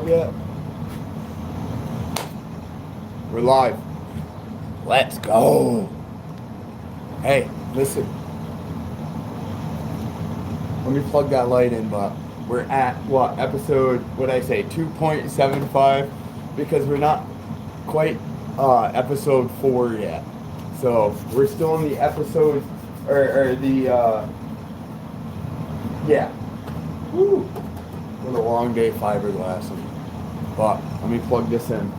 yet? We're live. Let's go. Hey, listen. Let me plug that light in, but we're at what episode? What I say? 2.75, because we're not quite episode 4 yet. So we're still in the episode or the yeah. Woo. What a long day fiberglassing. But let me plug this in.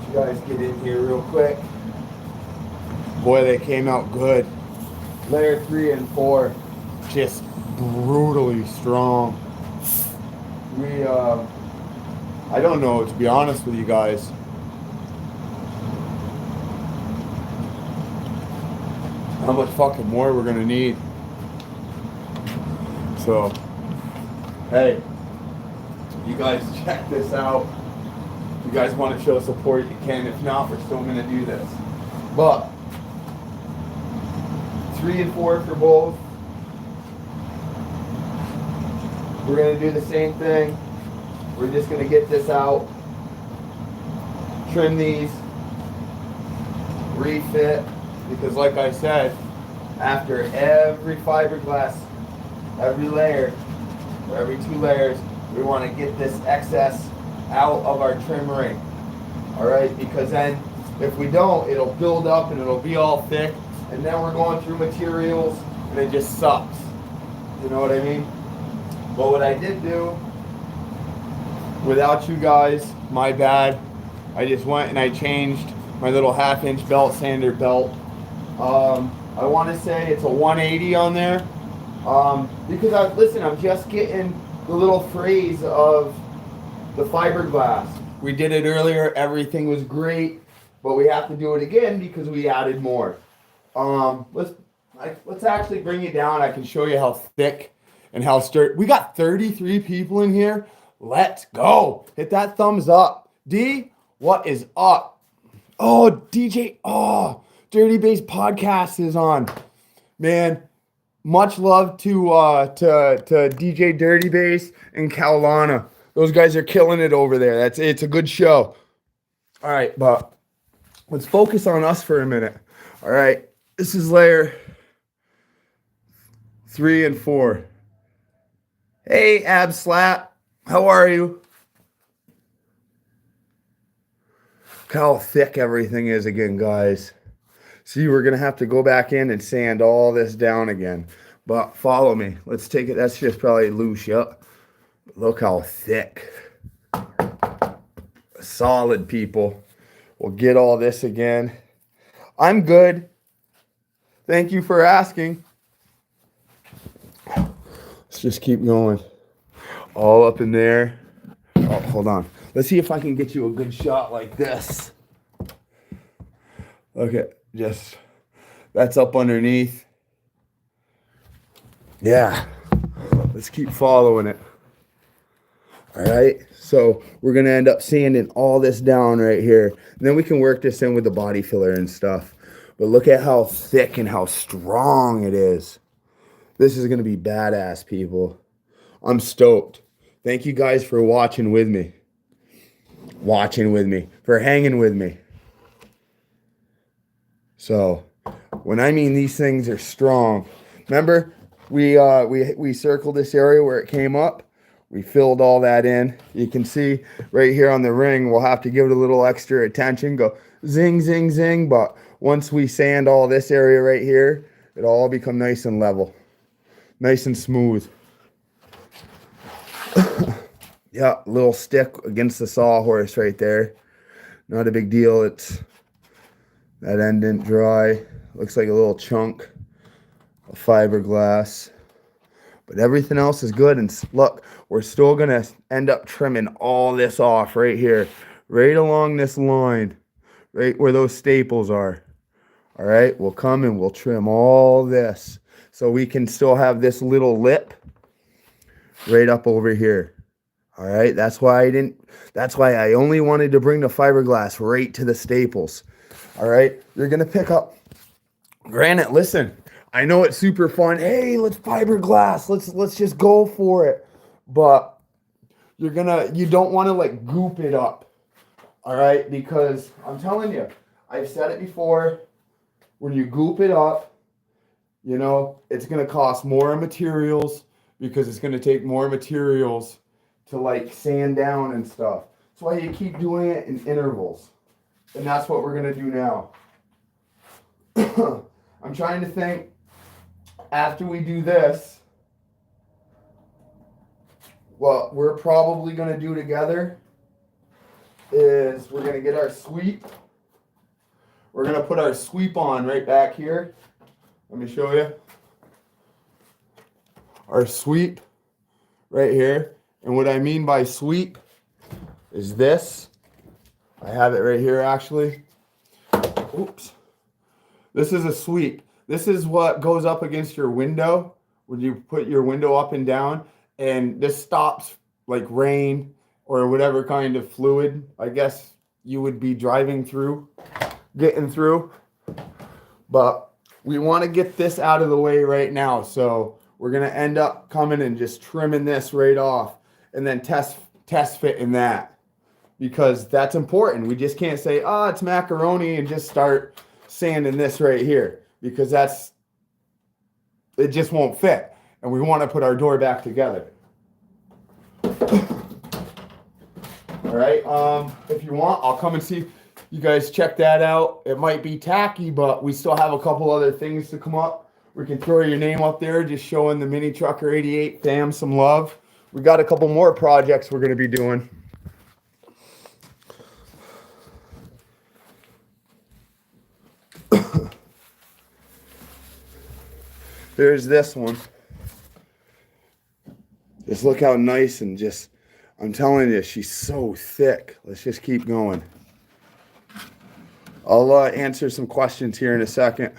You guys get in here real quick. Boy, they came out good. Layer 3 and 4, just brutally strong. I don't know, to be honest with you guys. How much fucking more we're gonna need. So, hey, you guys check this out. If you guys want to show support, you can. If not, we're still gonna do this. But 3 and 4 for both. We're going to do the same thing. We're just going to get this out, trim these, refit, because like I said, after every fiberglass, every layer, or every 2 layers, we want to get this excess out of our trim ring. Alright, because then if we don't, it'll build up and it'll be all thick. And then we're going through materials, and it just sucks. You know what I mean? But what I did do, without you guys, my bad. I just went and I changed my little 1/2-inch belt sander belt. I want to say it's a 180 on there. Because listen, I'm just getting the little phrase of the fiberglass. We did it earlier, everything was great, but we have to do it again because we added more. Let's actually bring it down. I can show you how thick and how sturdy. We got 33 people in here. Let's go. Hit that thumbs up. D, what is up? Oh, DJ. Oh, Dirty Bass Podcast is on. Man, much love to DJ Dirty Bass and Carolina. Those guys are killing it over there. It's a good show. All right, but let's focus on us for a minute. All right. This is layer 3 and 4. Hey, Ab Slap. How are you? Look how thick everything is again, guys. See, we're going to have to go back in and sand all this down again. But follow me. Let's take it. That's just probably loose, yep. Look how thick. Solid, people. We'll get all this again. I'm good. Thank you for asking. Let's just keep going. All up in there. Oh, hold on. Let's see if I can get you a good shot like this. Okay, just that's up underneath. Yeah. Let's keep following it. All right. So we're going to end up sanding all this down right here. And then we can work this in with the body filler and stuff. But look at how thick and how strong it is. This is going to be badass, people. I'm stoked. Thank you guys for watching with me. For hanging with me. So, when I mean these things are strong. Remember, we circled this area where it came up. We filled all that in. You can see right here on the ring, we'll have to give it a little extra attention. Go zing, zing, zing. But once we sand all this area right here, it'll all become nice and level. Nice and smooth. Yeah, little stick against the sawhorse right there. Not a big deal. That end didn't dry. Looks like a little chunk of fiberglass. But everything else is good. And look, we're still going to end up trimming all this off right here. Right along this line. Right where those staples are. All right, we'll come and we'll trim all this. so we can still have this little lip right up over here. All right, that's why I only wanted to bring the fiberglass right to the staples. All right, you're gonna pick up granite. Listen, I know it's super fun. Hey, let's fiberglass. Let's just go for it. But you don't want to like goop it up. All right, because I'm telling you, I've said it before. When you goop it up, you know, it's gonna cost more materials because it's gonna take more materials to like sand down and stuff. That's why you keep doing it in intervals. And that's what we're gonna do now. I'm trying to think, after we do this, what we're probably gonna do together is we're gonna get our sweep. We're gonna put our sweep on right back here. Let me show you. Our sweep right here. And what I mean by sweep is this. I have it right here actually. Oops. This is a sweep. This is what goes up against your window when you put your window up and down. And this stops like rain or whatever kind of fluid, I guess you would be driving through, getting through. But we want to get this out of the way right now. So we're going to end up coming and just trimming this right off and then test fit in that, because that's important. We just can't say, oh, it's macaroni and just start sanding this right here, because it just won't fit. And we want to put our door back together. All right. If you want, I'll come and see you guys. Check that out. It might be tacky, but we still have a couple other things to come up. We can throw your name up there, just showing the Mini Trucker 88 fam some love. We got a couple more projects we're going to be doing. There's this one. Just look how nice and just, I'm telling you, she's so thick. Let's just keep going. I'll answer some questions here in a second.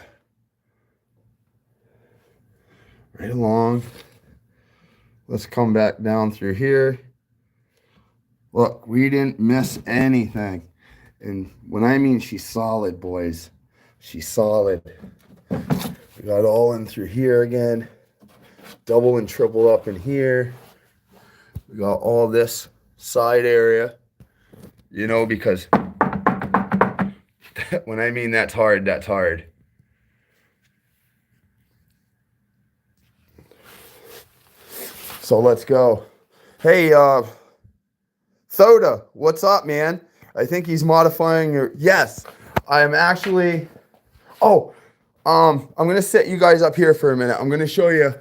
Right along. Let's come back down through here. Look, we didn't miss anything. And when I mean she's solid, boys, she's solid. We got all in through here again. Double and triple up in here. We got all this side area, you know, because when I mean that's hard, that's hard. So let's go. Hey, Thoda, what's up, man? I think he's modifying your, yes, I'm actually, I'm going to set you guys up here for a minute. I'm going to show you.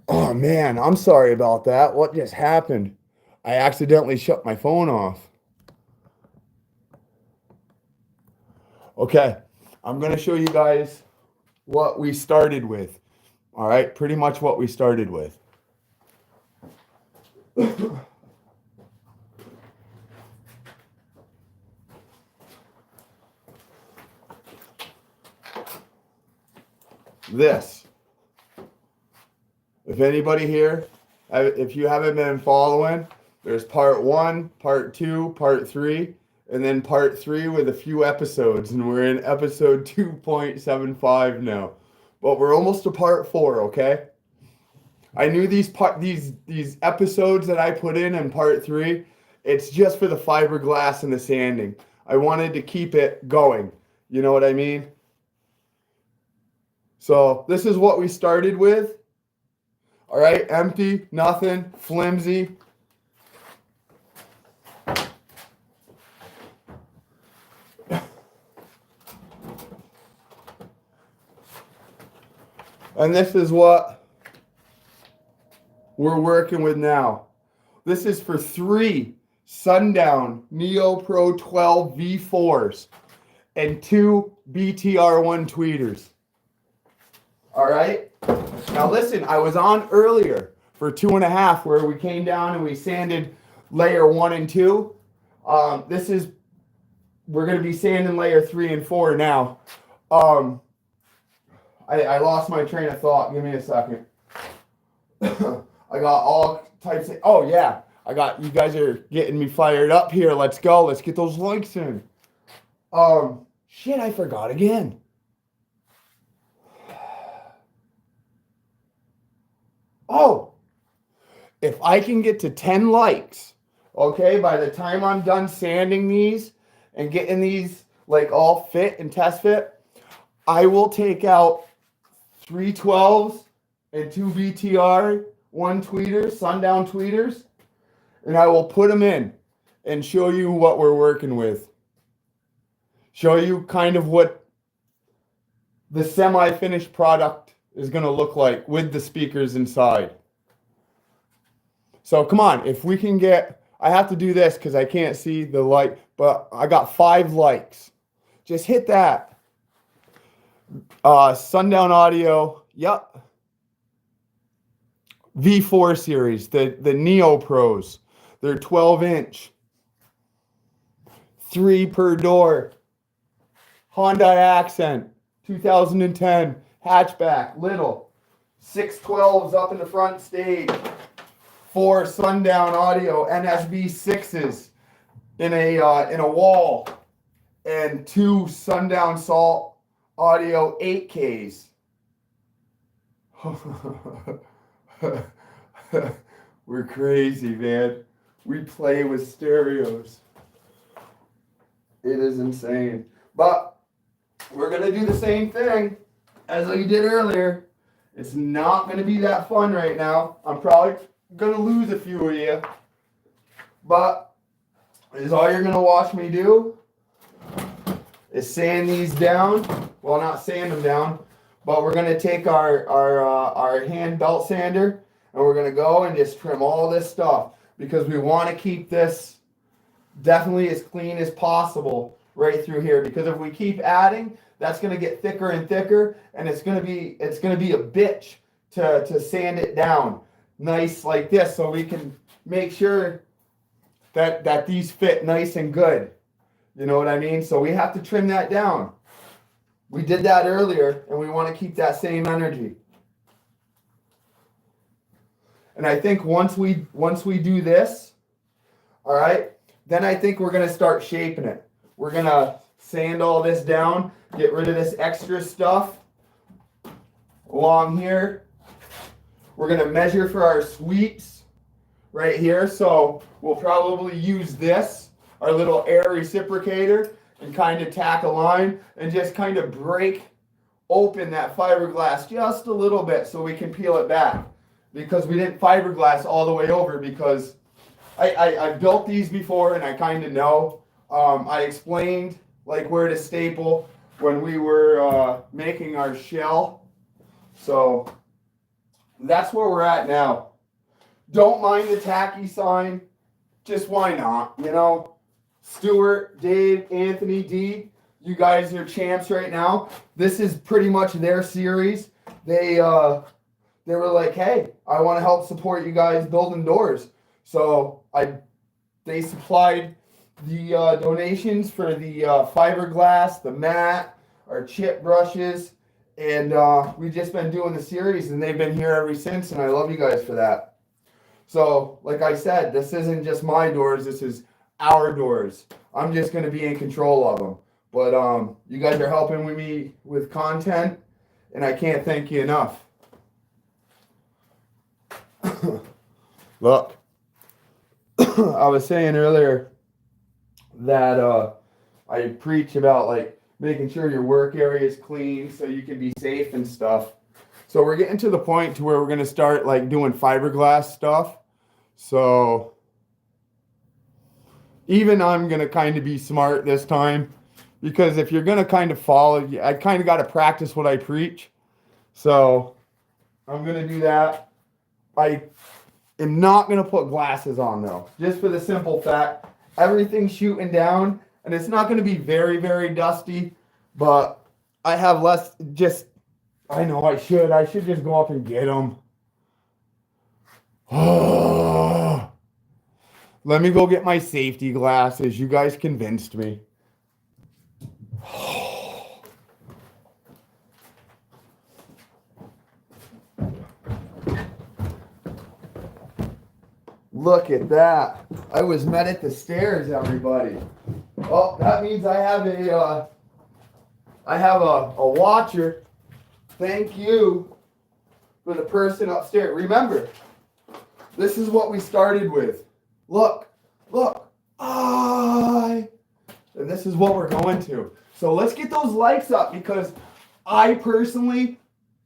Oh, man, I'm sorry about that. What just happened? I accidentally shut my phone off. Okay, I'm going to show you guys what we started with. All right, pretty much what we started with. This. If anybody here, if you haven't been following, there's part 1, part 2, part 3, and then part 3 with a few episodes, and we're in episode 2.75 now. But we're almost to part 4, okay? I knew these episodes that I put in part 3, it's just for the fiberglass and the sanding. I wanted to keep it going. You know what I mean? So this is what we started with. All right, empty, nothing, flimsy. And this is what we're working with now. This is for 3 Sundown Neo Pro 12 V4s and 2 BTR1 tweeters. All right. Now listen, I was on earlier for 2.5 where we came down and we sanded layer 1 and 2. We're going to be sanding layer 3 and 4 now. I lost my train of thought. Give me a second. I got all types of, oh yeah. You guys are getting me fired up here. Let's go. Let's get those likes in. Shit, I forgot again. Oh, if I can get to 10 likes, okay, by the time I'm done sanding these and getting these like all fit and test fit, I will take out 3 12s and 2 BTR, 1 tweeter, sundown tweeters, and I will put them in and show you what we're working with. Show you kind of what the semi-finished product is going to look like with the speakers inside. So come on, if we can get, I have to do this because I can't see the light, but I got 5 likes. Just hit that. Sundown Audio, yep. V4 series, the Neo Pros. They're 12-inch. 3 per door. Hyundai Accent, 2010. Hatchback, little. 612s up in the front stage. 4 Sundown Audio NSB 6s in a wall. And 2 Sundown Salt Audio 8Ks. We're crazy, man. We play with stereos. It is insane. But we're going to do the same thing as we did earlier. It's not going to be that fun right now. I'm probably going to lose a few of you. But is all you're going to watch me do is sand these down. Well, not sand them down, but we're going to take our hand belt sander and we're going to go and just trim all this stuff because we want to keep this definitely as clean as possible right through here, because if we keep adding, that's going to get thicker and thicker, and it's going to be a bitch to sand it down nice like this, so we can make sure that these fit nice and good. You know what I mean? So we have to trim that down. We did that earlier, and we want to keep that same energy. And I think once we do this, all right, then I think we're going to start shaping it. We're going to sand all this down, get rid of this extra stuff along here. We're going to measure for our sweeps right here. So we'll probably use this, our little air reciprocator, and kind of tack a line and just kind of break open that fiberglass just a little bit so we can peel it back, because we didn't fiberglass all the way over, because I built these before and I kind of know. I explained like where to staple when we were making our shell. So that's where we're at now. Don't mind the tacky sign. Just why not? You know, Stuart, Dave, Anthony, D, you guys are champs right now. This is pretty much their series. They were like, hey, I want to help support you guys building doors. So they supplied the donations for the fiberglass, the mat, our chip brushes, and we've just been doing the series, and they've been here ever since, and I love you guys for that. So, like I said, this isn't just my doors, this is our doors. I'm just going to be in control of them. But you guys are helping me with content, and I can't thank you enough. Look, I was saying earlier that I preach about like making sure your work area is clean so you can be safe and stuff. So we're getting to the point to where we're going to start like doing fiberglass stuff. So even I'm going to kind of be smart this time, because if you're going to kind of follow, I kind of got to practice what I preach. So I'm going to do that. I am not going to put glasses on though, just for the simple fact everything's shooting down, and it's not going to be very, very dusty, but I have less, just, I know I should just go up and get them. Let me go get my safety glasses. You guys convinced me. Look at that. I was met at the stairs, everybody. Oh, that means I have a watcher. Thank you for the person upstairs. Remember, this is what we started with. Look. And this is what we're going to. So let's get those likes up, because I personally,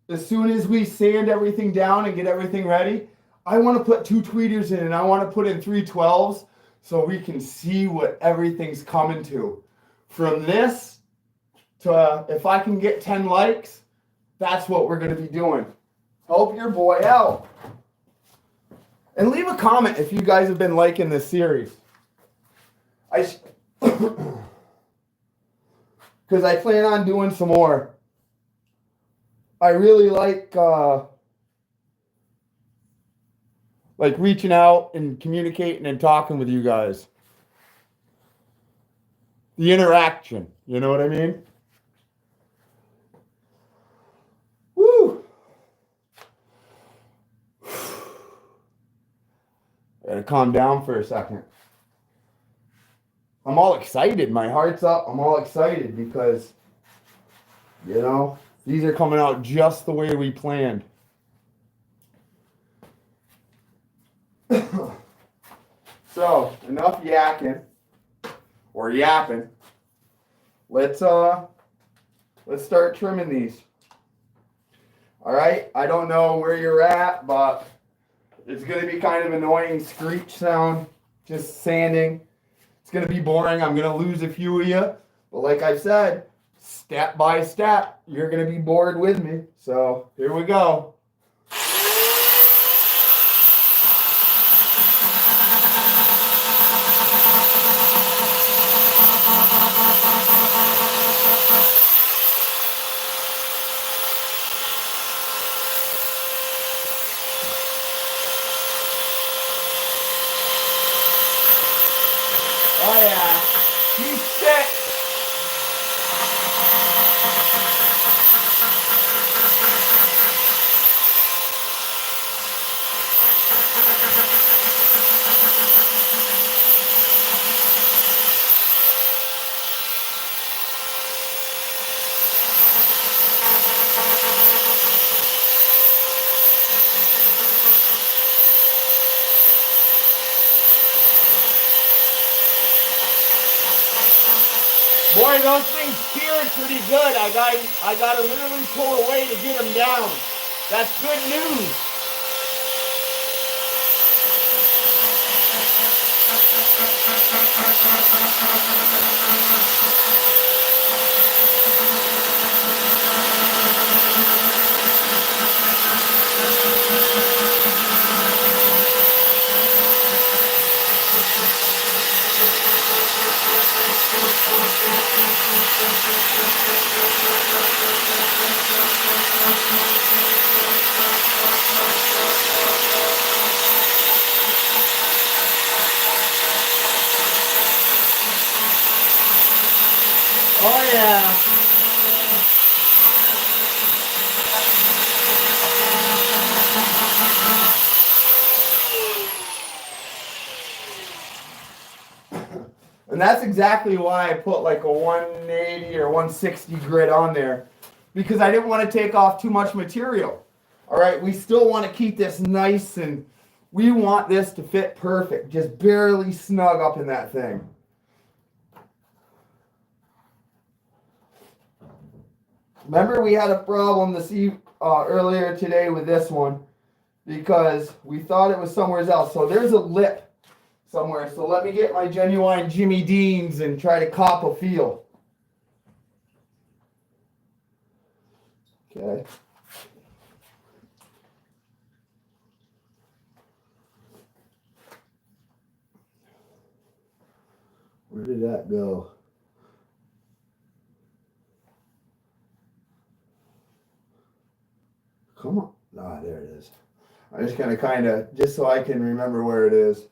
as soon as we sand everything down and get everything ready, I want to put 2 tweeters in, and I want to put in 3 12s so we can see what everything's coming to. From this to, if I can get 10 likes, that's what we're going to be doing. Help your boy out. And leave a comment if you guys have been liking this series. Because I plan on doing some more. I really like reaching out and communicating and talking with you guys. The interaction, you know what I mean? Woo! Gotta calm down for a second. I'm all excited. My heart's up. I'm all excited because, you know, these are coming out just the way we planned. So, enough yakking or yapping. Let's start trimming these. All right. I don't know where you're at, but it's going to be kind of annoying screech sound, just sanding. It's going to be boring. I'm going to lose a few of you. But like I said, step by step, you're going to be bored with me. So here we go. Oh yeah, he's sick. Boy, those things seared pretty good. I got to literally pull away to get them down. That's good news. Oh yeah. And that's exactly why I put like a 180 or 160 grit on there, because I didn't want to take off too much material. All right, we still want to keep this nice, and we want this to fit perfect, just barely snug up in that thing. Remember, we had a problem earlier today with this one because we thought it was somewhere else. So there's a lip somewhere. So let me get my genuine Jimmy Deans and try to cop a feel. Okay. Where did that go? Come on. Ah, there it is. I'm just going to just so I can remember where it is.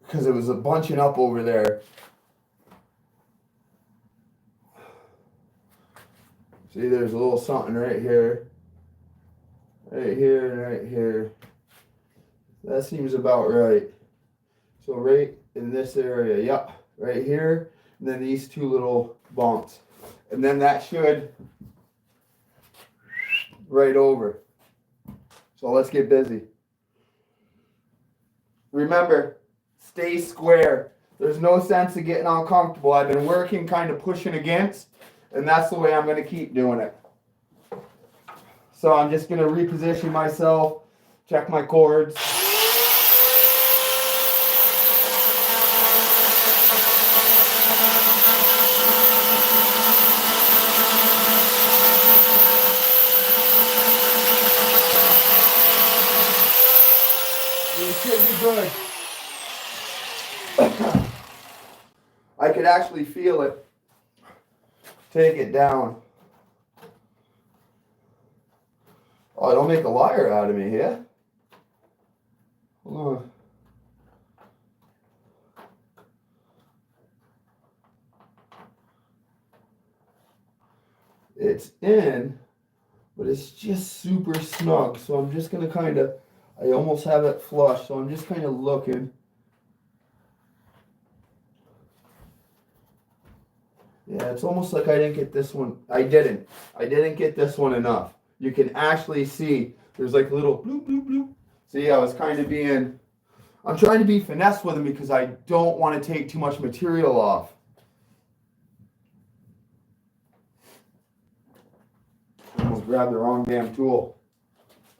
Because it was a bunching up over there. See, there's a little something right here. Right here and right here. That seems about right. So right in this area, yep, right here, and then these two little bumps. And then that should right over. So let's get busy. Remember, stay square. There's no sense of getting uncomfortable. I've been working, kind of pushing against, and that's the way I'm going to keep doing it. So I'm just going to reposition myself, check my cords. You should be good. I could actually feel it. Take it down. Oh, don't make a liar out of me, yeah? Hold on. It's in, but it's just super snug. So I'm just going to kind of, I almost have it flush. So I'm just kind of looking. Yeah, it's almost like I didn't get this one. I didn't get this one enough. You can actually see there's like a little bloop, bloop, bloop. See, I was kind of being, I'm trying to be finesse with them because I don't want to take too much material off. I almost grabbed the wrong damn tool.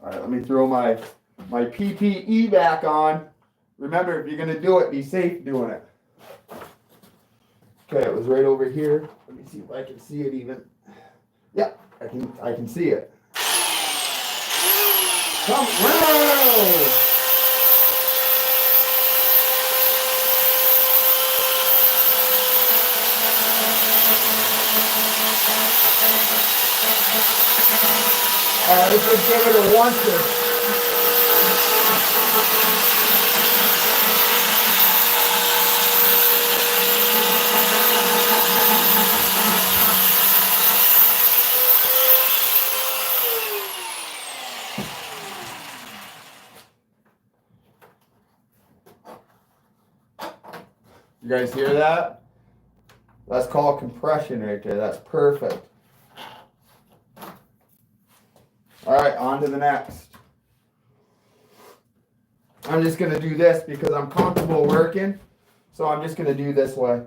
All right, let me throw my PPE back on. Remember, if you're going to do it, be safe doing it. Okay, it was right over here. Let me see if I can see it even. Yeah, I can see it. Come round! Let's just give it a once. You guys hear that? That's called compression right there. That's perfect. All right, on to the next. I'm just going to do this because I'm comfortable working. So I'm just going to do this way.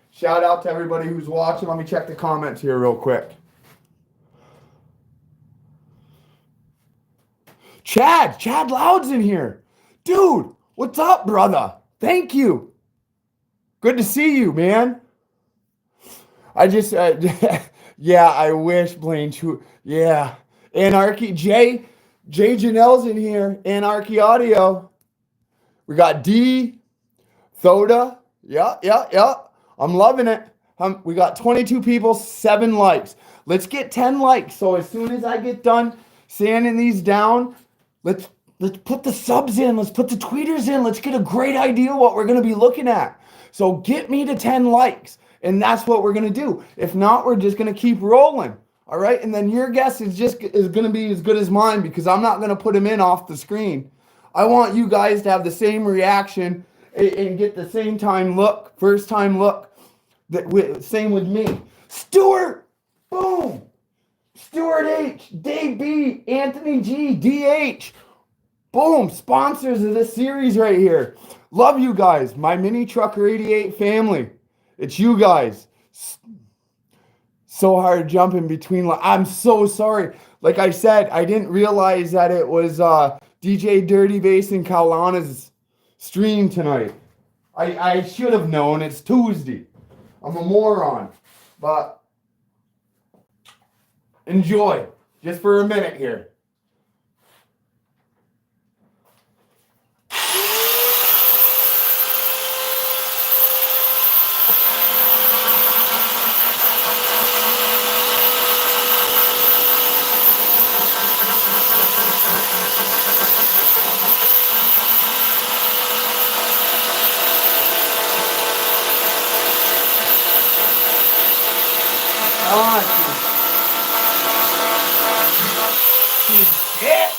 Shout out to everybody who's watching. Let me check the comments here real quick. Chad Loud's in here. Dude, what's up, brother? Thank you. Good to see you, man. I just, yeah, I wish Blaine, yeah. Anarchy, Jay Janelle's in here. Anarchy Audio. We got D, Thoda. Yeah. I'm loving it. We got 22 people, 7 likes. Let's get 10 likes. So as soon as I get done sanding these down, let's put the subs in. Let's put the tweeters in. Let's get a great idea what we're going to be looking at. So get me to 10 likes. And that's what we're going to do. If not, we're just going to keep rolling. All right. And then your guess is going to be as good as mine because I'm not going to put them in off the screen. I want you guys to have the same reaction and get the same time look, first time look. Same with me. Stuart, boom. Stuart H, Dave B, Anthony G, DH. Boom, sponsors of this series right here. Love you guys, my Mini Trucker 88 family. It's you guys. So hard jumping between. I'm so sorry. Like I said, I didn't realize that it was DJ Dirty Bass and Kaulana's stream tonight. I should have known. It's Tuesday. I'm a moron. But enjoy. Just for a minute here. Yeah.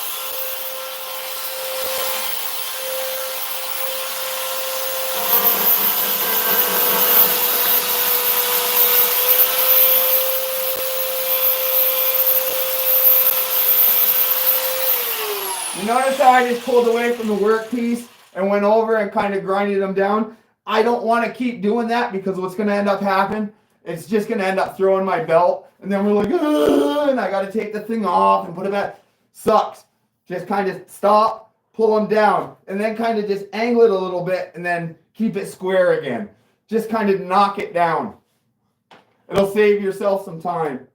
You notice how I just pulled away from the workpiece and went over and kind of grinded them down? I don't want to keep doing that because what's going to end up happening, it's just going to end up throwing my belt. And then we're like, ugh, and I got to take the thing off and put it back. Sucks. Just kind of stop, pull them down, and then kind of just angle it a little bit and then keep it square again. Just kind of knock it down. It'll save yourself some time.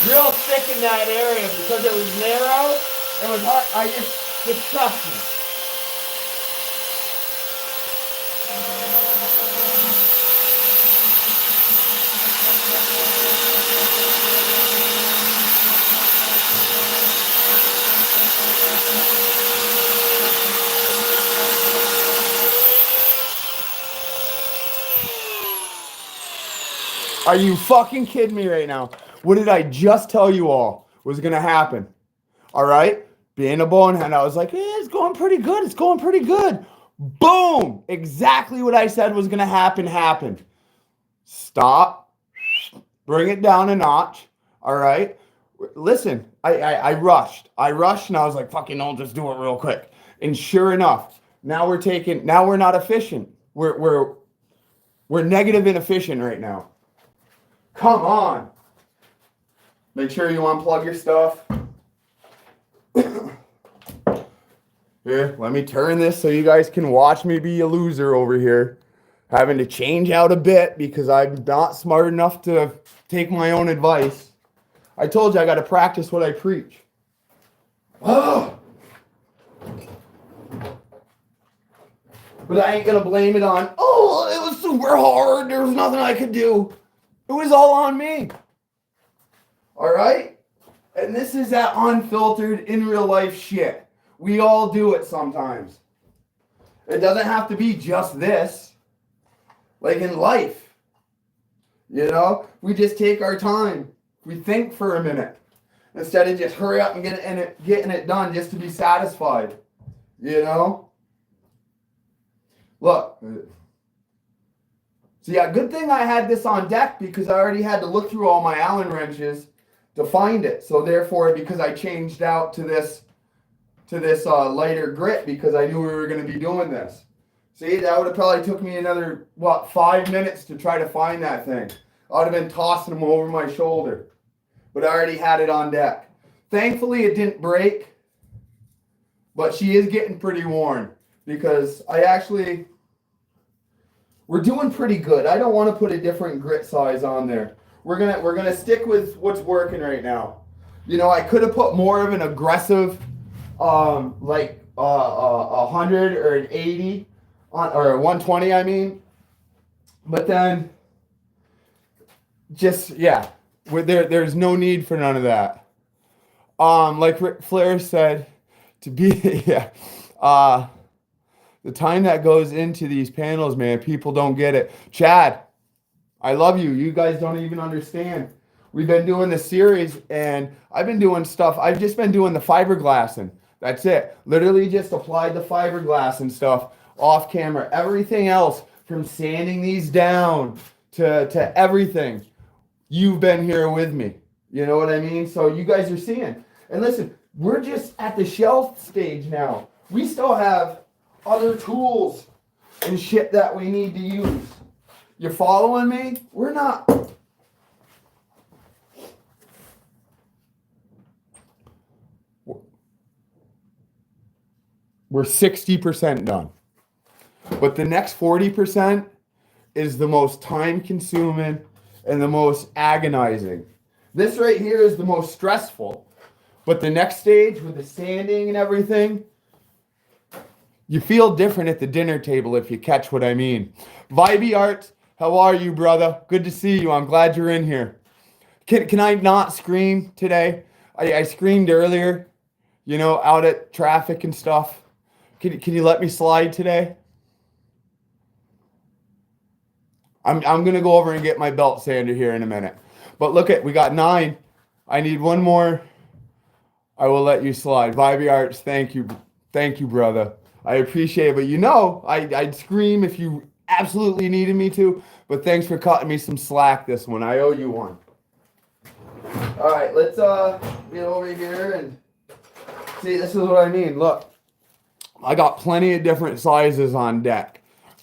Real thick in that area because it was narrow. It was hard. I just trust me. Are you fucking kidding me right now? What did I just tell you all was going to happen? All right? Being a bonehead, I was like, it's going pretty good. It's going pretty good. Boom! Exactly what I said was going to happen happened. Stop. Bring it down a notch. All right? Listen, I rushed. I rushed and I was like, fucking I'll just do it real quick. And sure enough, now we're not efficient. We're negative inefficient right now. Come on. Make sure you unplug your stuff. Here, let me turn this so you guys can watch me be a loser over here. Having to change out a bit because I'm not smart enough to take my own advice. I told you I got to practice what I preach. Oh. But I ain't going to blame it on, it was super hard. There was nothing I could do. It was all on me. All right? And this is that unfiltered, in real life shit. We all do it sometimes. It doesn't have to be just this. Like in life. You know? We just take our time. We think for a minute. Instead of just hurry up and getting it done just to be satisfied. You know? Look. So yeah, good thing I had this on deck because I already had to look through all my Allen wrenches to find it. So therefore, because I changed out to this lighter grit because I knew we were going to be doing this. See, that would have probably took me another, 5 minutes to try to find that thing. I would have been tossing them over my shoulder. But I already had it on deck. Thankfully, it didn't break. But she is getting pretty worn because we're doing pretty good. I don't want to put a different grit size on there. We're gonna stick with what's working right now. You know, I could have put more of an aggressive, like 100 or an 80 on, or a 120. I mean, but then there's no need for none of that. Like Ric Flair said, to be the time that goes into these panels, man, people don't get it. Chad, I love you. You guys don't even understand. We've been doing this series, and I've been doing stuff. I've just been doing the fiberglassing. That's it. Literally just applied the fiberglass and stuff off camera. Everything else, from sanding these down to everything, you've been here with me. You know what I mean? So you guys are seeing. And listen, we're just at the shelf stage now. We still have other tools and shit that we need to use. You following me? We're not. We're 60% done. But the next 40% is the most time consuming and the most agonizing. This right here is the most stressful. But the next stage with the sanding and everything, you feel different at the dinner table if you catch what I mean. Vibey Art, how are you, brother? Good to see you. I'm glad you're in here. Can I not scream today? I screamed earlier, you know, out at traffic and stuff. Can you let me slide today? I'm gonna go over and get my belt sander here in a minute. But look we got 9. I need one more. I will let you slide. Vibey Arts, thank you, brother. I appreciate it. But you know, I'd scream if you absolutely needed me to. But thanks for cutting me some slack this one. I owe you one. All right, let's get over here and see. This is what I mean. Look, I got plenty of different sizes on deck.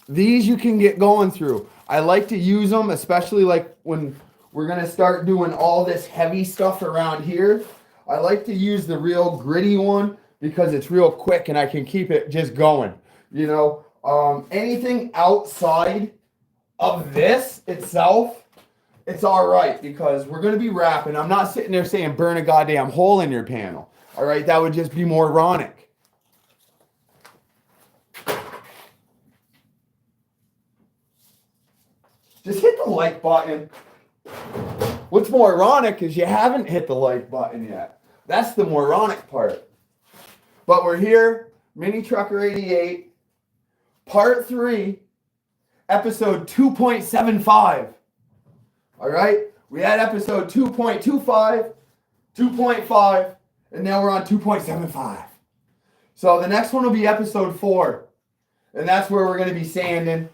These you can get going through. I like to use them, especially like when we're gonna start doing all this heavy stuff around here. I like to use the real gritty one because it's real quick and I can keep it just going. You know, anything outside of this itself, it's all right because we're going to be wrapping. I'm not sitting there saying burn a goddamn hole in your panel. All right, that would just be moronic. Just hit the like button. What's moronic is you haven't hit the like button yet. That's the moronic part. But we're here, Mini Trucker 88, Part 3, episode 2.75. All right? We had episode 2.25, 2.5, and now we're on 2.75. So the next one will be episode 4. And that's where we're going to be sanding,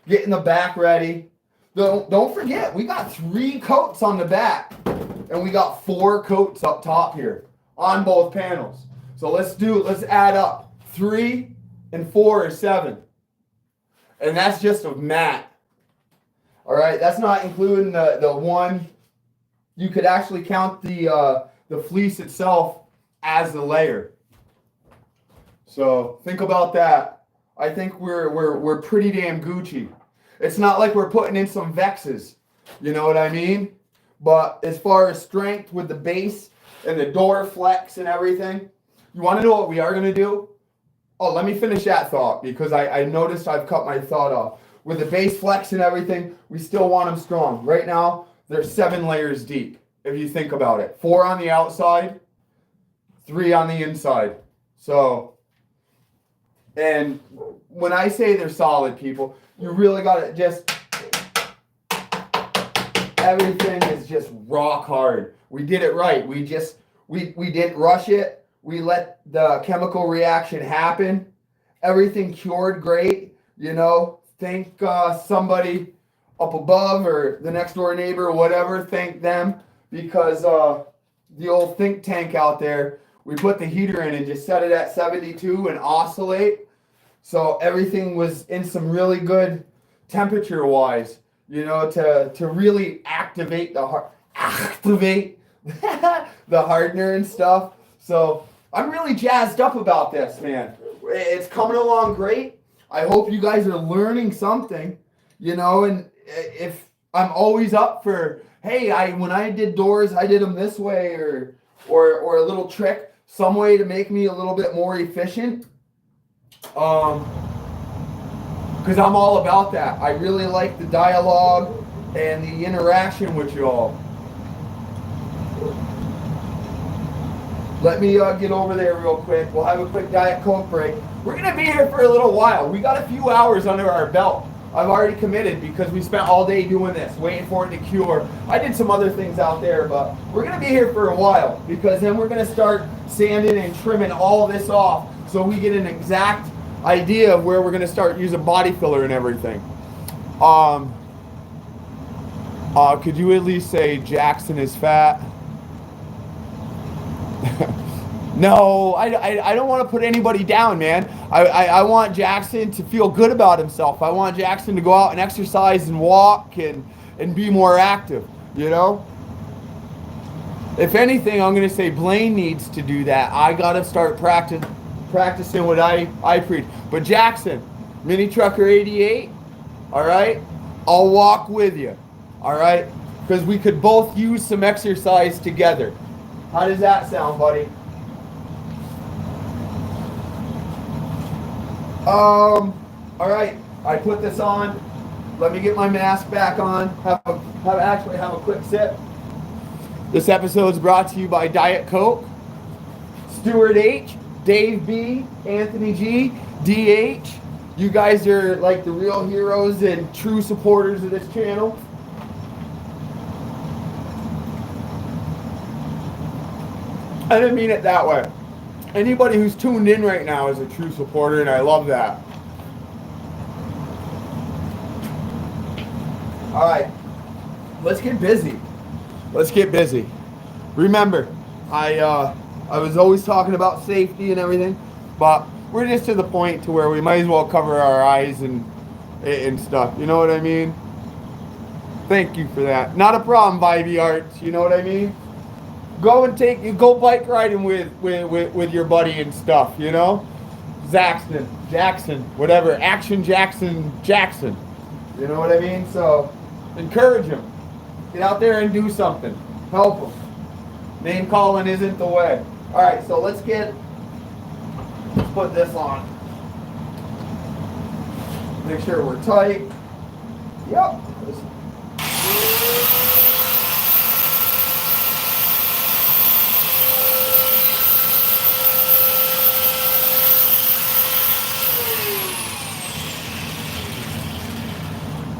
getting the back ready. Don't forget, we got 3 coats on the back. And we got 4 coats up top here on both panels. So let's add up. 3 and 4 is 7. And that's just a mat. All right, that's not including the one. You could actually count the fleece itself as the layer. So think about that. I think we're pretty damn Gucci. It's not like we're putting in some Vexes. You know what I mean? But as far as strength with the base and the door flex and everything, you want to know what we are going to do? Oh, let me finish that thought because I noticed I've cut my thought off. With the base flex and everything, we still want them strong. Right now, they're 7 layers deep, if you think about it. 4 on the outside, 3 on the inside. So, and when I say they're solid, people, you really got to just... Everything is just rock hard. We did it right. We didn't rush it. We let the chemical reaction happen. Everything cured great. You know, thank somebody up above or the next door neighbor or whatever. Thank them because the old think tank out there, we put the heater in and just set it at 72 and oscillate. So everything was in some really good temperature wise. You know, to really activate the hardener and stuff. So I'm really jazzed up about this, man. It's coming along great. I hope you guys are learning something, you know, and if I'm always up for, hey, when I did doors, I did them this way or a little trick, some way to make me a little bit more efficient. Because I'm all about that. I really like the dialogue and the interaction with you all. Let me get over there real quick. We'll have a quick Diet Coke break. We're going to be here for a little while. We got a few hours under our belt. I've already committed because we spent all day doing this, waiting for it to cure. I did some other things out there, but we're going to be here for a while because then we're going to start sanding and trimming all this off so we get an exact idea of where we're going to start using body filler and everything. Could you at least say Jackson is fat? No, I don't want to put anybody down, man. I want Jackson to feel good about himself. I want Jackson to go out and exercise and walk and be more active, you know? If anything, I'm going to say Blaine needs to do that. I got to start practicing. practicing what I preach. But Jackson, Mini Trucker 88, all right? I'll walk with you, all right? Because we could both use some exercise together. How does that sound, buddy? All right, I put this on. Let me get my mask back on. Have a quick sip. This episode is brought to you by Diet Coke, Stuart H, Dave B, Anthony G, DH. You guys are like the real heroes and true supporters of this channel. I didn't mean it that way. Anybody who's tuned in right now is a true supporter, and I love that. All right, let's get busy. Let's get busy. Remember, I was always talking about safety and everything, but we're just to the point to where we might as well cover our eyes and stuff. You know what I mean? Thank you for that. Not a problem, Vibey Arts. You know what I mean? Go bike riding with your buddy and stuff. You know, Jackson, whatever. Action Jackson. You know what I mean? So encourage him. Get out there and do something. Help him. Name calling isn't the way. All right, so let's put this on. Make sure we're tight. Yep.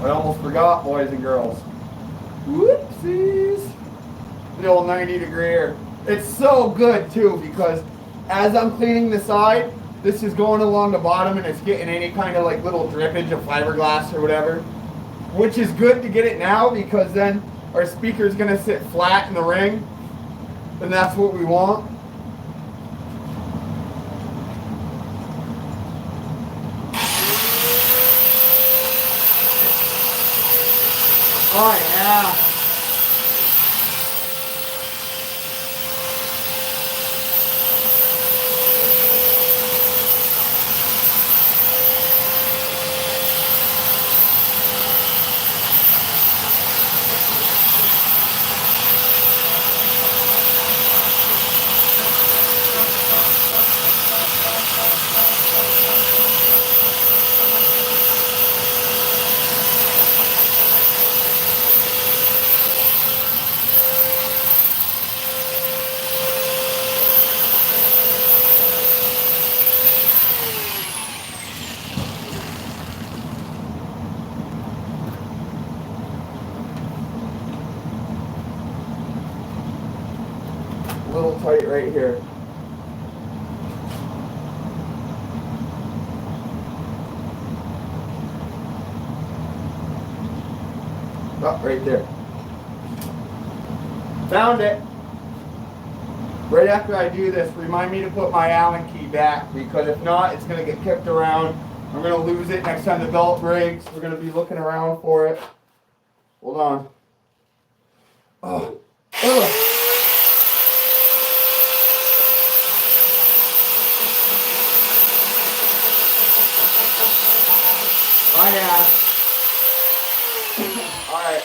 I almost forgot, boys and girls. Whoopsies. The old 90-degree air. It's so good too, because as I'm cleaning the side, this is going along the bottom and it's getting any kind of like little drippage of fiberglass or whatever, which is good to get it now, because then our speaker's gonna sit flat in the ring, and that's what we want. Oh yeah. A little tight right here. Oh, right there. Found it. Right after I do this, remind me to put my Allen key back, because if not, it's going to get kicked around. I'm going to lose it next time the belt breaks. We're going to be looking around for it. Hold on. Oh. Ugh. Oh yeah. Alright.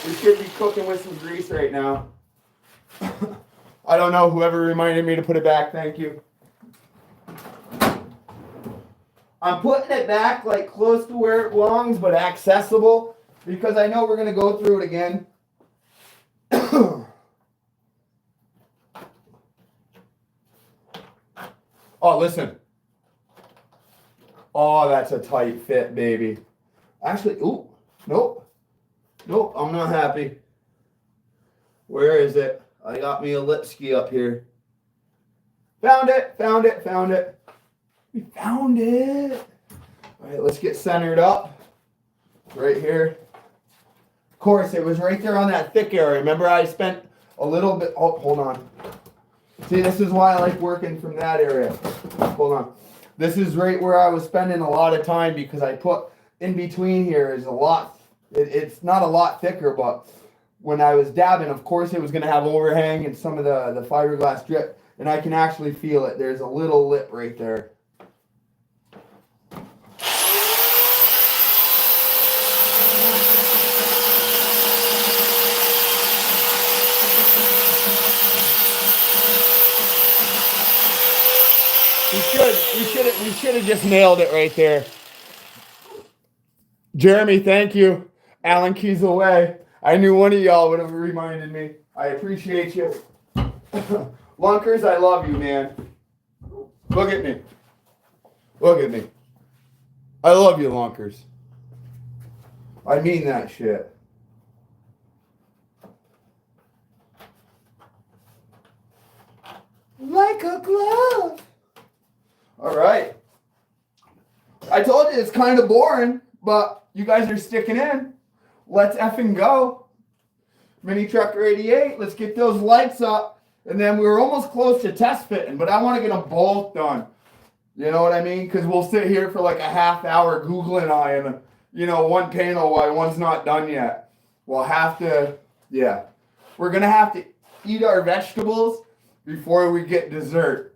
We should be cooking with some grease right now. I don't know, whoever reminded me to put it back, thank you. I'm putting it back like close to where it belongs, but accessible, because I know we're going to go through it again. Oh, listen. Oh, that's a tight fit, baby. Actually, ooh, nope. Nope, I'm not happy. Where is it? I got me a Lipski up here. Found it. We found it. All right, let's get centered up. Right here. Of course, it was right there on that thick area. Remember, I spent a little bit. Oh, hold on. See, this is why I like working from that area. Hold on. This is right where I was spending a lot of time, because I put in between here is a lot. It's not a lot thicker, but when I was dabbing, of course, it was going to have overhang and some of the fiberglass drip. and I can actually feel it. There's a little lip right there. We should have just nailed it right there. Jeremy, thank you. Alan Keys away. I knew one of y'all would have reminded me. I appreciate you. Lunkers, I love you, man. Look at me. Look at me. I love you, Lunkers. I mean that shit. Like a glove. All right. I told you it's kind of boring, but you guys are sticking in. Let's effing go. Mini Trucker 88, let's get those lights up. And then we were almost close to test fitting, but I want to get them both done. You know what I mean? Because we'll sit here for like a half hour Googling on, you know, one panel while one's not done yet. We'll have to, yeah. We're going to have to eat our vegetables before we get dessert.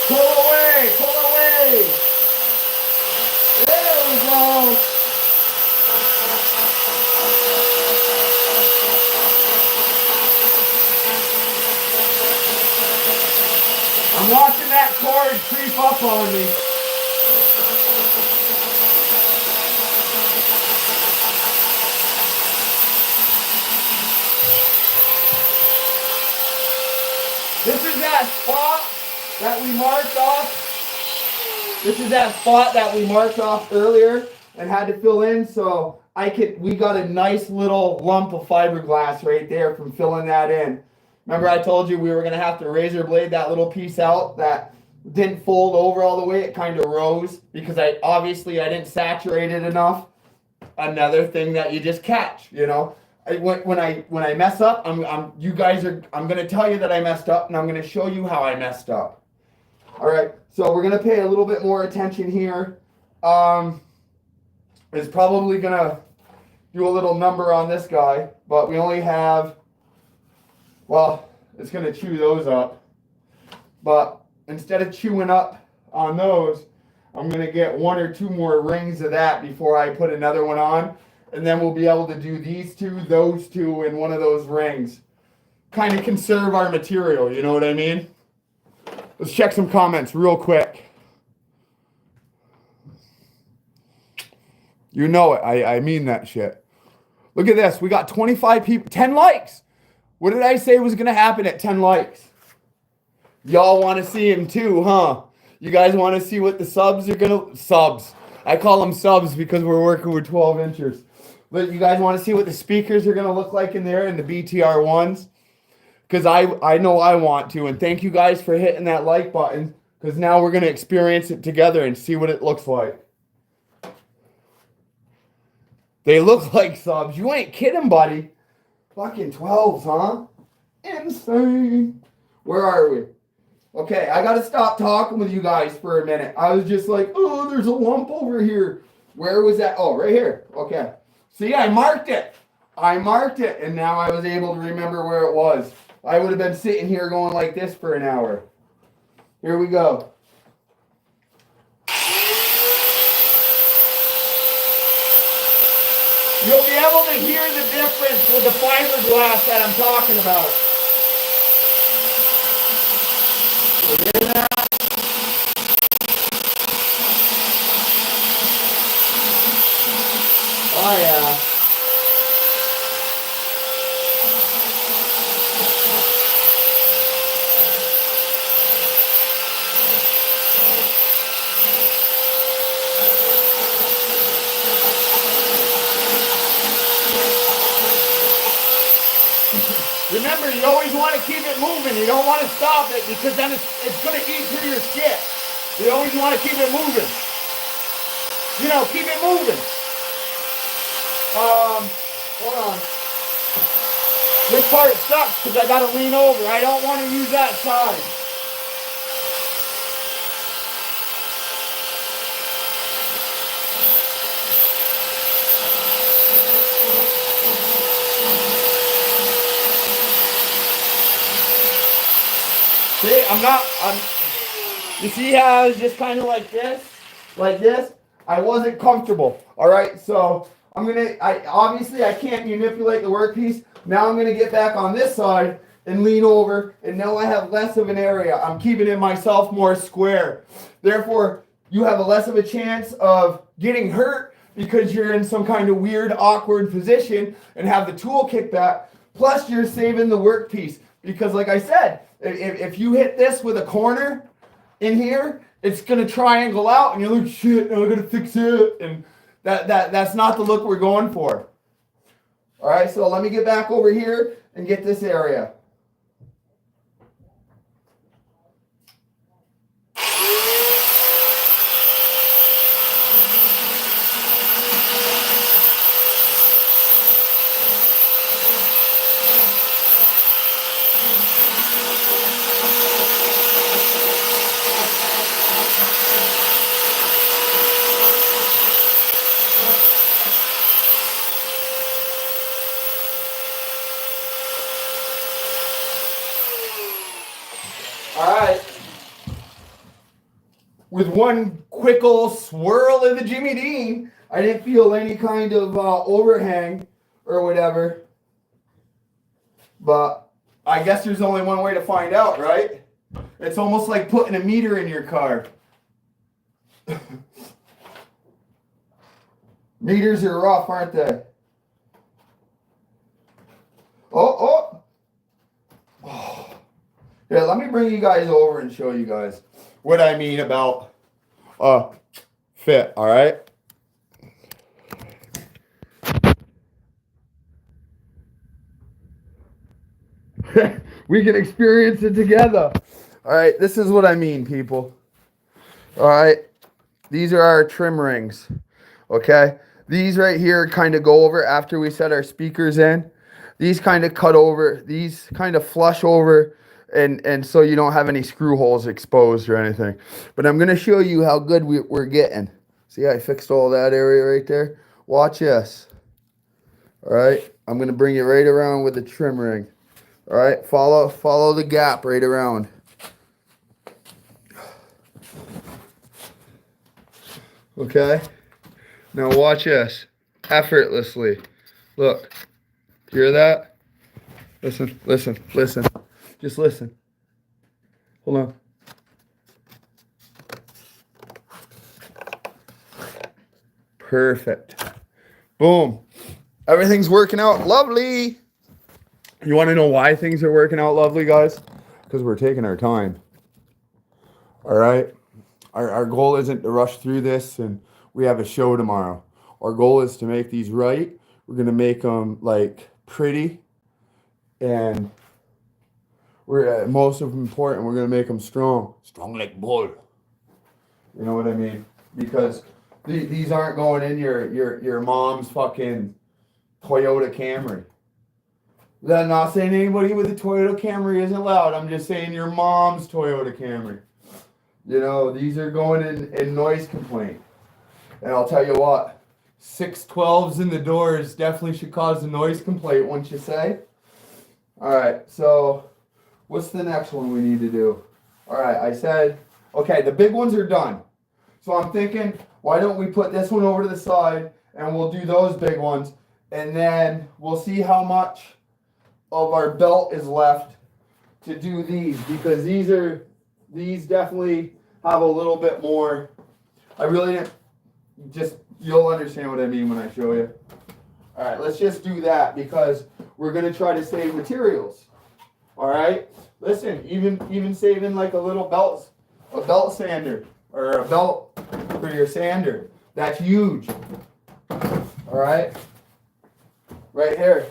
Pull away, pull away. There we go. I'm watching that cord creep up on me. This is that spot that we marked off. This is that spot that we marked off earlier and had to fill in, so we got a nice little lump of fiberglass right there from filling that in. Remember I told you we were going to have to razor blade that little piece out that didn't fold over all the way. It kind of rose because I didn't saturate it enough. Another thing that you just catch, you know. When I mess up, I'm going to tell you that I messed up, and I'm going to show you how I messed up. All right, so we're going to pay a little bit more attention here. It's probably going to do a little number on this guy, but we only have, well, it's going to chew those up. But instead of chewing up on those, I'm going to get 1 or 2 more rings of that before I put another one on. And then we'll be able to do these 2, those 2, and 1 of those rings. Kind of conserve our material, you know what I mean? Let's check some comments real quick. You know it. I mean that shit. Look at this. We got 25 people. 10 likes. What did I say was going to happen at 10 likes? Y'all want to see him too, huh? You guys want to see what the subs are going to... Subs. I call them subs because we're working with 12 inches. But you guys want to see what the speakers are going to look like in there in the BTR ones? Because I know I want to. And thank you guys for hitting that like button. Because now we're going to experience it together and see what it looks like. They look like subs. You ain't kidding, buddy. Fucking 12s, huh? Insane. Where are we? Okay, I got to stop talking with you guys for a minute. I was just like, oh, there's a lump over here. Where was that? Oh, right here. Okay. See, I marked it. And now I was able to remember where it was. I would have been sitting here going like this for an hour. Here we go. You'll be able to hear the difference with the fiberglass that I'm talking about. You hear that? Oh yeah. Remember, you always want to keep it moving. You don't want to stop it because then it's going to eat through your shit. You always want to keep it moving. You know, keep it moving. Hold on. This part sucks because I got to lean over. I don't want to use that side. See, you see how I was just kind of like this? I wasn't comfortable. All right, so obviously I can't manipulate the workpiece. Now I'm gonna get back on this side and lean over, and now I have less of an area. I'm keeping it myself more square. Therefore, you have a less of a chance of getting hurt because you're in some kind of weird, awkward position and have the tool kick back. Plus, you're saving the workpiece because, like I said, if you hit this with a corner in here, it's gonna triangle out, and you're like, shit, now I gotta fix it, and that's not the look we're going for. All right, so let me get back over here and get this area. All right. With one quick old swirl of the Jimmy Dean, I didn't feel any kind of overhang or whatever. But I guess there's only one way to find out, right? It's almost like putting a meter in your car. Meters are rough, aren't they? Oh. Here, let me bring you guys over and show you guys what I mean about fit, all right? We can experience it together. All right, this is what I mean, people. All right, these are our trim rings, okay? These right here kind of go over after we set our speakers in. These kind of cut over, these kind of flush over, and so you don't have any screw holes exposed or anything. But I'm going to show you how good we're getting. See, I fixed all that area right there. Watch this. All right, I'm going to bring it right around with the trim ring. All right, follow the gap right around. Okay, now watch this. Effortlessly. Look, hear that? Listen. Just listen. Hold on. Perfect. Boom. Everything's working out lovely. You want to know why things are working out lovely, guys? Because we're taking our time. All right? Our goal isn't to rush through this and we have a show tomorrow. Our goal is to make these right. We're going to make them, like, pretty. And we're most of them important, we're going to make them strong. Strong like bull. You know what I mean? Because these aren't going in your mom's fucking Toyota Camry. I'm not saying anybody with a Toyota Camry isn't allowed. I'm just saying your mom's Toyota Camry. You know, these are going in noise complaint. And I'll tell you what, 612s in the doors definitely should cause a noise complaint, wouldn't you say? All right, so what's the next one we need to do? All right, I said, okay, the big ones are done. So I'm thinking, why don't we put this one over to the side and we'll do those big ones. And then we'll see how much of our belt is left to do these, because these definitely have a little bit more. I really didn't, you'll understand what I mean when I show you. All right, let's just do that because we're going to try to save materials. All right, listen, even saving like a belt sander or a belt for your sander, that's huge. All right, right here.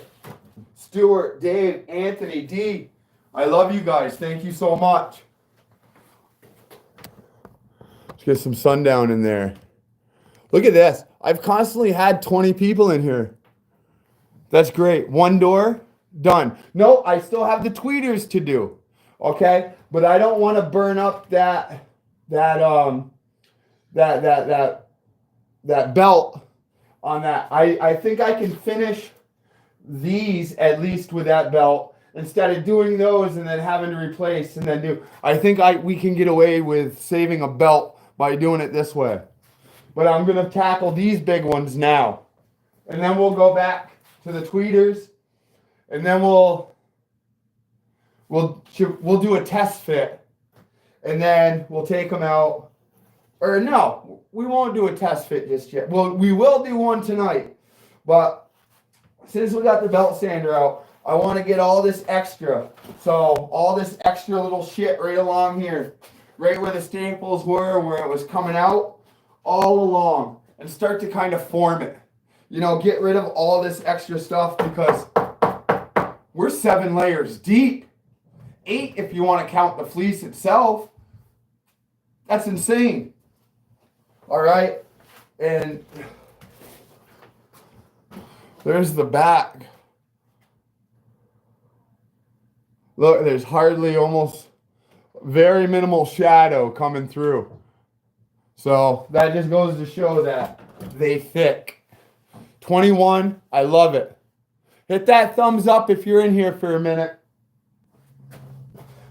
Stuart, Dave, Anthony, D, I love you guys. Thank you so much. Let's get some sundown in there. Look at this. I've constantly had 20 people in here. That's great. One door, done. No, I still have the tweeters to do. Okay? But I don't want to burn up that belt on that. I think I can finish these at least with that belt, instead of doing those and then having to replace and then do. I think we can get away with saving a belt by doing it this way. But I'm gonna tackle these big ones now, and then we'll go back to the tweeters, and then we'll do a test fit, and then we'll take them out. Or no, we won't do a test fit just yet. Well, we will do one tonight, but since we got the belt sander out, I want to get all this extra. So all this extra little shit right along here, right where the staples were, where it was coming out, all along, and start to kind of form it. You know, get rid of all this extra stuff because we're 7 layers deep. 8 if you want to count the fleece itself. That's insane. All right. And there's the back. Look, there's hardly, almost very minimal shadow coming through. So that just goes to show that they thick. 21, I love it. Hit that thumbs up if you're in here for a minute.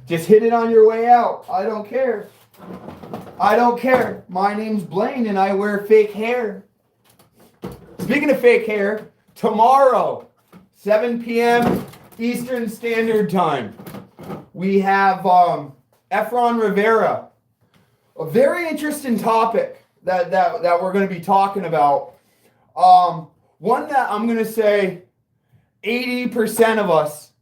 Just hit it on your way out. I don't care. I don't care. My name's Blaine and I wear fake hair. Speaking of fake hair, tomorrow, 7 p.m. Eastern Standard Time, we have Efron Rivera. A very interesting topic that we're going to be talking about. One that I'm going to say 80% of us,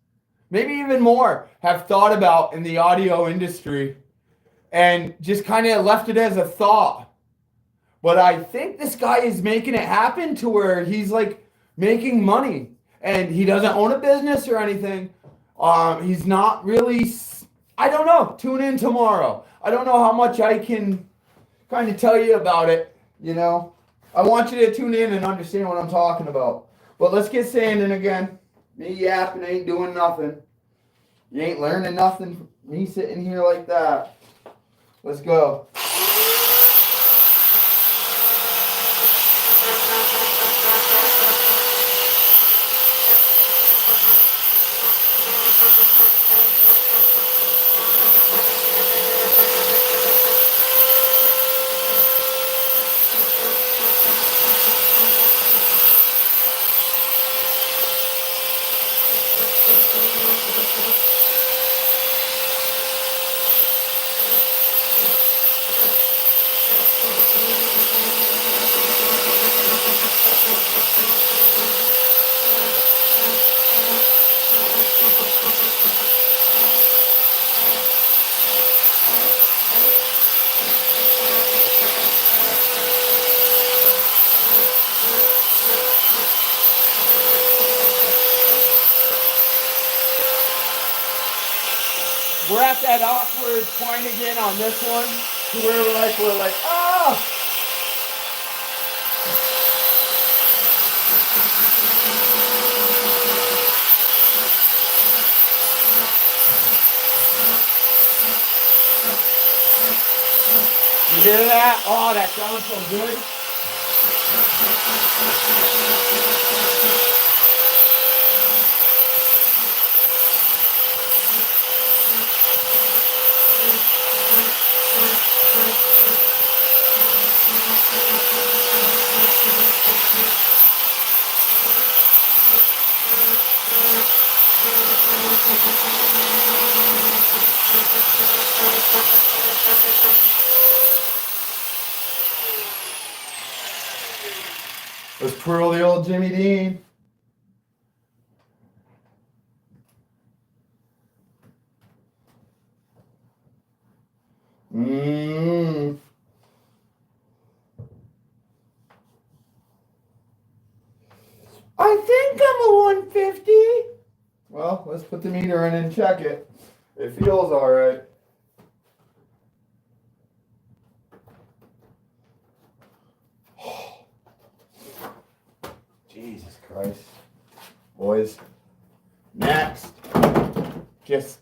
maybe even more, have thought about in the audio industry and just kind of left it as a thought. But I think this guy is making it happen to where he's like making money and he doesn't own a business or anything. He's not really, I don't know. Tune in tomorrow. I don't know how much I can kind of tell you about it, you know. I want you to tune in and understand what I'm talking about. But let's get sanding again. Me yapping ain't doing nothing. You ain't learning nothing. Me sitting here like that. Let's go. We're at that awkward point again on this one, to where we're like, ah! You hear that? Oh, that sounds so good. Let's twirl the old Jimmy Dean. I think I'm a 150. Well, let's put the meter in and check it. It feels all right. Jesus Christ. Boys. Next. Just.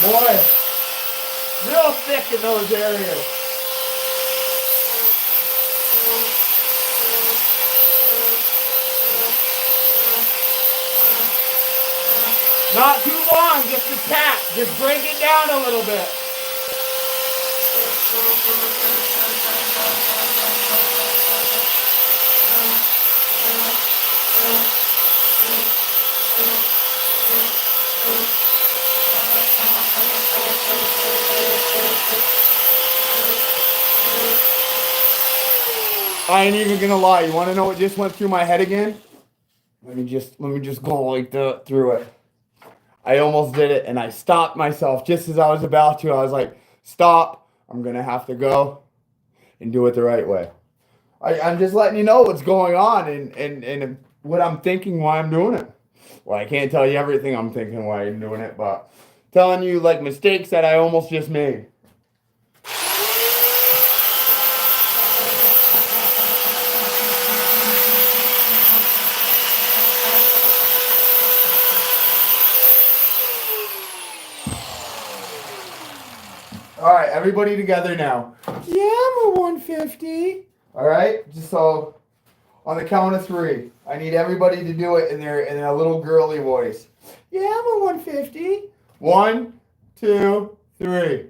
Boy, real thick in those areas. Not too long, just a tap. Just break it down a little bit. I ain't even gonna lie. You want to know what just went through my head again? Let me just go like through it. I almost did it, and I stopped myself just as I was about to. I was like, "Stop! I'm gonna have to go and do it the right way." I'm just letting you know what's going on and what I'm thinking while I'm doing it. Well, I can't tell you everything I'm thinking while I'm doing it, but telling you like mistakes that I almost just made. All right, everybody together now. Yeah, I'm a 150. All right, just so on the count of 3, I need everybody to do it in a little girly voice. Yeah, I'm a 150. 1, 2, 3.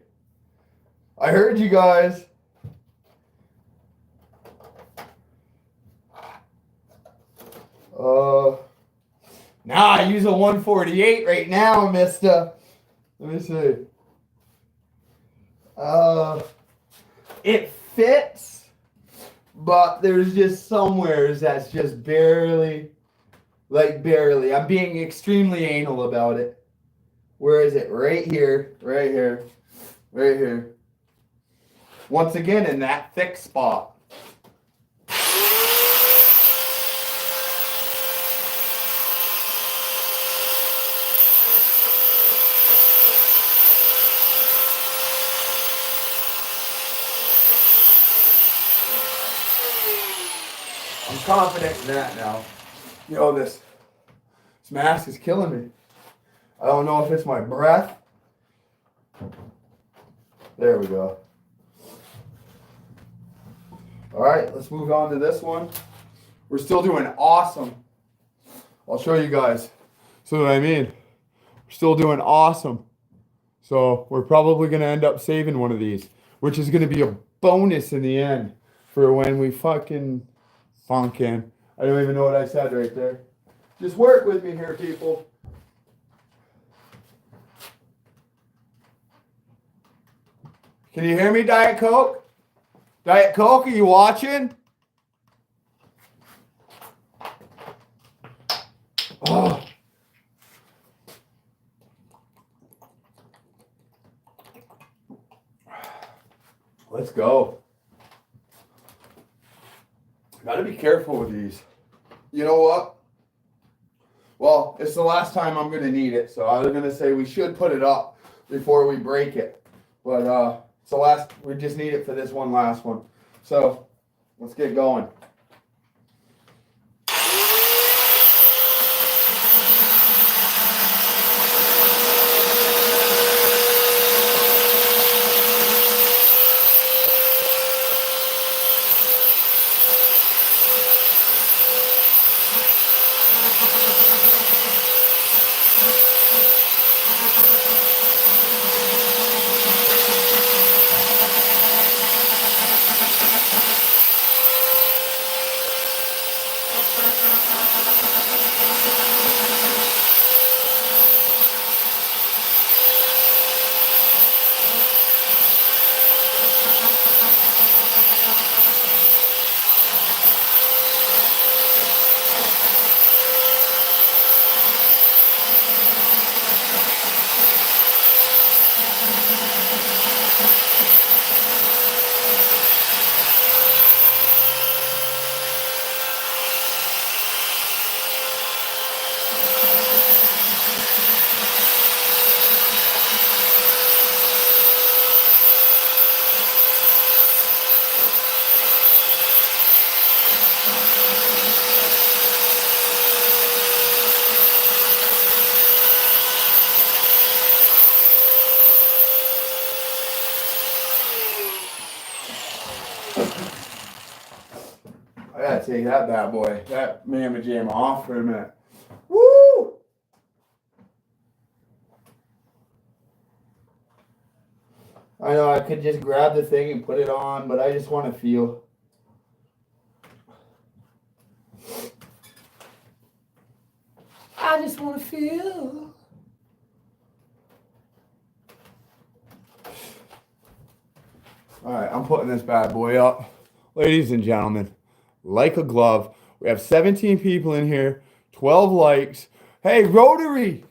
I heard you guys. Now I use a 148 right now, mister. Let me see. It fits, but there's just somewheres that's just barely, like barely. I'm being extremely anal about it. Where is it? Right here, right here, right here. Once again, in that thick spot. I'm confident in that now. Yo, this mask is killing me. I don't know if it's my breath. There we go. All right, let's move on to this one. We're still doing awesome. I'll show you guys. So what I mean, we're still doing awesome. So we're probably going to end up saving one of these, which is going to be a bonus in the end for when we fucking funk in. I don't even know what I said right there. Just work with me here, people. Can you hear me, Diet Coke? Diet Coke, are you watching? Oh. Let's go. Gotta be careful with these. You know what? Well, it's the last time I'm gonna need it, so I was gonna say we should put it up before we break it. But it's the last, we just need it for this one last one. So let's get going. gotta take that bad boy, that mamma jam off for a minute. Woo! I know I could just grab the thing and put it on, but I just want to feel. I just want to feel. All right, I'm putting this bad boy up. Ladies and gentlemen, like a glove. We have 17 people in here, 12 likes. Hey, Rotary!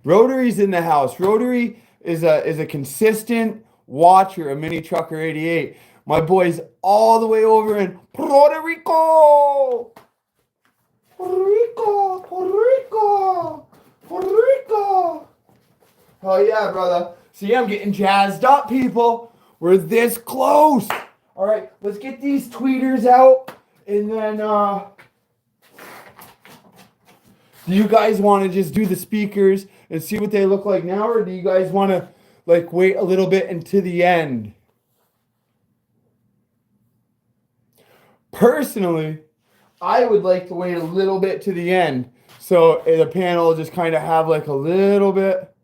Rotary's in the house. Rotary is a consistent watcher of Mini Trucker 88. My boy's all the way over in Puerto Rico. Puerto Rico, Puerto Rico, Puerto Rico. Oh yeah, brother. See, I'm getting jazzed up, people. We're this close. All right, let's get these tweeters out, and then do you guys want to just do the speakers and see what they look like now, or do you guys want to like wait a little bit into the end? Personally, I would like to wait a little bit to the end, so the panel will just kind of have like a little bit.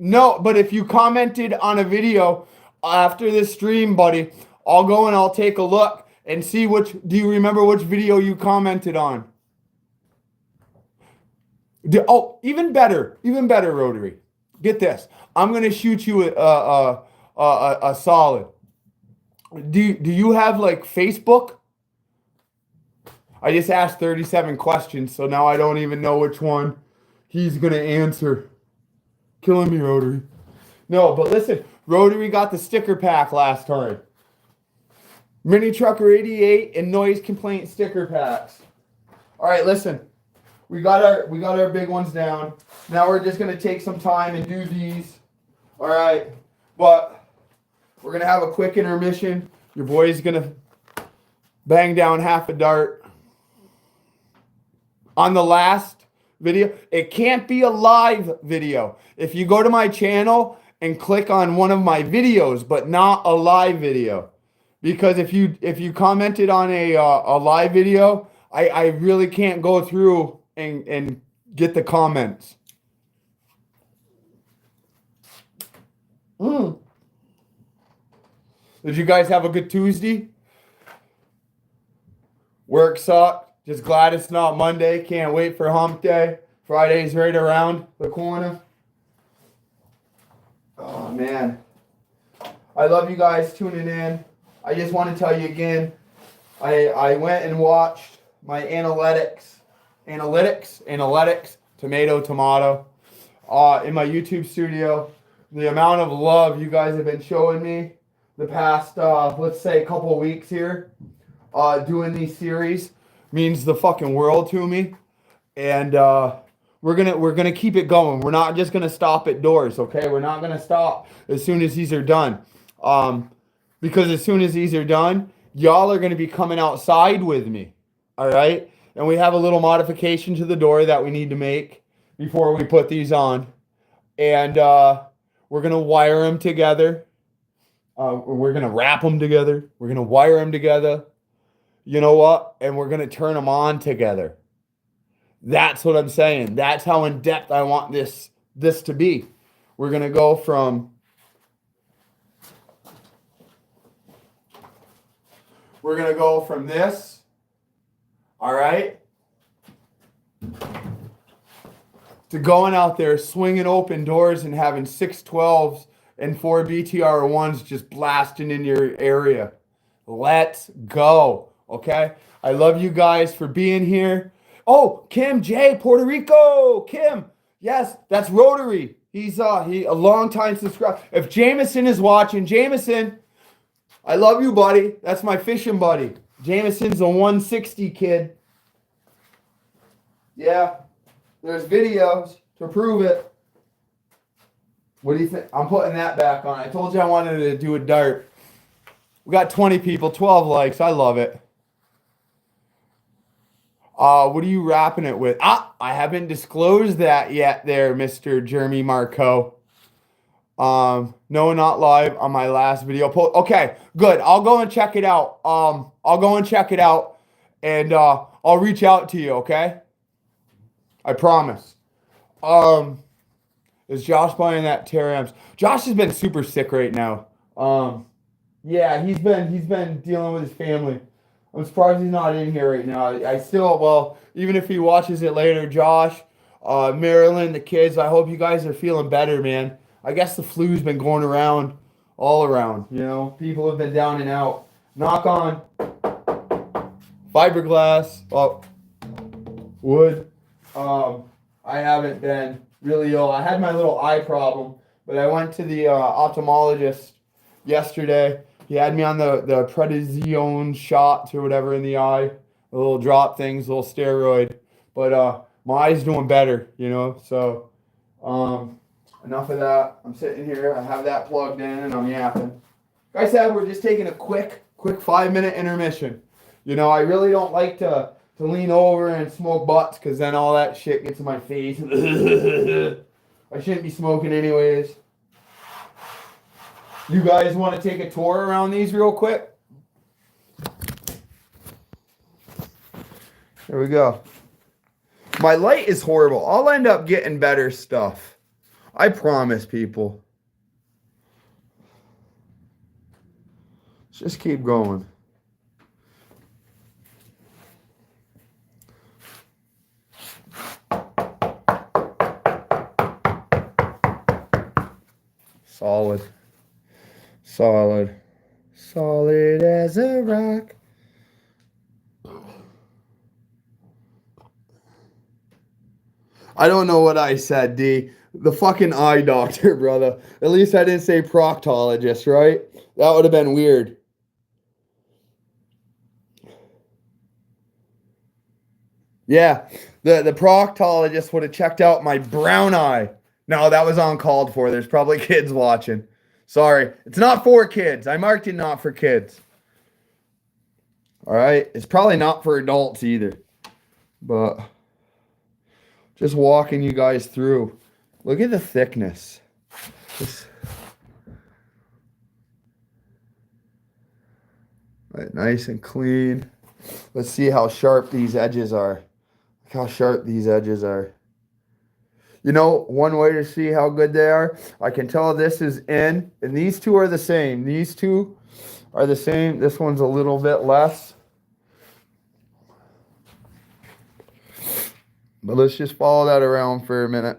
No, but if you commented on a video after this stream, buddy, I'll go and I'll take a look and see which. Do you remember which video you commented on? Oh, even better, Rotary. Get this. I'm gonna shoot you a solid. Do you have like Facebook? I just asked 37 questions, so now I don't even know which one he's gonna answer. Killing me, Rotary. No, but listen, Rotary got the sticker pack last time. Mini Trucker 88 and noise complaint sticker packs. All right, listen. We got our big ones down. Now we're just gonna take some time and do these. All right, but we're gonna have a quick intermission. Your boy's gonna bang down half a dart. On the last video, it can't be a live video. If you go to my channel and click on one of my videos, but not a live video, because if you commented on a live video, I really can't go through and get the comments. Did you guys have a good Tuesday? Work sucked. Just glad it's not Monday. Can't wait for hump day. Friday's right around the corner. Oh, man. I love you guys tuning in. I just want to tell you again, I went and watched my analytics, tomato, in my YouTube studio. The amount of love you guys have been showing me the past, let's say, couple weeks here, doing these series means the fucking world to me. And we're gonna keep it going. We're not just gonna stop at doors, okay? We're not gonna stop as soon as these are done. Because as soon as these are done, y'all are gonna be coming outside with me. All right? And we have a little modification to the door that we need to make before we put these on. And we're gonna wire them together. We're gonna wrap them together. We're gonna wire them together. You know what? And we're gonna turn them on together. That's what I'm saying. That's how in depth I want this to be. We're gonna go from this, all right, to going out there, swinging open doors and having 612s and 4 BTR1s just blasting in your area. Let's go, okay? I love you guys for being here. Oh, Kim J, Puerto Rico. Kim, yes, that's Rotary. He's a long time subscriber. If Jameson is watching, Jameson, I love you, buddy. That's my fishing buddy. Jameson's a 160 kid. Yeah, there's videos to prove it. What do you think? I'm putting that back on. I told you I wanted to do a dart. We got 20 people, 12 likes. I love it. What are you wrapping it with? I haven't disclosed that yet there, Mr. Jeremy Marco. No, not live on my last video post. Okay, good. I'll go and check it out. I'll go and check it out, and I'll reach out to you. Okay, I promise. Is Josh playing that Terrams? Josh has been super sick right now. Yeah, he's been dealing with his family. I'm surprised he's not in here right now. I still, well, even if he watches it later, Josh, Marilyn, the kids, I hope you guys are feeling better, man. I guess the flu's been going around, all around, you know. People have been down and out. Knock on fiberglass, oh, wood. I haven't been really ill. I had my little eye problem, but I went to the ophthalmologist yesterday. He had me on the prednisone shots or whatever in the eye, the little drop things, little steroid. But my eye's doing better, you know. So enough of that. I'm sitting here. I have that plugged in, and I'm yapping. Like I said, we're just taking a quick 5-minute intermission. You know, I really don't like to lean over and smoke butts because then all that shit gets in my face. I shouldn't be smoking anyways. You guys want to take a tour around these real quick? There we go. My light is horrible. I'll end up getting better stuff. I promise, people. Let's just keep going. Solid. Solid. Solid as a rock. I don't know what I said, D. The fucking eye doctor, brother. At least I didn't say proctologist, right? That would have been weird. Yeah, the proctologist would have checked out my brown eye. No, that was uncalled for. There's probably kids watching. Sorry. It's not for kids. I marked it not for kids. All right? It's probably not for adults either. But just walking you guys through. Look at the thickness. Right, nice and clean. Let's see how sharp these edges are. Look how sharp these edges are. You know, one way to see how good they are, I can tell this is in, and these two are the same. These two are the same. This one's a little bit less. But let's just follow that around for a minute.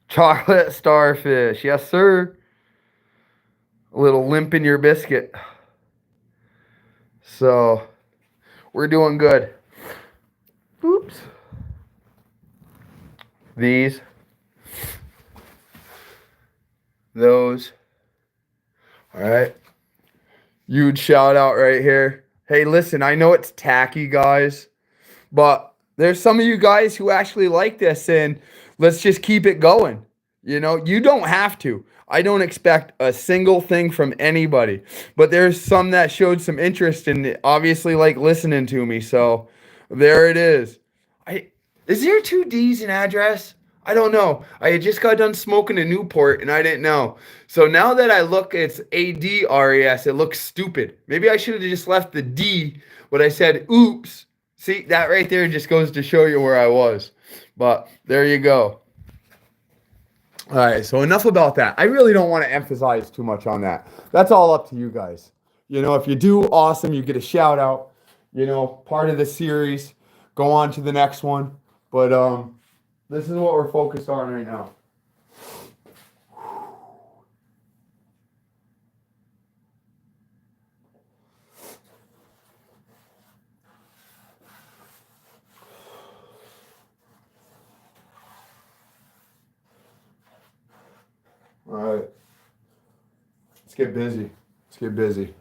Chocolate starfish. Yes, sir. A little limp in your biscuit. So, we're doing good. Oops. These, those. All right. Huge shout out right here. Hey, listen, I know it's tacky, guys, but there's some of you guys who actually like this, and let's just keep it going. You know, you don't have to. I don't expect a single thing from anybody, but there's some that showed some interest in it, obviously like listening to me. So there it is. Is there 2 D's in address? I don't know. I had just got done smoking a Newport and I didn't know. So now that I look, it's ADRES. It looks stupid. Maybe I should have just left the D, but I said, oops. See, that right there just goes to show you where I was. But there you go. All right, so enough about that. I really don't want to emphasize too much on that. That's all up to you guys. You know, if you do, awesome. You get a shout out. You know, part of the series. Go on to the next one. But this is what we're focused on right now. All right. Let's get busy. Let's get busy.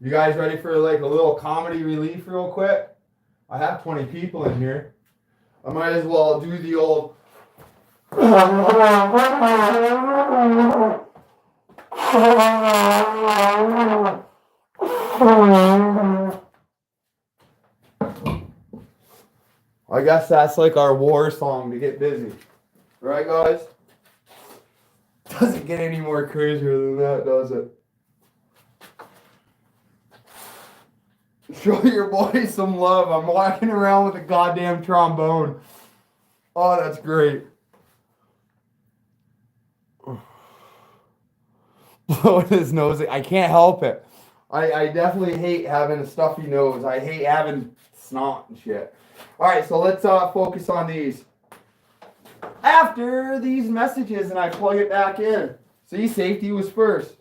You guys ready for like a little comedy relief real quick? I have 20 people in here. I might as well do the old... I guess that's like our war song to get busy. Right, guys? Doesn't get any more crazier than that, does it? Show your boy some love. I'm walking around with a goddamn trombone. Oh, that's great. Blowing his nose. I can't help it. I definitely hate having a stuffy nose. I hate having snot and shit. All right, so let's focus on these. After these messages, and I plug it back in. See, safety was first.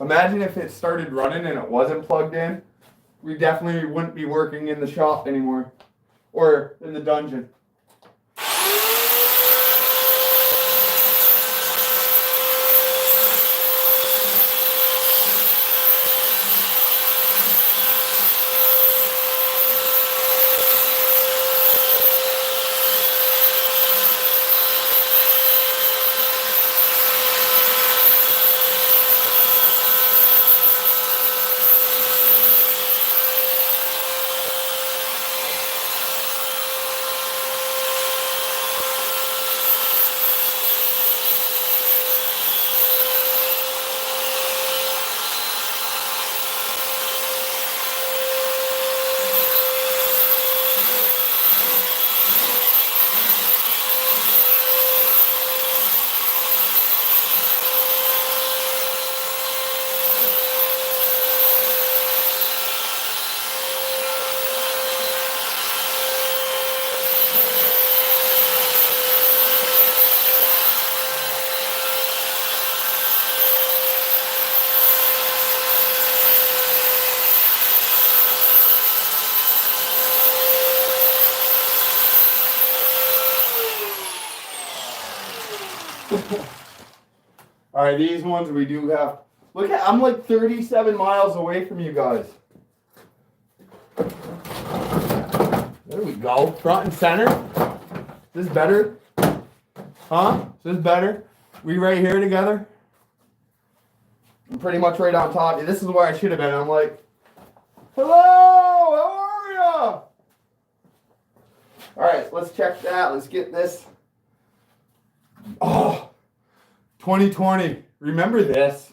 Imagine if it started running and it wasn't plugged in. We definitely wouldn't be working in the shop anymore. Or in the dungeon. All right, these ones we do have. Look at, I'm like 37 miles away from you guys. There we go, front and center. Is this better? Huh? Is this better? We right here together? I'm pretty much right on top. This is where I should have been. I'm like, hello, how are ya? All right, let's check that. Let's get this. Oh, 2020. Remember this.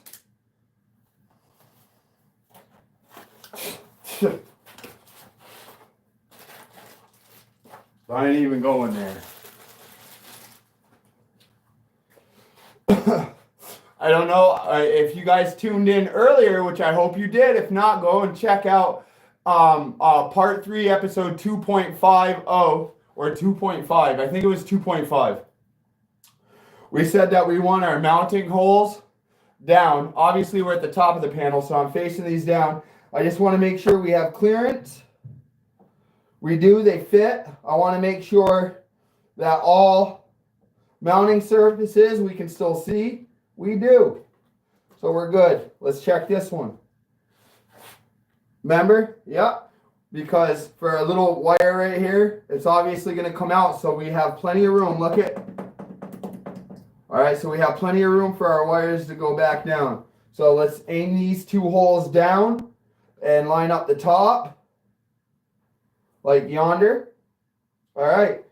I ain't even going there. I don't know if you guys tuned in earlier, which I hope you did. If not, go and check out Part 3, episode 2.50 or 2.5. I think it was 2.5. We said that we want our mounting holes down. Obviously, we're at the top of the panel, so I'm facing these down. I just want to make sure we have clearance. We do, they fit. I want to make sure that all mounting surfaces we can still see. We do. So we're good. Let's check this one. Remember? Yep. Because for a little wire right here, it's obviously going to come out, so we have plenty of room. Look at. All right, so we have plenty of room for our wires to go back down. So let's aim these two holes down and line up the top, like yonder. All right,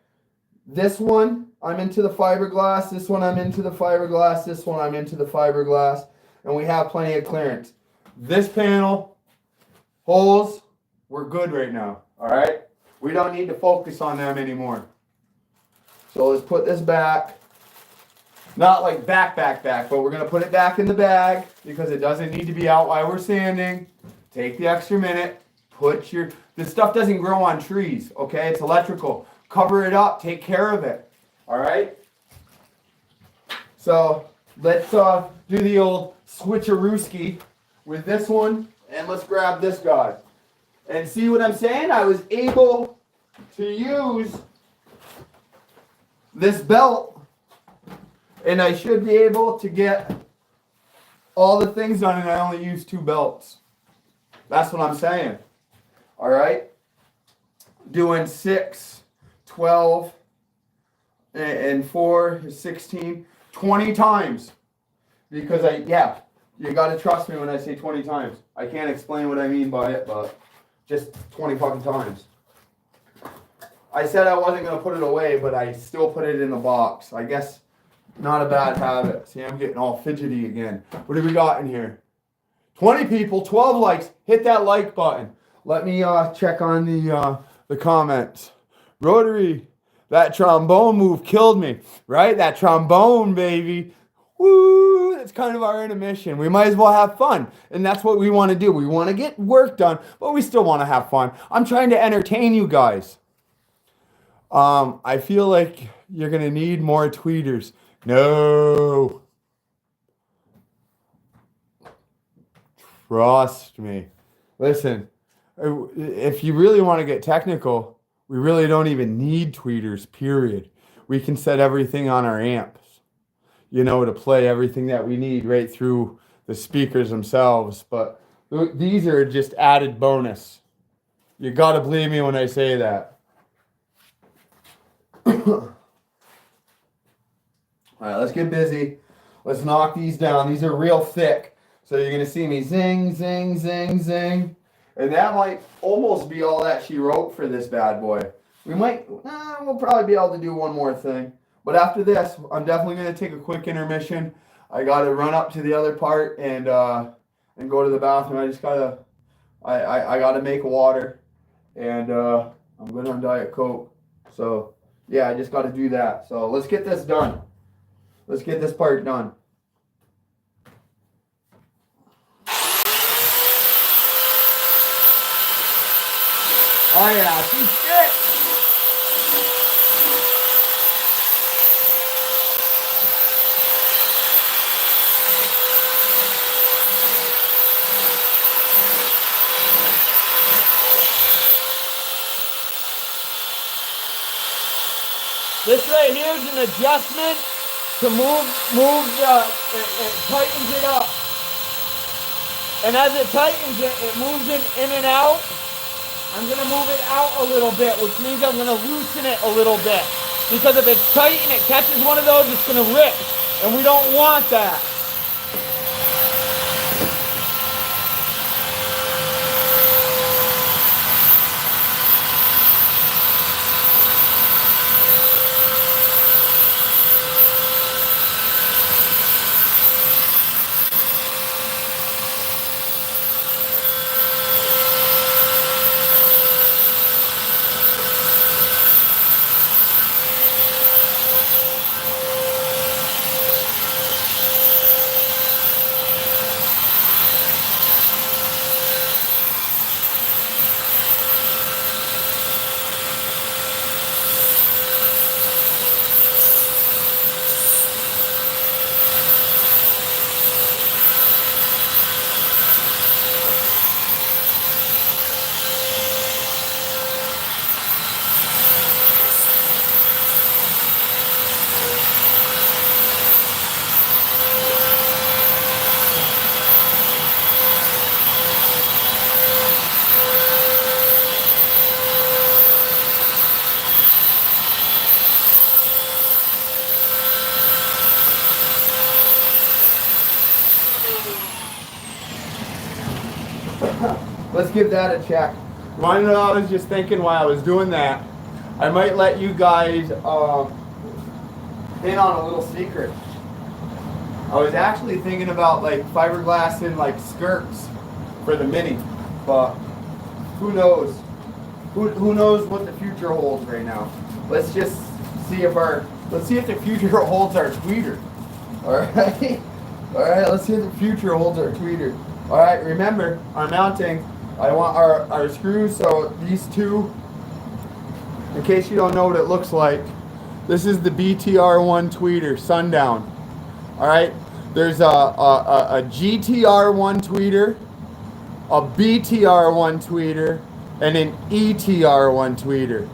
this one, I'm into the fiberglass. This one, I'm into the fiberglass. This one, I'm into the fiberglass. And we have plenty of clearance. This panel, holes, we're good right now. All right, we don't need to focus on them anymore. So let's put this back. Not like back, but we're going to put it back in the bag because it doesn't need to be out while we're sanding. Take the extra minute. This stuff doesn't grow on trees, okay? It's electrical. Cover it up. Take care of it. All right? So let's do the old switcherooski with this one, and let's grab this guy. And see what I'm saying? I was able to use this belt, and I should be able to get all the things done, and I only use 2 belts. That's what I'm saying. All right? Doing 6, 12, and 4 is 16, 20 times. Because you got to trust me when I say 20 times. I can't explain what I mean by it, but just 20 fucking times. I said I wasn't going to put it away, but I still put it in the box. I guess not a bad habit. See, I'm getting all fidgety again. What do we got in here? 20 people, 12 likes. Hit that like button. Let me check on the comments. Rotary, that trombone move killed me, right? That trombone, baby. Woo! That's kind of our intermission. We might as well have fun. And that's what we want to do. We want to get work done, but we still want to have fun. I'm trying to entertain you guys. I feel like you're going to need more tweeters. No. Trust me. Listen, if you really want to get technical, we really don't even need tweeters, period. We can set everything on our amps, you know, to play everything that we need right through the speakers themselves. But these are just added bonus. You got to believe me when I say that. All right, let's get busy. Let's knock these down. These are real thick. So you're going to see me zing, zing, zing, zing. And that might almost be all that she wrote for this bad boy. We'll probably be able to do one more thing. But after this, I'm definitely going to take a quick intermission. I got to run up to the other part and go to the bathroom. I just got to, I got to make water. And I'm good on Diet Coke. So, yeah, I just got to do that. So let's get this done. Let's get this part done. Oh yeah, she's thick. This right here is an adjustment to move it tightens it up. And as it tightens it, it moves it in and out. I'm going to move it out a little bit, which means I'm going to loosen it a little bit. Because if it's tight and it catches one of those, it's going to rip. And we don't want that. Let's give that a check. You want to know what I was just thinking while I was doing that? I might let you guys in on a little secret. I was actually thinking about like fiberglassing like skirts for the Mini, but who knows? Who knows what the future holds right now? Let's just see if the future holds our tweeter. All right, all right. Let's see if the future holds our tweeter. All right. Remember, our mounting. I want our screws. So these two. In case you don't know what it looks like, this is the BTR1 tweeter, Sundown. All right. There's a GTR1 tweeter, a BTR1 tweeter, and an ETR1 tweeter.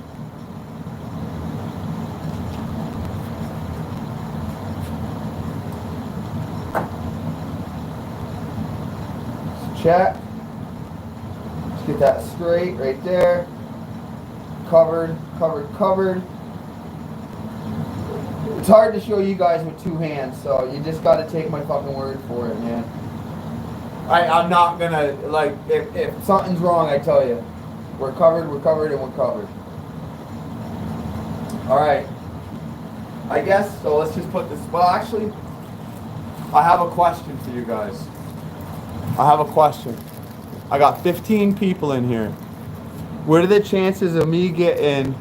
Check. Let's get that straight right there. Covered. It's hard to show you guys with two hands, so you just got to take my fucking word for it, man. I'm not gonna, like, if something's wrong, I tell you. We're covered, and we're covered. All right. I guess, so let's just put this, well actually, I have a question for you guys. I have a question. I got 15 people in here. What are the chances of me getting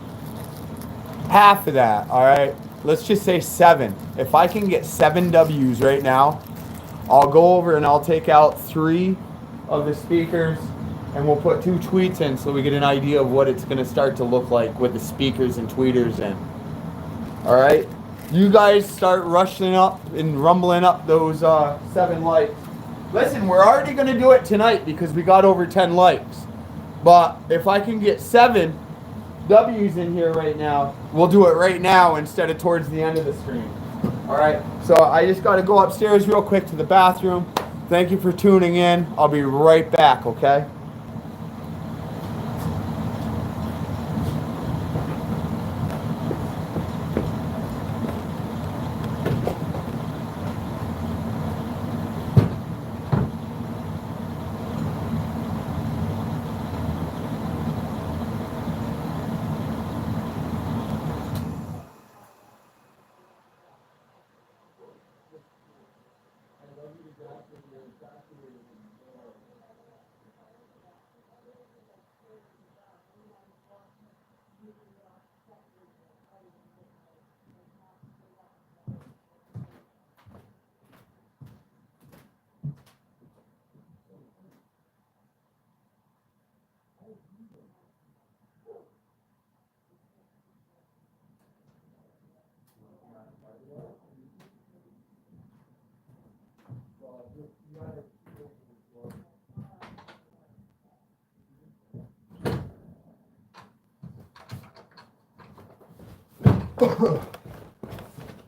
half of that, all right? Let's just say 7. If I can get 7 W's right now, I'll go over and I'll take out 3 of the speakers and we'll put 2 tweets in so we get an idea of what it's going to start to look like with the speakers and tweeters in. All right? You guys start rushing up and rumbling up those 7 likes. Listen, we're already going to do it tonight because we got over 10 likes. But if I can get 7 W's in here right now, we'll do it right now instead of towards the end of the stream. All right, so I just got to go upstairs real quick to the bathroom. Thank you for tuning in. I'll be right back, okay?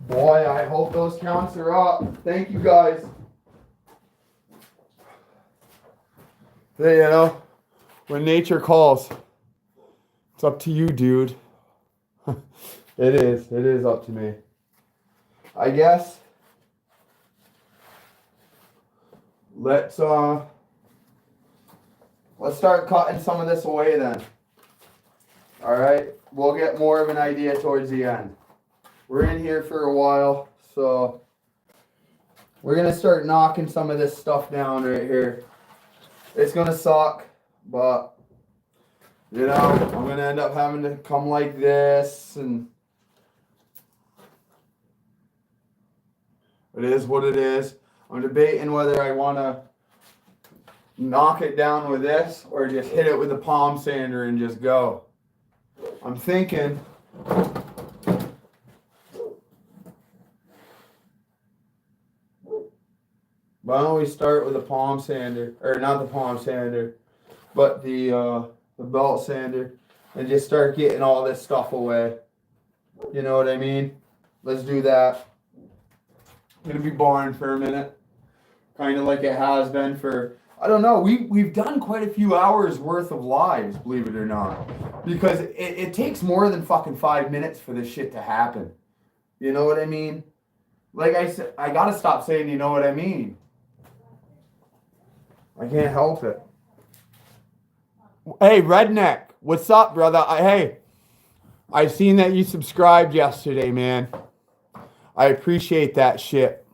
Boy, I hope those counts are up. Thank you guys. Hey, you know, when nature calls, it's up to you, dude. It is up to me. I guess let's start cutting some of this away then. All right, we'll get more of an idea towards the end. We're in here for a while, so we're gonna start knocking some of this stuff down right here. It's gonna suck, but you know, I'm gonna end up having to come like this, and it is what it is. I'm debating whether I wanna knock it down with this or just hit it with a palm sander and just go. I'm thinking why don't we start with a palm sander, or not the palm sander, but the belt sander, and just start getting all this stuff away. You know what I mean? Let's do that. It's gonna be boring for a minute, kind of like it has been for, I don't know. We've done quite a few hours worth of lives, believe it or not, because it takes more than fucking 5 minutes for this shit to happen. You know what I mean? Like I said, I gotta stop saying you know what I mean. I can't help it. Hey, Redneck, what's up, brother? I seen that you subscribed yesterday, man. I appreciate that shit.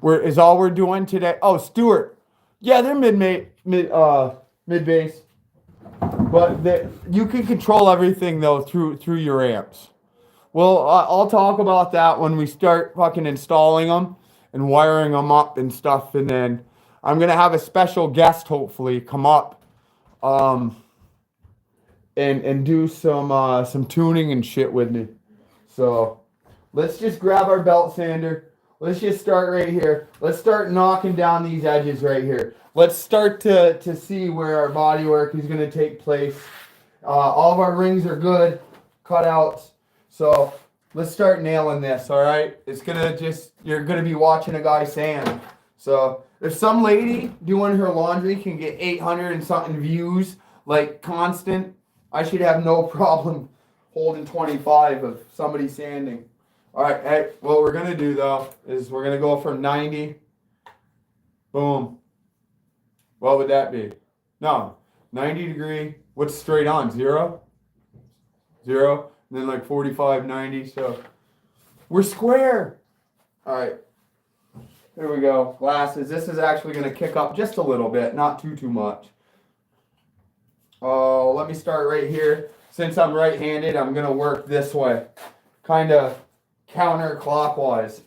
Is all we're doing today? Oh, Stuart. Yeah, they're mid bass, but you can control everything though through your amps. Well, I'll talk about that when we start fucking installing them and wiring them up and stuff, and then I'm gonna have a special guest hopefully come up, and do some tuning and shit with me. So let's just grab our belt sander. Let's just start right here. Let's start knocking down these edges right here. Let's start to see where our body work is gonna take place. All of our rings are good, cutouts. So let's start nailing this, all right? You're gonna be watching a guy sand. So if some lady doing her laundry can get 800 and something views, like constant, I should have no problem holding 25 of somebody sanding. All right, hey, what we're gonna do though is we're gonna go from 90, boom. What would that be? No, 90 degree, what's straight on, 0? 0, and then like 45, 90. So we're square. All right. Here we go. Glasses. This is actually going to kick up just a little bit, not too much. Oh, let me start right here. Since I'm right-handed, I'm going to work this way. Kind of counterclockwise.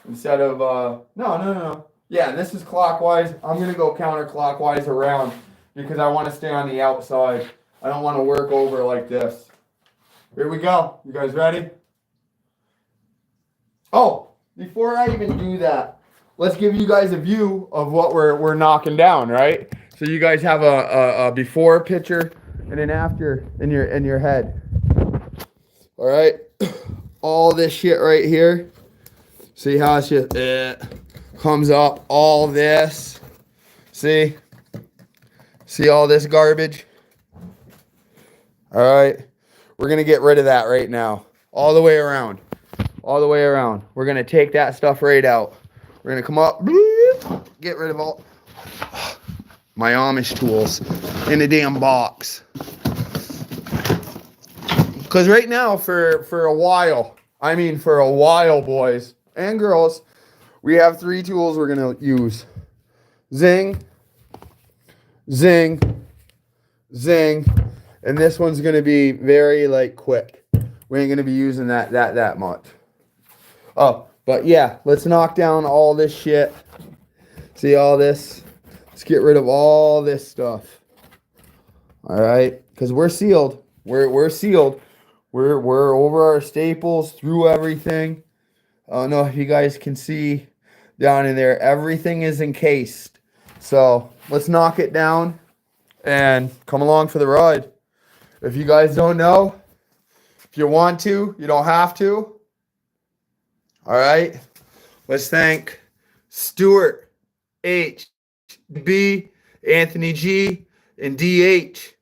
Instead of, no. Yeah, this is clockwise. I'm going to go counterclockwise around because I want to stay on the outside. I don't want to work over like this. Here we go. You guys ready? Oh, before I even do that, let's give you guys a view of what we're knocking down, right? So you guys have a before picture and an after in your head. All right, all this shit right here. See how it's just comes up. All this. See all this garbage. All right, we're gonna get rid of that right now. All the way around. All the way around. We're gonna take that stuff right out. We're gonna come up, get rid of all my Amish tools in a damn box. Because right now, for a while, boys and girls, we have 3 tools we're gonna use. Zing, zing, zing, and this one's gonna be very quick. We ain't gonna be using that much. Oh, but yeah, let's knock down all this shit. See all this? Let's get rid of all this stuff. All right, because we're sealed. We're sealed. We're over our staples, through everything. I don't know if you guys can see down in there. Everything is encased. So let's knock it down and come along for the ride. If you guys don't know, if you want to, you don't have to. All right. Let's thank Stuart H, B, Anthony G, and DH.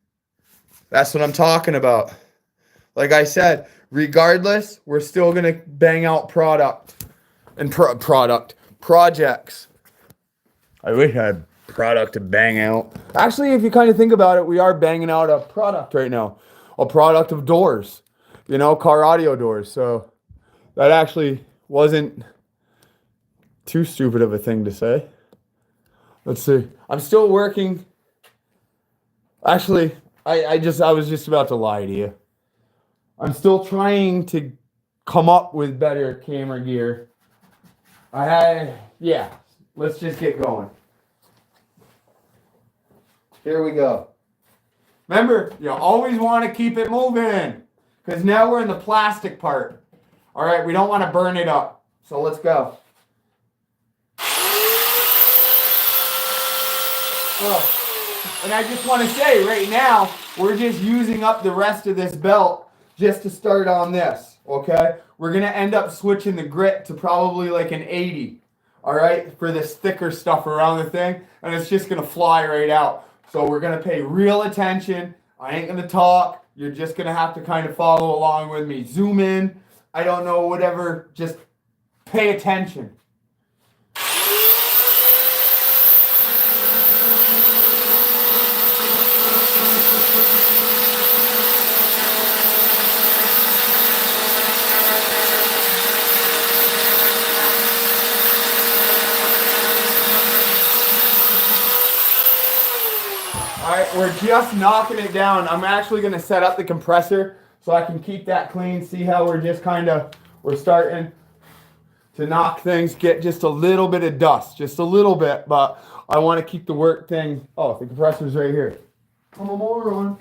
That's what I'm talking about. Like I said, regardless, we're still going to bang out product and projects. I wish I had product to bang out. Actually, if you kind of think about it, we are banging out a product right now. A product of doors. Car audio doors. So that actually wasn't too stupid of a thing to say. Let's see. I'm still working. Actually, I was just about to lie to you. I'm still trying to come up with better camera gear. Let's just get going. Here we go. Remember, you always want to keep it moving because now we're in the plastic part. All right, we don't want to burn it up. So let's go. Oh, and I just want to say right now, we're just using up the rest of this belt just to start on this, okay? We're going to end up switching the grit to probably like an 80, all right, for this thicker stuff around the thing, and it's just going to fly right out. So we're going to pay real attention. I ain't going to talk. You're just going to have to kind of follow along with me. Zoom in. I don't know, whatever. Just pay attention. All right, we're just knocking it down. I'm actually going to set up the compressor so I can keep that clean. See how we're starting to knock things, get just a little bit of dust, just a little bit, but I want to keep the work thing. Oh, the compressor's right here. I'm a moron.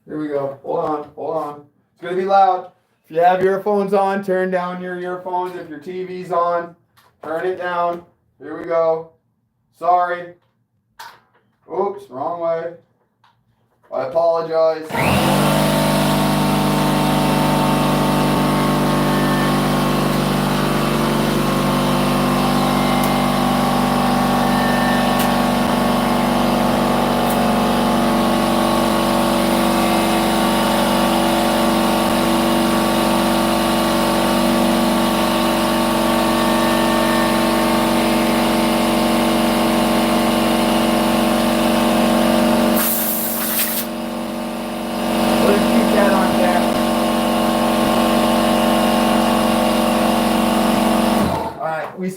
Here we go. Hold on. It's going to be loud. If you have earphones on, turn down your earphones. If your TV's on, turn it down. Here we go. Sorry. Oops, wrong way. I apologize.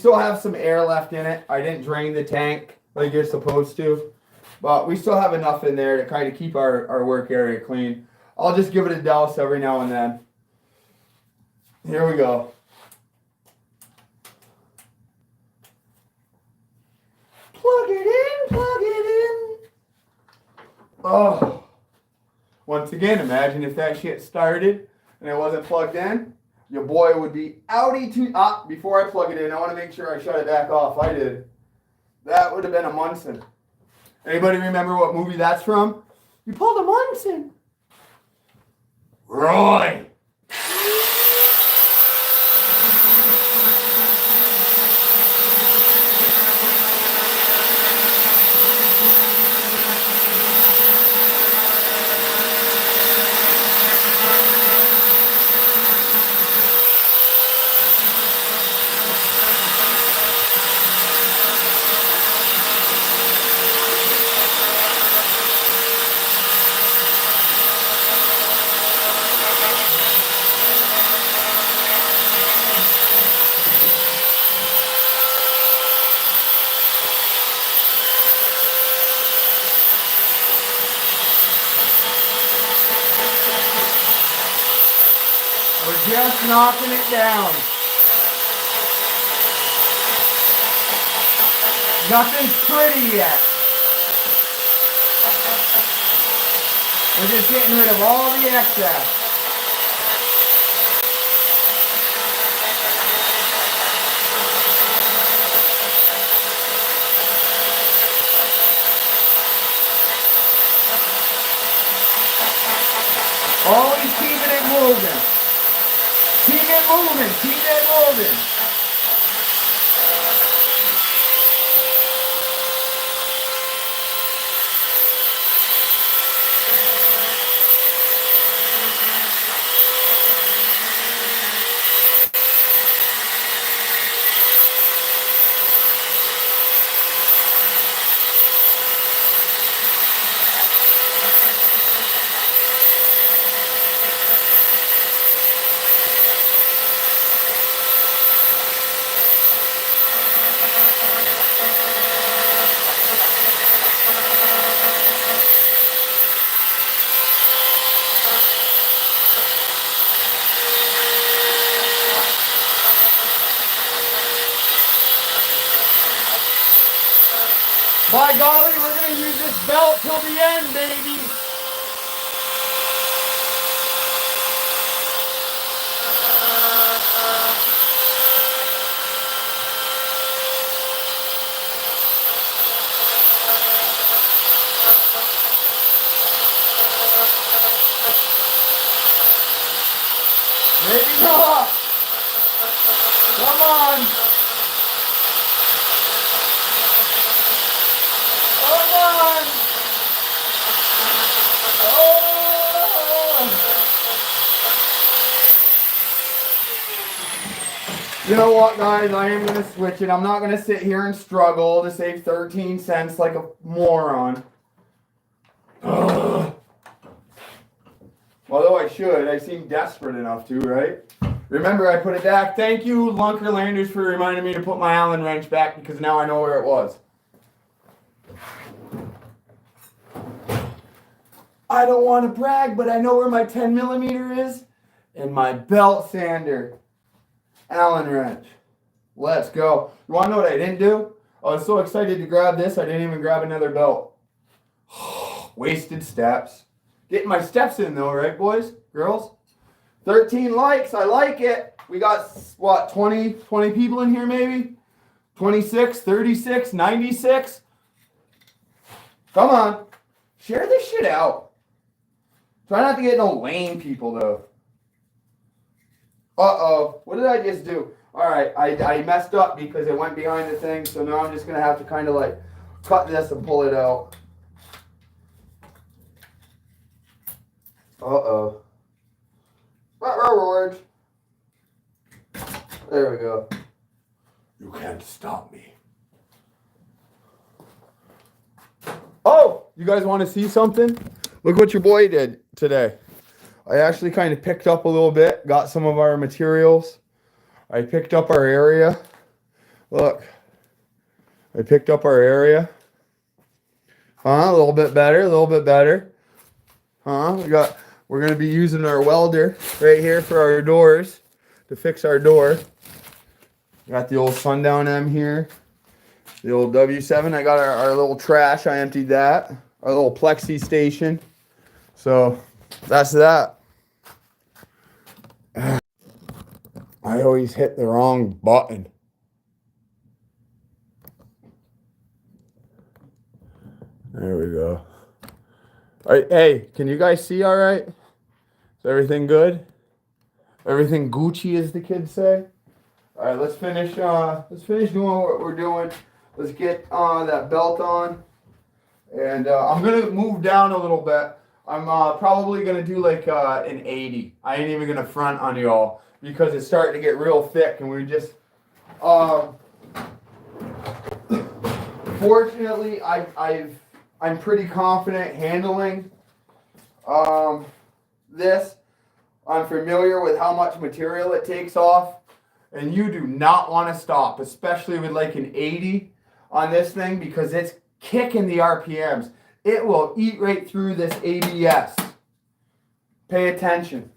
still have some air left in it. I didn't drain the tank like you're supposed to, but we still have enough in there to kind of keep our work area clean. I'll just give it a douse every now and then. Here we go. Plug it in, plug it in. Oh. Once again, imagine if that shit started and it wasn't plugged in. Your boy would be outie to... before I plug it in, I want to make sure I shut it back off. I did. That would have been a Munson. Anybody remember what movie that's from? You pulled a Munson. Roy. We're just knocking it down. Nothing's pretty yet. We're just getting rid of all the excess. Always keeping it moving. Keep it moving. Keep it moving. By golly, we're going to use this belt till the end, baby. Maybe not. Come on. You know what, guys? I am going to switch it. I'm not going to sit here and struggle to save 13 cents like a moron. Ugh. Although I should. I seem desperate enough to, right? Remember, I put it back. Thank you, Lunker Landers, for reminding me to put my Allen wrench back because now I know where it was. I don't want to brag, but I know where my 10 millimeter is and my belt sander. Allen wrench. Let's go. You want to know what I didn't do? I was so excited to grab this, I didn't even grab another belt. Wasted steps. Getting my steps in though, right, boys? Girls? 13 likes. I like it. We got, what, 20 people in here maybe? 26, 36, 96? Come on. Share this shit out. Try not to get no lame people though. Uh-oh. What did I just do? Alright, I messed up because it went behind the thing, so now I'm just going to have to kind of like cut this and pull it out. Uh-oh. There we go. You can't stop me. Oh! You guys want to see something? Look what your boy did today. I actually kind of picked up a little bit, got some of our materials. I picked up our area. Look, I picked up our area. Huh? A little bit better, a little bit better. Huh? We're gonna be using our welder right here for our doors to fix our door. Got the old Sundown M here. The old W7. I got our little trash. I emptied that. Our little plexi station. So that's that. I always hit the wrong button. There we go. All right, hey, can you guys see all right? Is everything good? Everything Gucci, as the kids say? All right, let's finish doing what we're doing. Let's get that belt on. And I'm going to move down a little bit. I'm probably going to do like an 80. I ain't even going to front on y'all because it's starting to get real thick. And we just... fortunately, I'm pretty confident handling this. I'm familiar with how much material it takes off. And you do not want to stop, especially with like an 80 on this thing because it's kicking the RPMs. It will eat right through this ABS. Pay attention.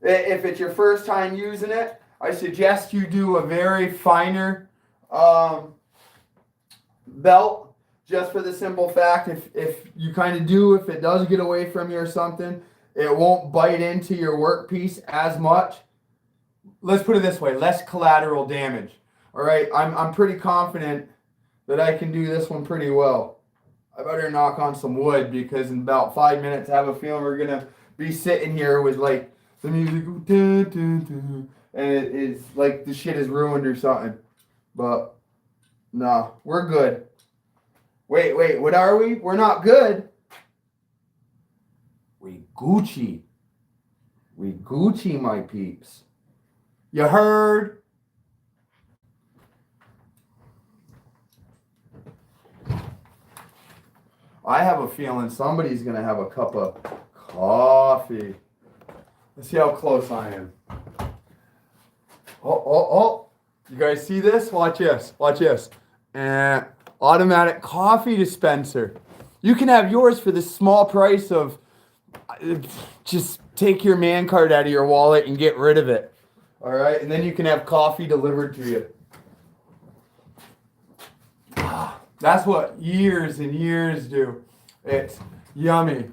If it's your first time using it, I suggest you do a very finer belt, just for the simple fact if you kind of do, if it does get away from you or something, it won't bite into your workpiece as much. Let's put it this way, less collateral damage. All right, I'm pretty confident that I can do this one pretty well. I better knock on some wood because in about 5 minutes I have a feeling we're gonna be sitting here with like the music and it is like the shit is ruined or something. But no, we're good. Wait, what are we? We're not good. We Gucci. We Gucci, my peeps. You heard? I have a feeling somebody's going to have a cup of coffee. Let's see how close I am. Oh. You guys see this? Watch this. Watch this. And automatic coffee dispenser. You can have yours for the small price of just take your man card out of your wallet and get rid of it. All right, and then you can have coffee delivered to you. That's what years and years do. It's yummy.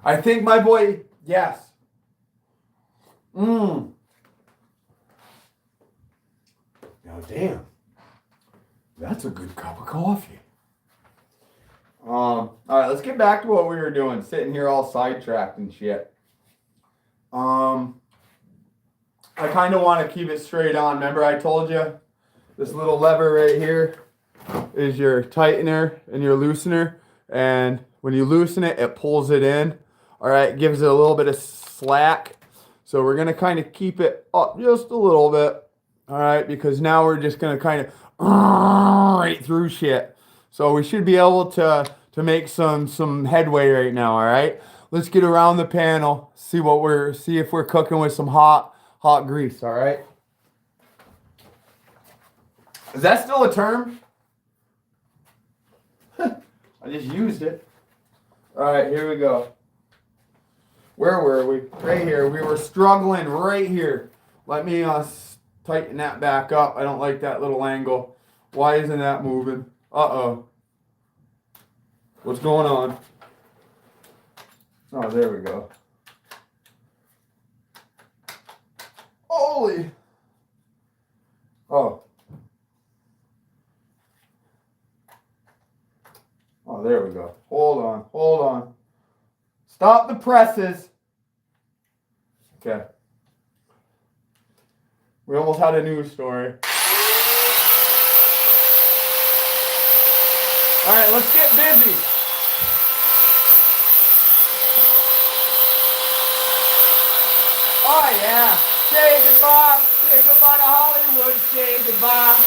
I think my boy, yes. Now damn, that's a good cup of coffee. All right, let's get back to what we were doing. Sitting here all sidetracked and shit. I kind of want to keep it straight on. Remember I told you this little lever right here is your tightener and your loosener. And when you loosen it, it pulls it in. All right, gives it a little bit of slack. So we're going to kind of keep it up just a little bit. All right, because now we're just going to kind of right through shit. So we should be able to make some headway right now, all right? Let's get around the panel, see if we're cooking with some hot grease, all right? Is that still a term? I just used it. All right, here we go. Where were we? Right here. We were struggling right here. Let me tighten that back up. I don't like that little angle. Why isn't that moving? Uh-oh. What's going on? Oh, there we go. Holy. Oh, there we go. Hold on. Stop the presses. Okay. We almost had a news story. All right, let's get busy. Oh, yeah. Say goodbye. Say goodbye to Hollywood. Say goodbye.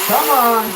Come on.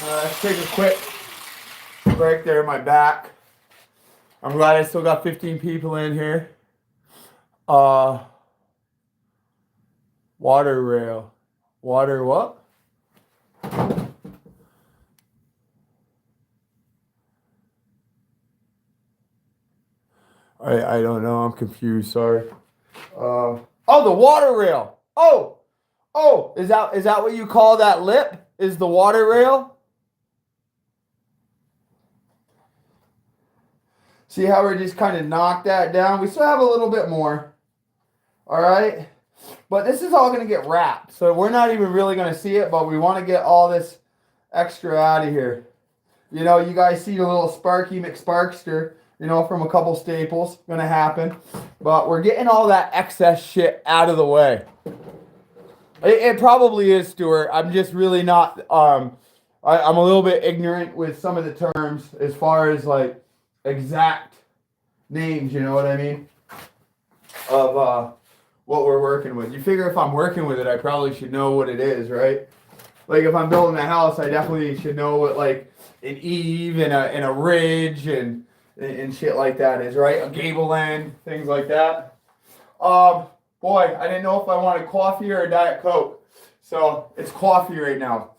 Let's take a quick break there in my back. I'm glad I still got 15 people in here. Water rail. Water what? I don't know. I'm confused. Sorry. Oh, the water rail. Oh, is that what you call that lip? Is the water rail? See how we just kind of knocked that down? We still have a little bit more. All right. But this is all going to get wrapped. So we're not even really going to see it, but we want to get all this extra out of here. You know, you guys see the little Sparky McSparkster, you know, from a couple staples. Going to happen. But we're getting all that excess shit out of the way. It probably is, Stuart. I'm just really not, I'm a little bit ignorant with some of the terms as far as like exact names, you know what I mean? Of what we're working with. You figure if I'm working with it, I probably should know what it is, right? Like if I'm building a house, I definitely should know what like an eave and a ridge and shit like that is, right? A gable end, things like that. Boy, I didn't know if I wanted coffee or a Diet Coke. So it's coffee right now.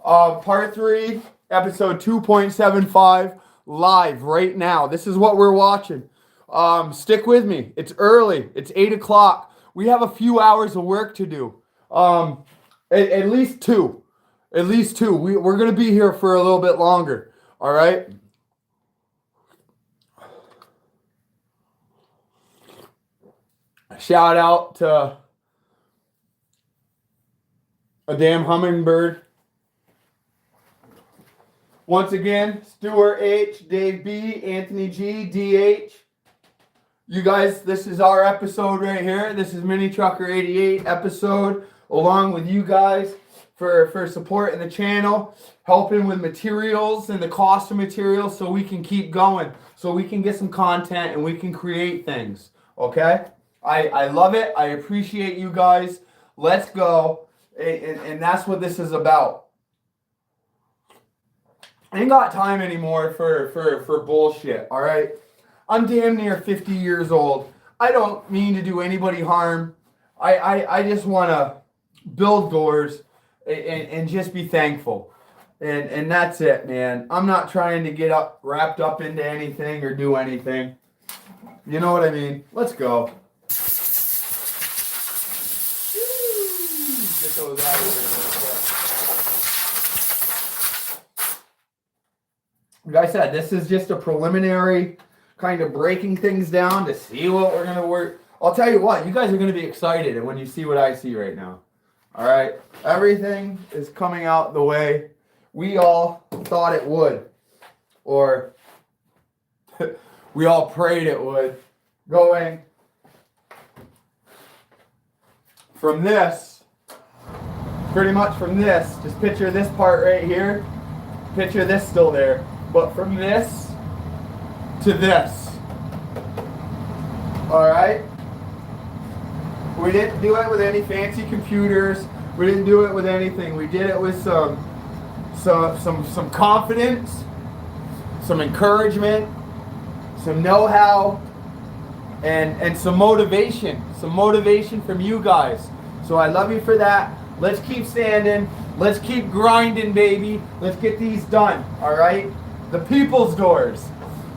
Part 3, episode 2.75, live right now. This is what we're watching. Stick with me. It's early. It's 8 o'clock. We have a few hours of work to do. At least two. At least two. We're going to be here for a little bit longer. All right? Shout out to a damn hummingbird. Once again, Stuart H, Dave B, Anthony G, DH. You guys, this is our episode right here. This is Mini Trucker 88 episode, along with you guys for supporting the channel, helping with materials and the cost of materials so we can keep going, so we can get some content and we can create things, okay? I love it. I appreciate you guys. Let's go. And that's what this is about. I ain't got time anymore for bullshit, all right? I'm damn near 50 years old. I don't mean to do anybody harm. I just want to build doors and just be thankful. And that's it, man. I'm not trying to get wrapped up into anything or do anything. You know what I mean? Let's go. Get those out of here. Like I said, this is just a preliminary kind of breaking things down to see what we're going to work. I'll tell you what, you guys are going to be excited when you see what I see right now. All right? Everything is coming out the way we all thought it would. Or we all prayed it would. Going from this, pretty much from this, just picture this part right here, picture this still there, but from this to this. All right? We didn't do it with any fancy computers. We didn't do it with anything. We did it with some confidence, some encouragement, some know-how, and some motivation from you guys. So I love you for that. Let's keep standing. Let's keep grinding, baby. Let's get these done. All right? The people's doors.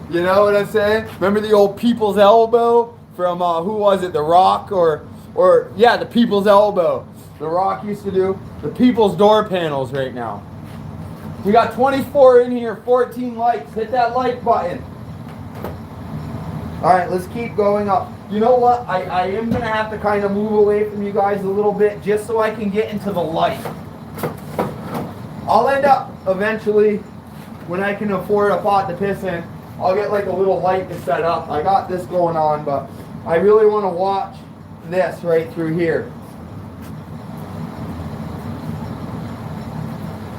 You know what I'm saying? Remember the old people's elbow from who was it? The Rock or yeah, the people's elbow. The Rock used to do the people's door panels right now. We got 24 in here, 14 likes. Hit that like button. All right, let's keep going up. You know what? I am going to have to kind of move away from you guys a little bit just so I can get into the light. I'll end up eventually, when I can afford a pot to piss in, I'll get like a little light to set up. I got this going on, but I really want to watch this right through here.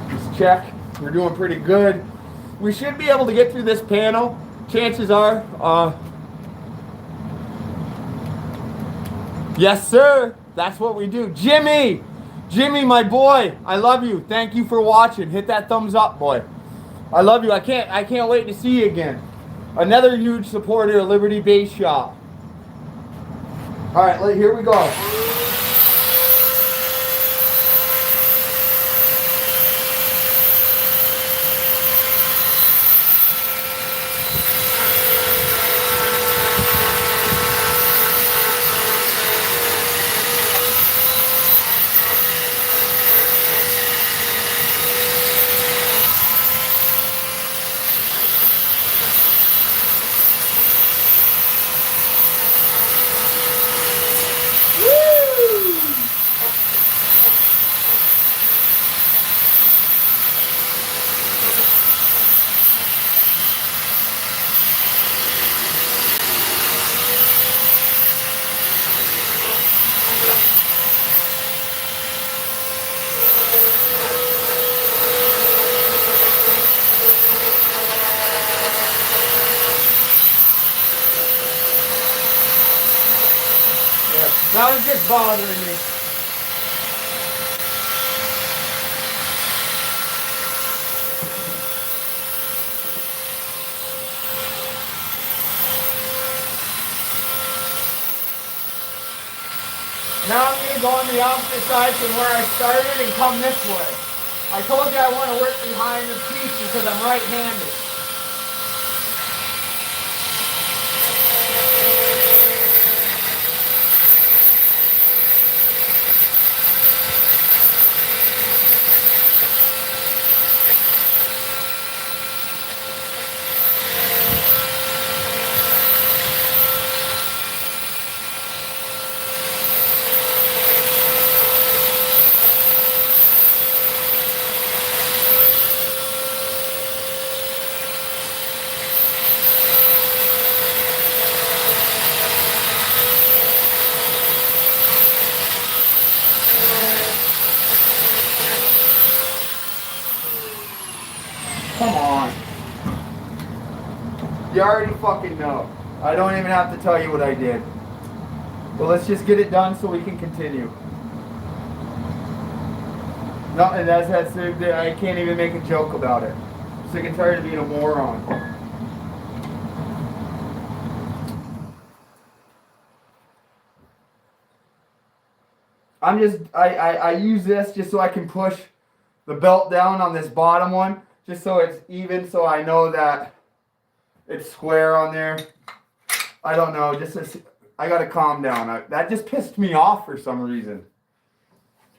Just check. We're doing pretty good. We should be able to get through this panel. Chances are, yes, sir. That's what we do. Jimmy, my boy, I love you. Thank you for watching. Hit that thumbs up, boy. I love you. I can't wait to see you again. Another huge supporter of Liberty Base Shop. All right, here we go. That was just bothering me. Now I'm going to go on the opposite side from where I started and come this way. I told you I want to work behind the piece because I'm right-handed. Come on. You already fucking know. I don't even have to tell you what I did. But let's just get it done so we can continue. No, and that's I can't even make a joke about it. I'm sick and tired of being a moron. I use this just so I can push the belt down on this bottom one, just so it's even, so I know that it's square on there. I don't know, I gotta calm down. That just pissed me off for some reason.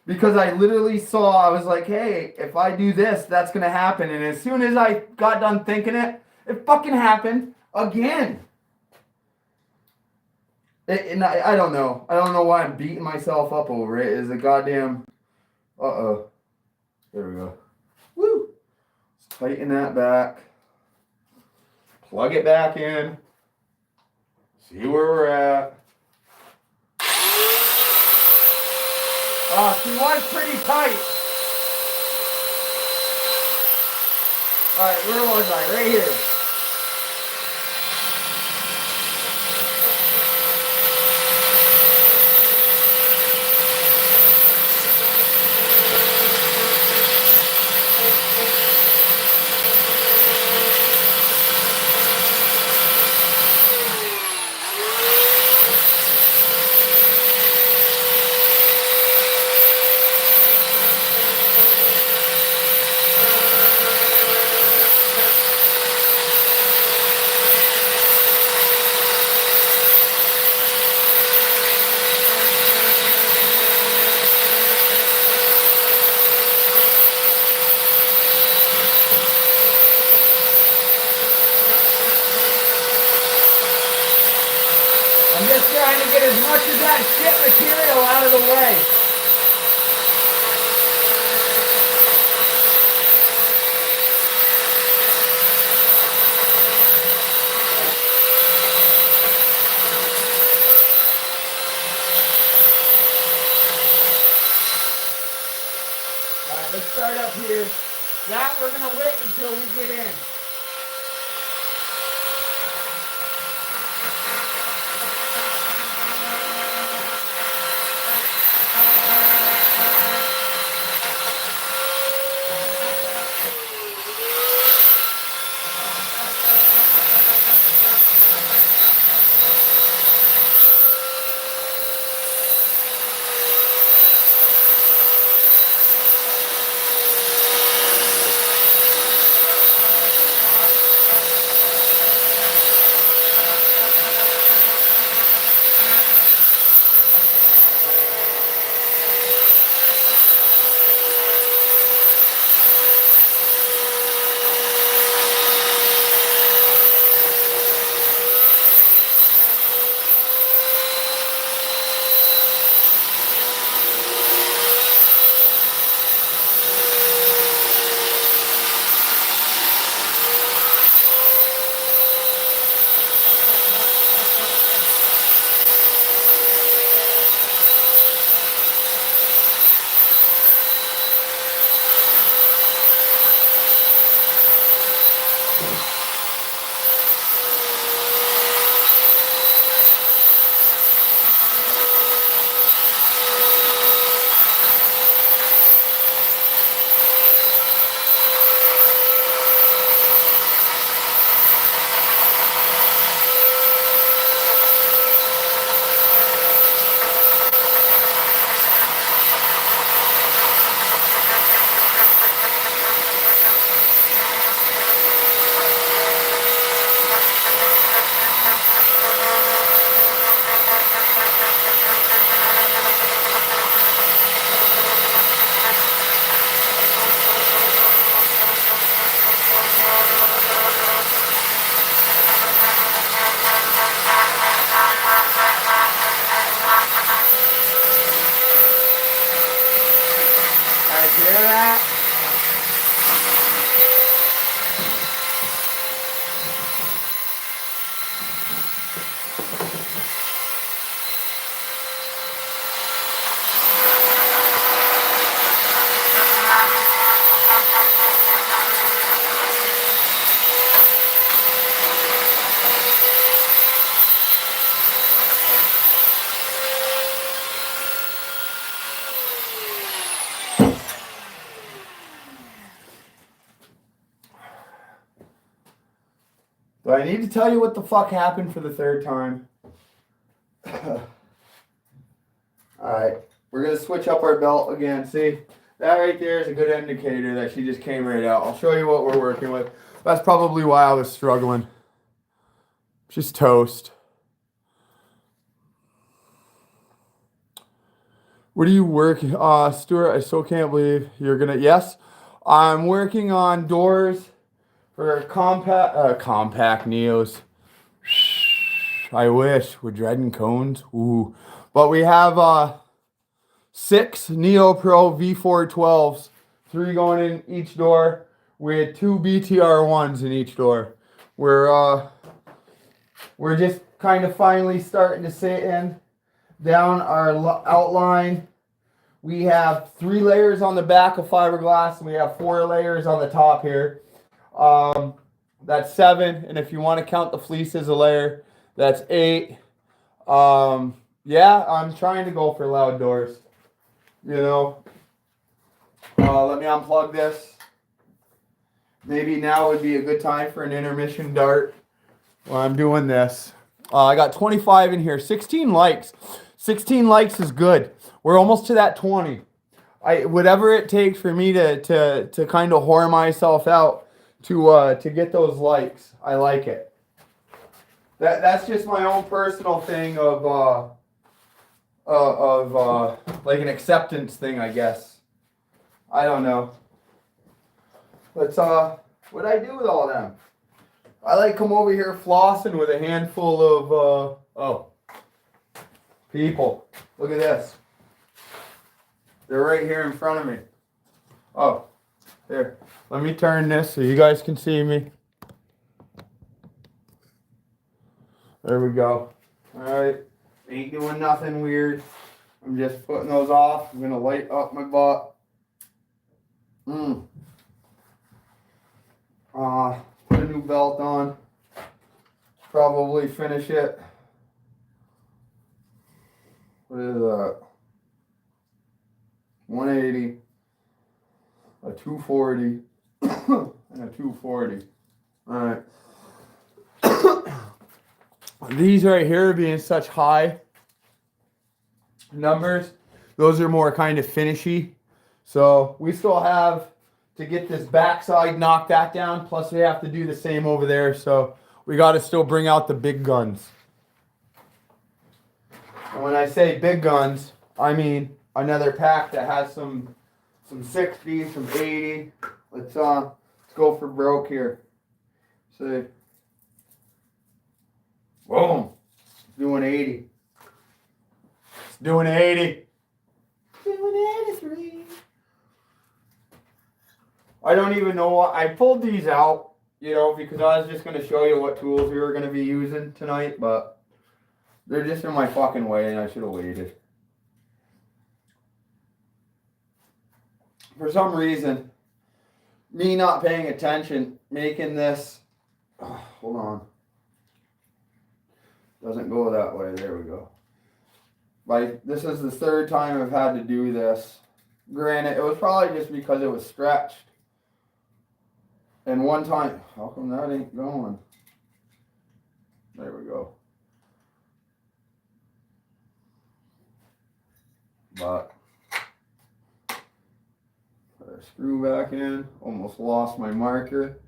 Because I literally saw, I was like, hey, if I do this, that's gonna happen. And as soon as I got done thinking it, it fucking happened again. And I don't know. I don't know why I'm beating myself up over it. Is a goddamn... Uh-oh. There we go. Woo! Let's tighten that back. Plug it back in. See where we're at. She was pretty tight. Alright, where was I? Right here. I'm just trying to get as much of that shit material out of the way. Alright, let's start up here. That we're going to wait until we get in. Alright, hear that? Do I need to tell you what the fuck happened for the third time? Alright, we're going to switch up our belt again. See, that right there is a good indicator that she just came right out. I'll show you what we're working with. That's probably why I was struggling. She's toast. What are you working? Stuart, I still can't believe you're going to... Yes, I'm working on doors for compact Neos. I wish. We're dreading cones. Ooh. But we have 6 Neo Pro V412s. 3 going in each door with 2 BTR1s in each door. We're just kind of finally starting to sit in down our outline We have 3 layers on the back of fiberglass, and we have 4 layers on the top here. That's 7, and if you want to count the fleece as a layer, that's 8. Yeah, I'm trying to go for loud doors. You know, let me unplug this. Maybe now would be a good time for an intermission dart while I'm doing this. I got 25 in here, 16 likes. 16 likes is good. We're almost to that 20. Whatever it takes for me to kind of whore myself out to get those likes. I like it. That's just my own personal thing of like an acceptance thing, I guess. I don't know. But what I do with all them? I like come over here flossing with a handful of people. Look at this. They're right here in front of me. Oh, here. Let me turn this so you guys can see me. There we go. All right. Ain't doing nothing weird. I'm just putting those off. I'm going to light up my butt. Put a new belt on. Probably finish it. What is that? 180. A 240. And a 240. Alright. These right here being such high numbers, those are more kind of finishy. So we still have to get this backside, knock that down, plus we have to do the same over there. So we got to still bring out the big guns. And when I say big guns, I mean another pack that has some 60, some 80. Let's go for broke here. See. Boom. It's doing 80. It's doing 80. Doing 83. I don't even know what I pulled these out, you know, because I was just going to show you what tools we were going to be using tonight, but they're just in my fucking way and I should have waited. For some reason, me not paying attention, making this, hold on. Doesn't go that way. There we go. Like, this is the 3rd time I've had to do this. Granted, it was probably just because it was stretched. And one time, how come that ain't going? There we go. But, put a screw back in. Almost lost my marker.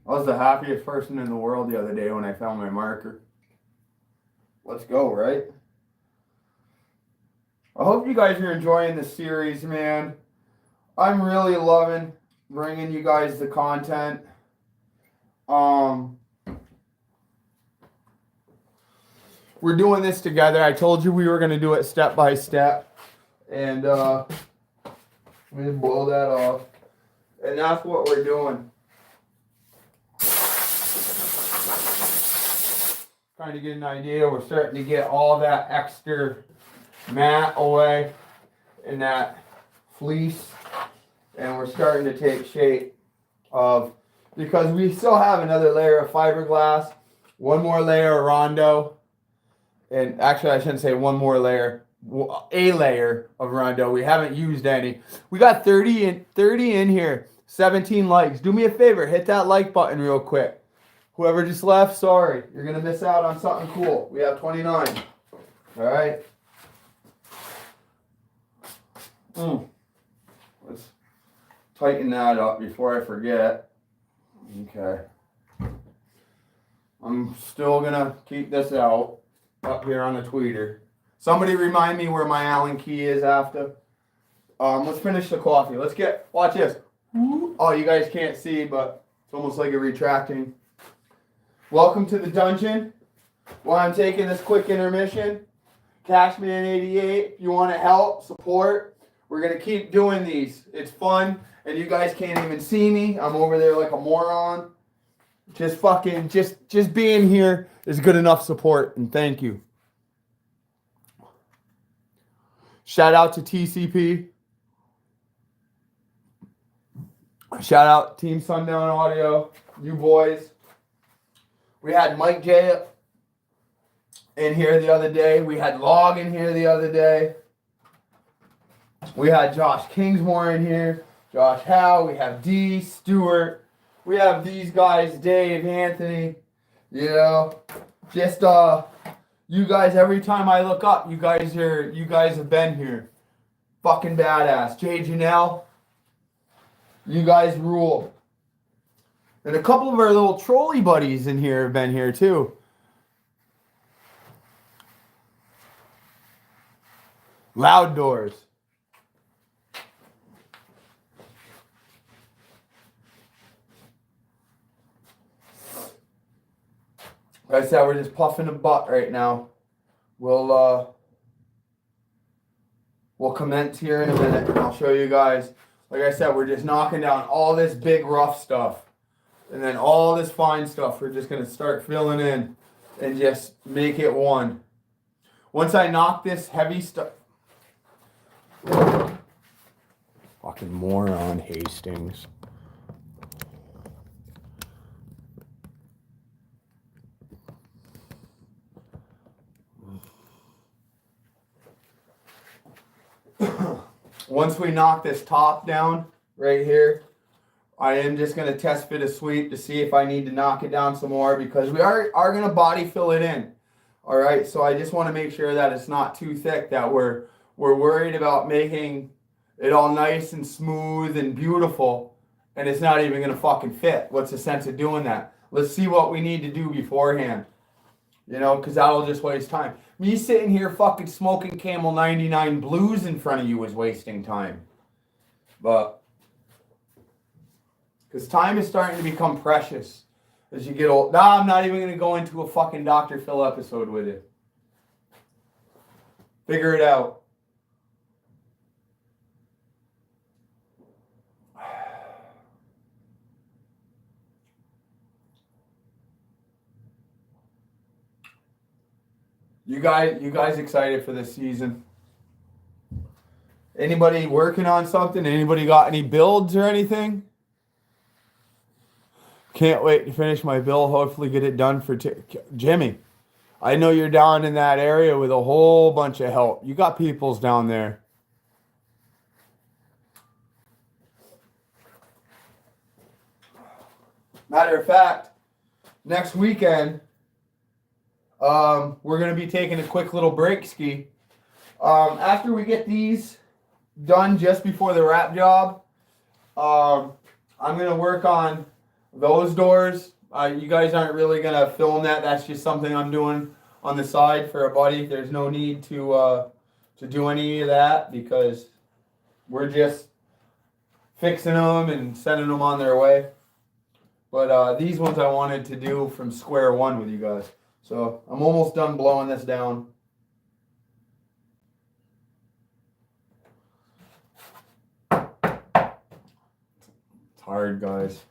I was the happiest person in the world the other day when I found my marker. Let's go, right? I hope you guys are enjoying this series, man. I'm really loving bringing you guys the content. We're doing this together. I told you we were going to do it step by step. And let me blow that off. And that's what we're doing. Trying to get an idea. We're starting to get all that extra mat away in that fleece, and we're starting to take shape of, because we still have another layer of fiberglass, one more layer of rondo, and actually I shouldn't say one more layer, a layer of rondo. We haven't used any. We got 30 in here, 17 likes. Do me a favor, hit that like button real quick. Whoever just left, sorry. You're going to miss out on something cool. We have 29. All right. Let's tighten that up before I forget. Okay. I'm still going to keep this out up here on the tweeter. Somebody remind me where my Allen key is after. Let's finish the coffee. Watch this. Oh, you guys can't see, but it's almost like a retracting. Welcome to the dungeon. While I'm taking this quick intermission, Cashman88, if you want to help, support, we're going to keep doing these. It's fun, and you guys can't even see me. I'm over there like a moron. Just being here is good enough support, and thank you. Shout out to TCP. Shout out Team Sundown Audio. You boys. We had Mike J in here the other day. We had Log in here the other day. We had Josh Kingsmore in here. Josh Howe. We have D. Stewart. We have these guys, Dave, Anthony. You know, just you guys. Every time I look up, you guys have been here. Fucking badass. Jay Janelle. You guys rule. And a couple of our little trolley buddies in here have been here too. Loud Doors. Like I said, we're just puffing a butt right now. We'll commence here in a minute and I'll show you guys. Like I said, we're just knocking down all this big rough stuff. And then all this fine stuff, we're just going to start filling in and just make it one. Once I knock this heavy stuff... Fucking moron, Hastings. Once we knock this top down right here, I am just going to test fit a sweep to see if I need to knock it down some more because we are going to body fill it in. All right, so I just want to make sure that it's not too thick, that we're worried about making it all nice and smooth and beautiful, and it's not even going to fucking fit. What's the sense of doing that? Let's see what we need to do beforehand, you know, because that'll just waste time. Me sitting here fucking smoking Camel 99 Blues in front of you is wasting time. But... because time is starting to become precious as you get old. Nah, I'm not even going to go into a fucking Dr. Phil episode with it. Figure it out. You guys excited for this season? Anybody working on something? Anybody got any builds or anything? Can't wait to finish my bill. Hopefully get it done for Jimmy. I know you're down in that area with a whole bunch of help. You got peoples down there. Matter of fact, next weekend, we're going to be taking a quick little break ski. After we get these done just before the wrap job, I'm going to work on those doors. You guys aren't really going to film that. That's just something I'm doing on the side for a buddy. There's no need to do any of that because we're just fixing them and sending them on their way. But these ones I wanted to do from square one with you guys. So I'm almost done blowing this down. It's hard, guys.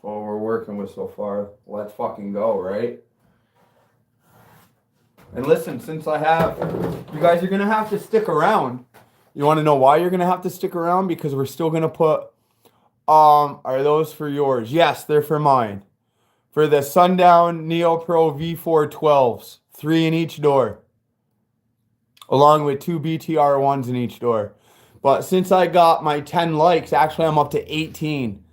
What we're working with so far. Let's fucking go, right? And listen, since I have, you guys are going to have to stick around. You want to know why you're going to have to stick around? Because we're still going to put, are those for yours? Yes, they're for mine. For the Sundown Neo Pro V4 12s, 3 in each door. Along with 2 BTR ones in each door. But since I got my 10 likes, actually I'm up to 18.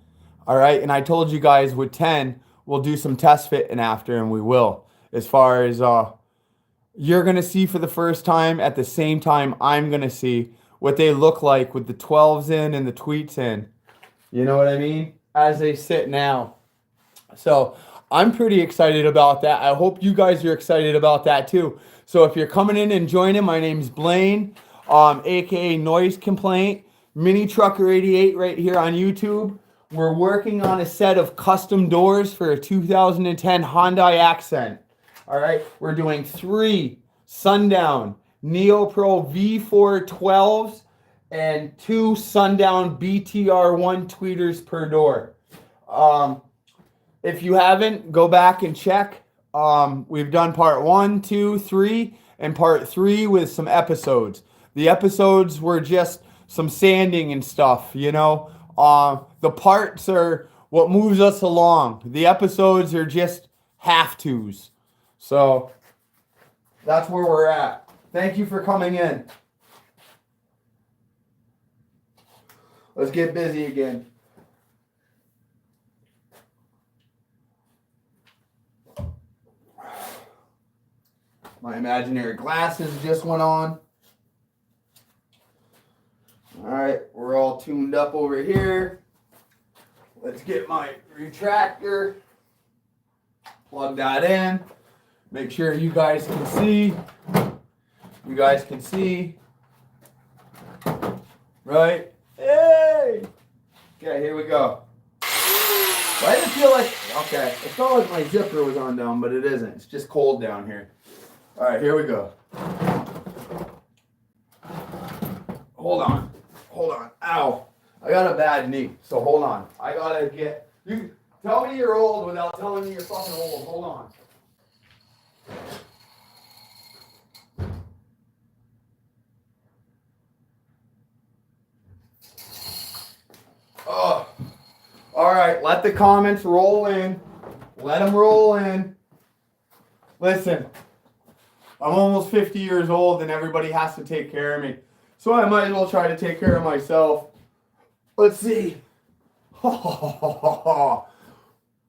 All right, and I told you guys with 10, we'll do some test fitting after, and we will. As far as you're going to see for the first time, at the same time I'm going to see what they look like with the 12s in and the tweets in. You know what I mean? As they sit now. So I'm pretty excited about that. I hope you guys are excited about that too. So if you're coming in and joining, my name's Blaine, aka Noise Complaint, Mini Trucker 88 right here on YouTube. We're working on a set of custom doors for a 2010 Hyundai Accent. All right, we're doing 3 Sundown Neo Pro V4 12s and 2 Sundown BTR1 tweeters per door. If you haven't, go back and check. We've done part 1, 2, 3, and part 3 with some episodes. The episodes were just some sanding and stuff, you know. The parts are what moves us along. The episodes are just have tos. So that's where we're at. Thank you for coming in. Let's get busy again. My imaginary glasses just went on. All right, we're all tuned up over here. Let's get my retractor. Plug that in. Make sure you guys can see. You guys can see. Right? Hey! Okay, here we go. Why does it feel like, okay, it felt like my zipper was undone, but it isn't. It's just cold down here. All right, here we go. Hold on. Hold on. Ow. I got a bad knee, so hold on. I gotta get, you tell me you're old without telling me you're fucking old. Hold on. Oh. All right, let the comments roll in. Let them roll in. Listen, I'm almost 50 years old and everybody has to take care of me. So I might as well try to take care of myself. Let's see. Boom.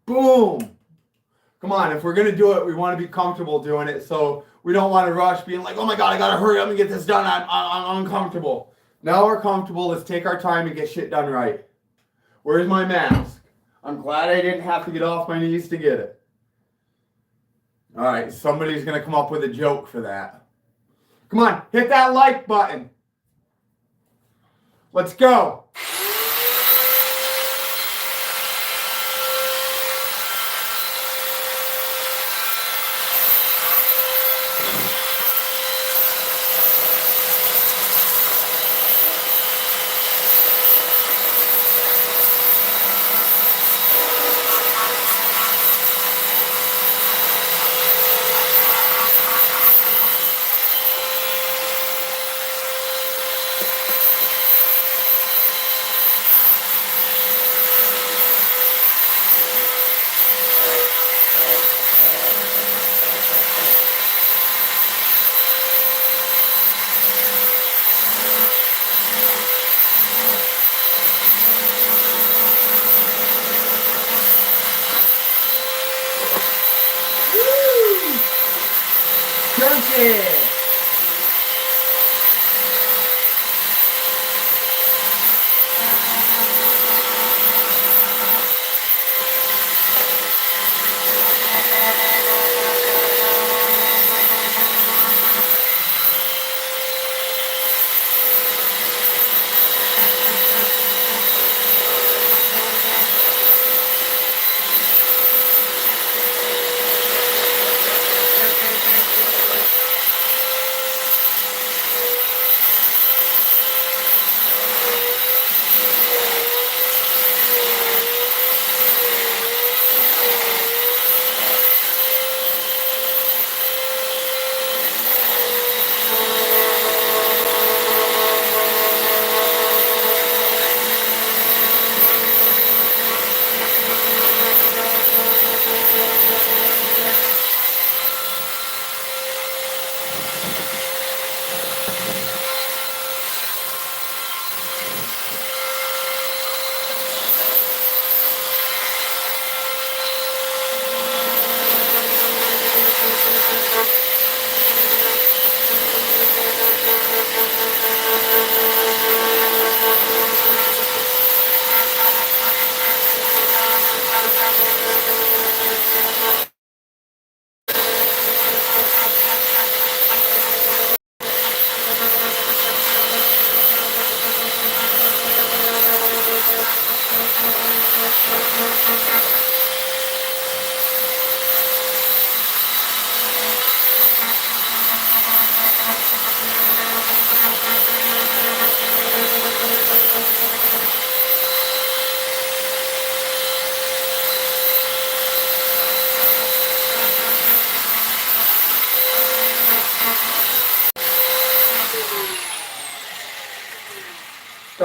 Come on, if we're going to do it, we want to be comfortable doing it. So we don't want to rush being like, oh my God, I got to hurry up and get this done. I'm uncomfortable. Now we're comfortable. Let's take our time and get shit done right. Where's my mask? I'm glad I didn't have to get off my knees to get it. All right, somebody's going to come up with a joke for that. Come on, hit that like button. Let's go. Chunky.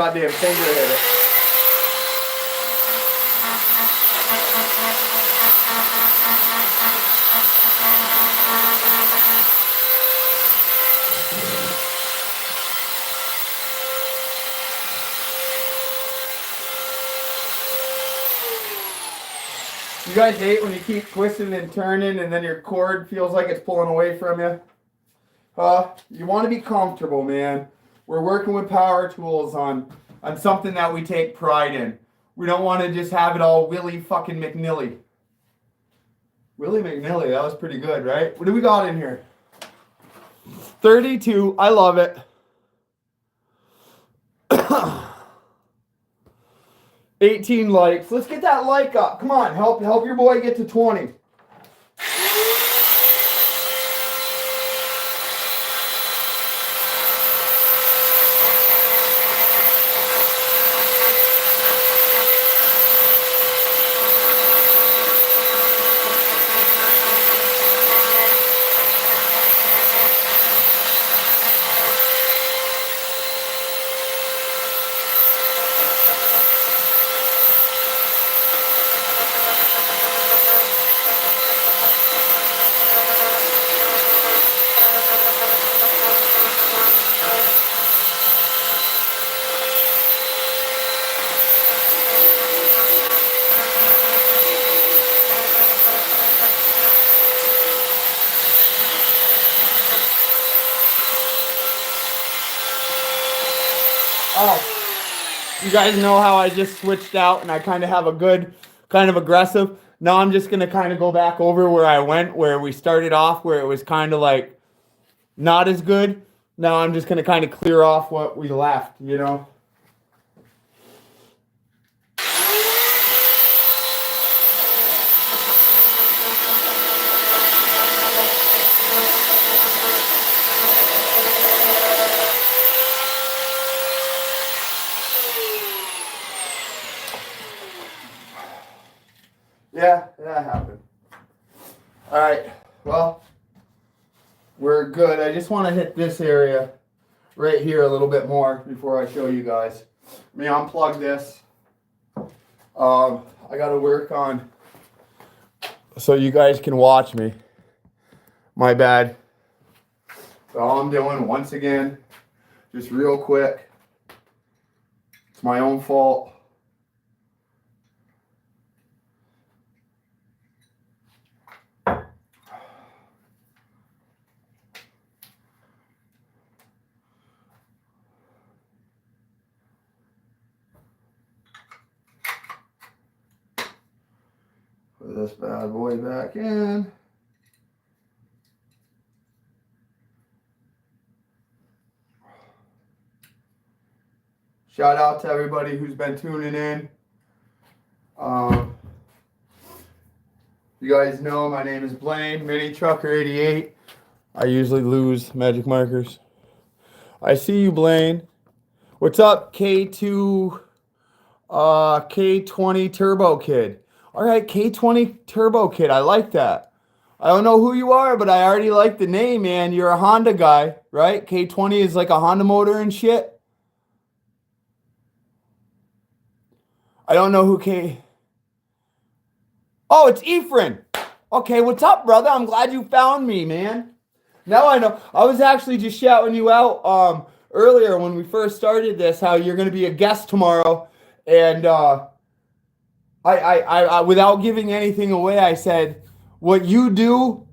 goddamn finger hit it. You guys hate when you keep twisting and turning and then your cord feels like it's pulling away from you? You want to be comfortable, man. We're working with power tools on something that we take pride in. We don't want to just have it all Willy fucking McNilly. Willy McNilly, that was pretty good, right? What do we got in here? 32, I love it. 18 likes. Let's get that like up. Come on, help your boy get to 20. Oh, you guys know how I just switched out and I kind of have a good, kind of aggressive. Now I'm just going to kind of go back over where I went, where we started off, where it was kind of like not as good. Now I'm just going to kind of clear off what we left, you know. Yeah, that happened. All right, well, we're good. I just want to hit this area right here a little bit more before I show you guys. Let me unplug this. I got to work on so you guys can watch me. My bad. So all I'm doing, once again, just real quick. It's my own fault. Put this bad boy back in. Shout out to everybody who's been tuning in. You guys know my name is Blaine, Mini Trucker 88. I usually lose magic markers. I see you, Blaine. What's up, K2, K20 Turbo Kid? All right, K20 Turbo Kid, I like that. I don't know who you are, but I already like the name, man. You're a Honda guy, right? K20 is like a Honda motor and shit. I don't know who K... Oh, it's Ephraim. Okay, what's up, brother? I'm glad you found me, man. Now I know. I was actually just shouting you out earlier when we first started this, how you're going to be a guest tomorrow. And I without giving anything away, I said, what you do,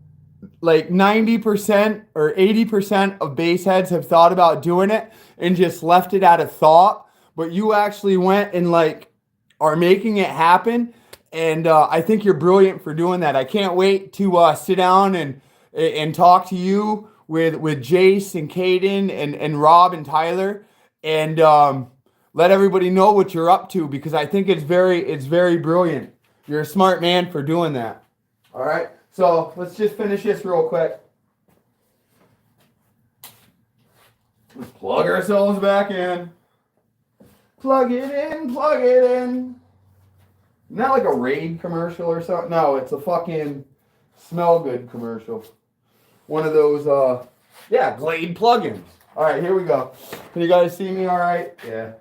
like 90% or 80% of bass heads have thought about doing it and just left it at a thought. But you actually went and like are making it happen. And I think you're brilliant for doing that. I can't wait to sit down and talk to you with Jace and Caden and Rob and Tyler and let everybody know what you're up to, because I think it's very brilliant. You're a smart man for doing that. All right, so let's just finish this real quick. Let's plug ourselves back in. Plug it in, plug it in. Isn't that like a Raid commercial or something? No, it's a fucking Smell Good commercial. One of those, yeah, Glade plugins. All right, here we go. Can you guys see me all right? Yeah.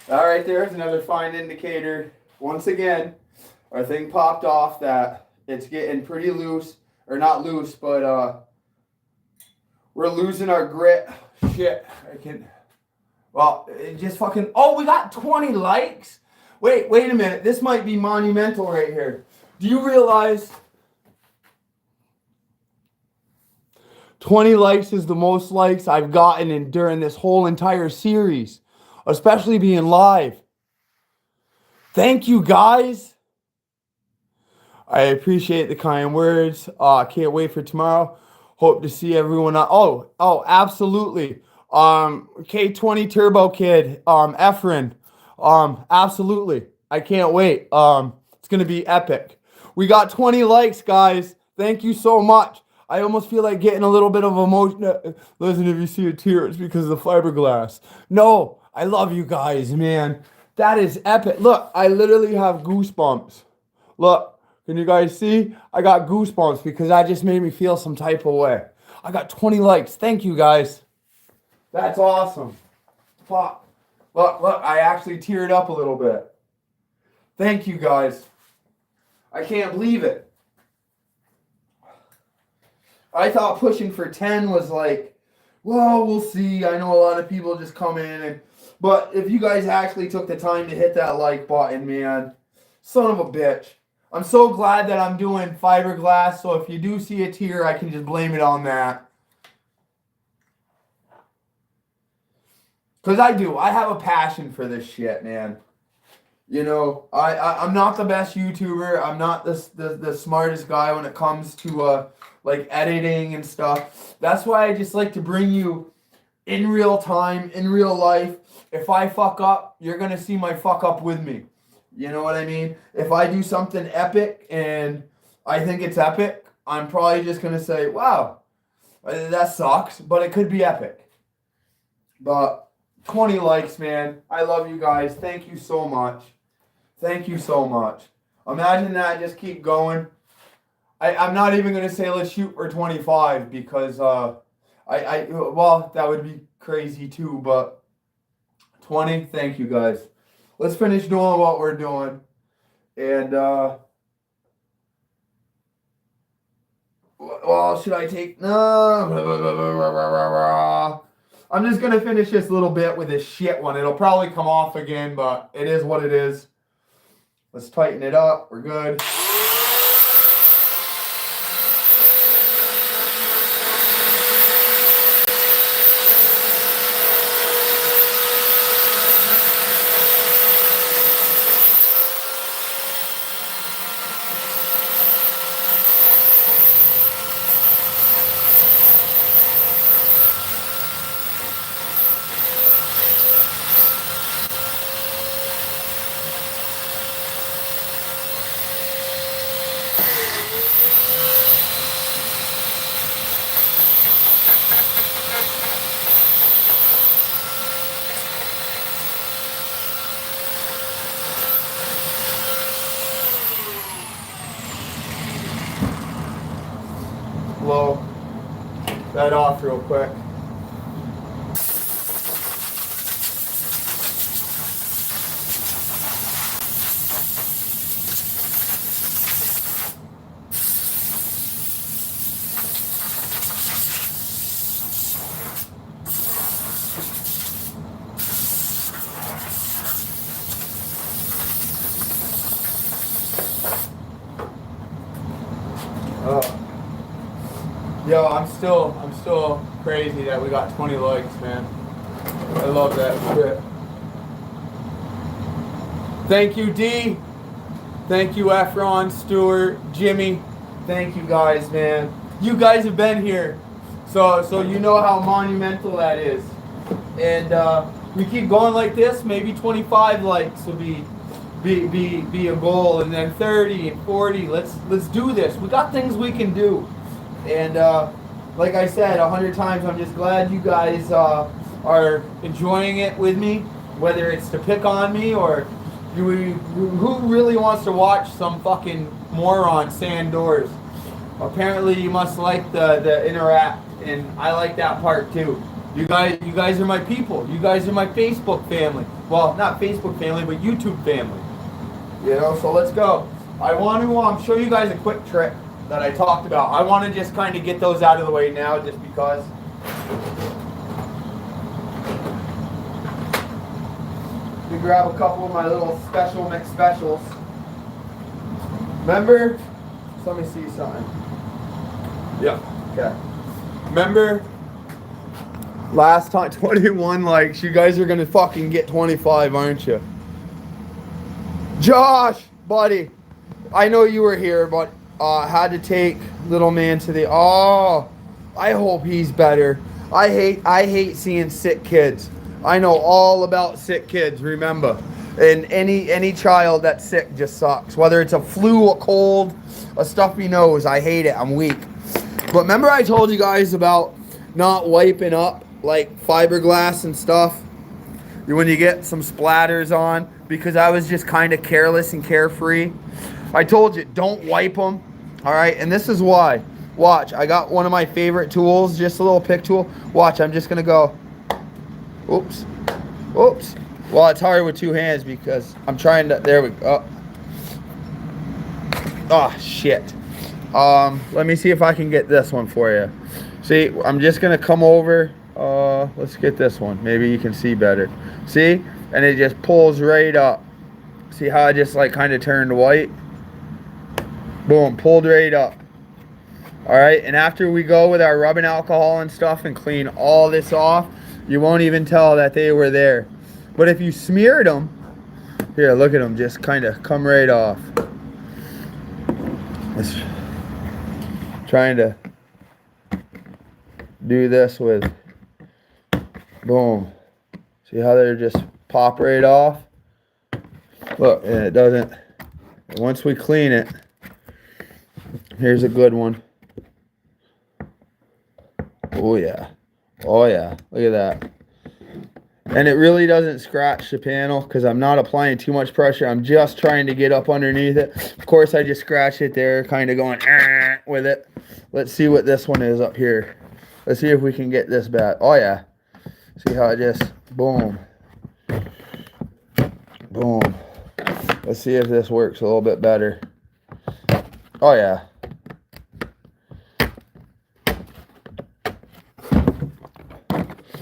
All right, there's another fine indicator. Once again, our thing popped off that it's getting pretty loose, or not loose, but we're losing our grit. Shit, I can. Well, it just fucking. Oh, we got 20 likes. Wait a minute. This might be monumental right here. Do you realize 20 likes is the most likes I've gotten during this whole entire series, especially being live? Thank you, guys. I appreciate the kind words. Can't wait for tomorrow. Hope to see everyone. Oh, absolutely. K20 Turbo Kid, Efren. Absolutely. I can't wait. It's gonna be epic. We got 20 likes, guys. Thank you so much. I almost feel like getting a little bit of emotion. Listen, if you see a tear, it's because of the fiberglass. No, I love you guys, man. That is epic. Look, I literally have goosebumps. Look, can you guys see? I got goosebumps because that just made me feel some type of way. I got 20 likes. Thank you, guys. That's awesome. Fuck. Look, I actually teared up a little bit. Thank you, guys. I can't believe it. I thought pushing for 10 was like, well, we'll see. I know a lot of people just come in but if you guys actually took the time to hit that like button, man, son of a bitch. I'm so glad that I'm doing fiberglass, so if you do see a tear, I can just blame it on that. Because I do. I have a passion for this shit, man. You know, I'm not the best YouTuber. I'm not the smartest guy when it comes to like editing and stuff. That's why I just like to bring you in real time, in real life. If I fuck up, you're going to see my fuck up with me. You know what I mean? If I do something epic and I think it's epic, I'm probably just going to say, wow, that sucks, but it could be epic. But 20 likes, man. I love you guys. Thank you so much. Thank you so much. Imagine that. Just keep going. I'm not even going to say let's shoot for 25 because well, that would be crazy too, but 20, thank you guys. Let's finish doing what we're doing. And well, should I take no? I'm just going to finish this little bit with this shit one. It'll probably come off again, but it is what it is. Let's tighten it up. We're good. Blow that off real quick. Yo, I'm still crazy that we got 20 likes, man. I love that shit. Thank you, D. Thank you, Efron, Stuart, Jimmy. Thank you guys, man. You guys have been here, so you know how monumental that is. And we keep going like this. Maybe 25 likes will be a goal, and then 30 and 40. Let's do this. We got things we can do. And like I said 100 times, I'm just glad you guys are enjoying it with me, whether it's to pick on me or who really wants to watch some fucking moron sand doors. Apparently you must like the interact, and I like that part too. You guys are my people. You guys are my Facebook family. Well, not Facebook family, but YouTube family. You know, so let's go. I want to show you guys a quick trick that I talked about. I want to just kind of get those out of the way now just because. We grab a couple of my little special mix specials. Remember? So let me see something. Yeah. Okay. Remember? Last time, 21 likes. You guys are going to fucking get 25, aren't you? Josh, buddy. I know you were here, but had to take little man to the... Oh, I hope he's better. I hate seeing sick kids. I know all about sick kids, remember. And any child that's sick just sucks. Whether it's a flu, a cold, a stuffy nose, I hate it. I'm weak. But remember I told you guys about not wiping up like fiberglass and stuff when you get some splatters on, because I was just kind of careless and carefree. I told you, don't wipe them. All right, and this is why. Watch, I got one of my favorite tools, just a little pick tool. Watch, I'm just gonna go. Oops. Oops. Well, it's hard with two hands because I'm trying to. There we go. Oh, shit. Let me see if I can get this one for you. See, I'm just gonna come over. Let's get this one. Maybe you can see better. See? And it just pulls right up. See how I just like kind of turned white? Boom, pulled right up. All right, and after we go with our rubbing alcohol and stuff and clean all this off, you won't even tell that they were there. But if you smeared them, here, look at them, just kind of come right off. Just trying to do this with, boom. See how they're just pop right off? Look, and it doesn't, once we clean it, here's a good one. Oh yeah. Oh yeah. Look at that. And it really doesn't scratch the panel because I'm not applying too much pressure. I'm just trying to get up underneath it. Of course, I just scratch it there, kind of going with it. Let's see what this one is up here. Let's see if we can get this back. Oh yeah. See how it just, boom. Boom. Let's see if this works a little bit better. Oh yeah.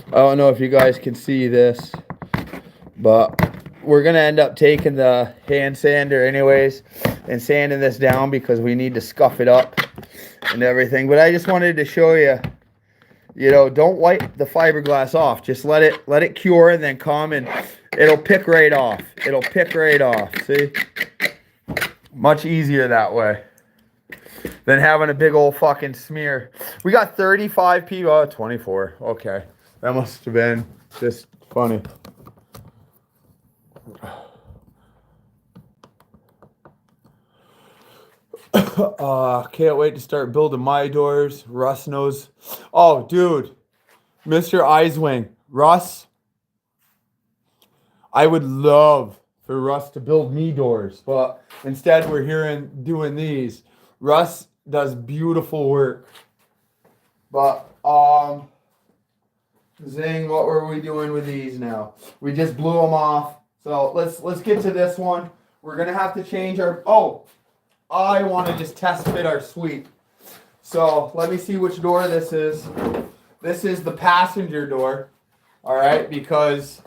I don't know if you guys can see this, but we're going to end up taking the hand sander anyways and sanding this down because we need to scuff it up and everything. But I just wanted to show you, you know, don't wipe the fiberglass off. Just let it cure and then come and it'll pick right off. It'll pick right off. See? Much easier that way than having a big old fucking smear. We got 35 people. Oh, 24. Okay. That must have been just funny. Can't wait to start building my doors. Russ knows. Oh, dude. Mr. Eiswing. Russ. I would love for Russ to build me doors, but instead we're here doing these. Russ does beautiful work. But, zing, what were we doing with these now? We just blew them off. So let's get to this one. We're going to have to change our... Oh, I want to just test fit our sweep. So let me see which door this is. This is the passenger door. All right, because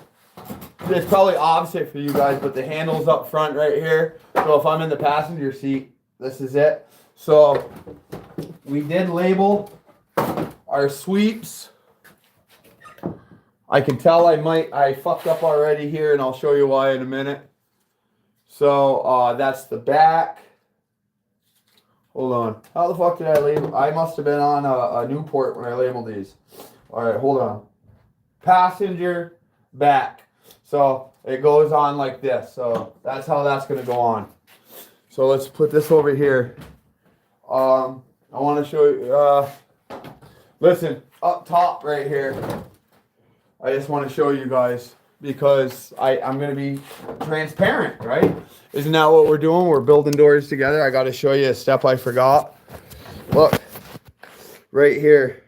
it's probably opposite for you guys, but the handle's up front right here. So if I'm in the passenger seat, this is it. So we did label our sweeps. I can tell I fucked up already here, and I'll show you why in a minute. So that's the back. Hold on. How the fuck did I label? I must have been on a Newport when I labeled these. All right, hold on. Passenger, back. So it goes on like this. So that's how that's going to go on. So let's put this over here. I want to show you. Listen, up top right here. I just want to show you guys because I'm going to be transparent, right? Isn't that what we're doing? We're building doors together. I got to show you a step I forgot. Look, right here.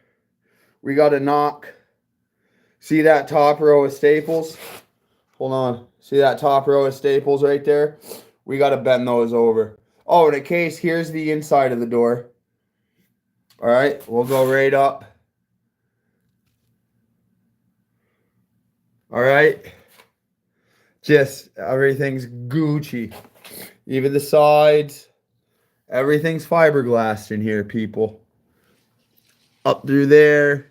We got to knock See that top row of staples? Hold on. See that top row of staples right there? We got to bend those over. Oh, in a case, here's the inside of the door. All right, we'll go right up. All right. Just everything's Gucci. Even the sides. Everything's fiberglassed in here, people. Up through there.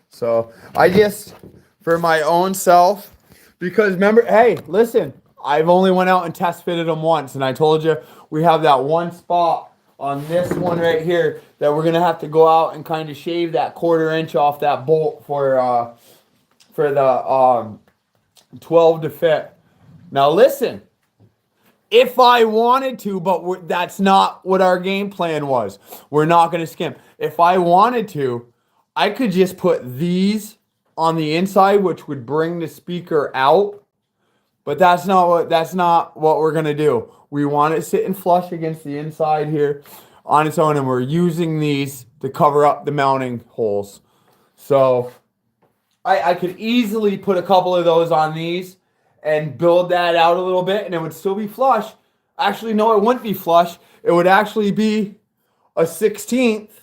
So I just, for my own self, because remember, hey, listen, I've only went out and test fitted them once, and I told you we have that one spot on this one right here that we're gonna have to go out and kind of shave that 1/4 inch off that bolt for the 12 to fit. Now listen, if I wanted to, but that's not what our game plan was. We're not gonna skimp. If I wanted to, I could just put these on the inside, which would bring the speaker out. But that's not what we're gonna do. We want it sitting flush against the inside here on its own, and we're using these to cover up the mounting holes. So I could easily put a couple of those on these and build that out a little bit, and it would still be flush. Actually, no, it wouldn't be flush. It would actually be a 16th.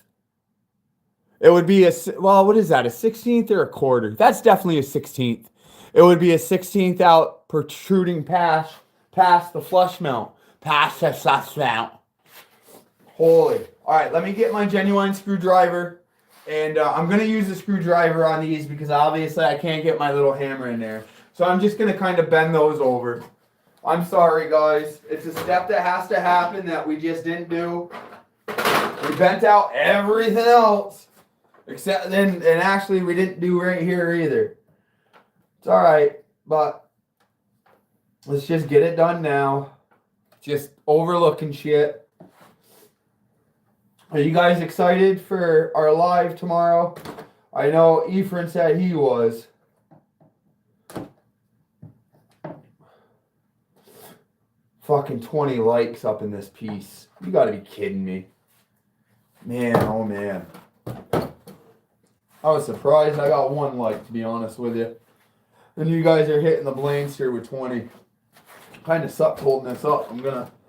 It would be well, what is that, a 16th or a 1/4? That's definitely a 16th. It would be a 16th out protruding past the flush mount. Past the flush mount. Holy. All right, let me get my genuine screwdriver. And I'm going to use the screwdriver on these because obviously I can't get my little hammer in there. So I'm just going to kind of bend those over. I'm sorry, guys. It's a step that has to happen that we just didn't do. We bent out everything else. Except then, and actually we didn't do right here either. It's all right, but let's just get it done now. Just overlooking shit. Are you guys excited for our live tomorrow? I know Ephraim said he was. Fucking 20 likes up in this piece. You gotta be kidding me. Man, oh man. I was surprised I got 1 like, to be honest with you. And you guys are hitting the blanks here with 20. Kind of sucked holding this up.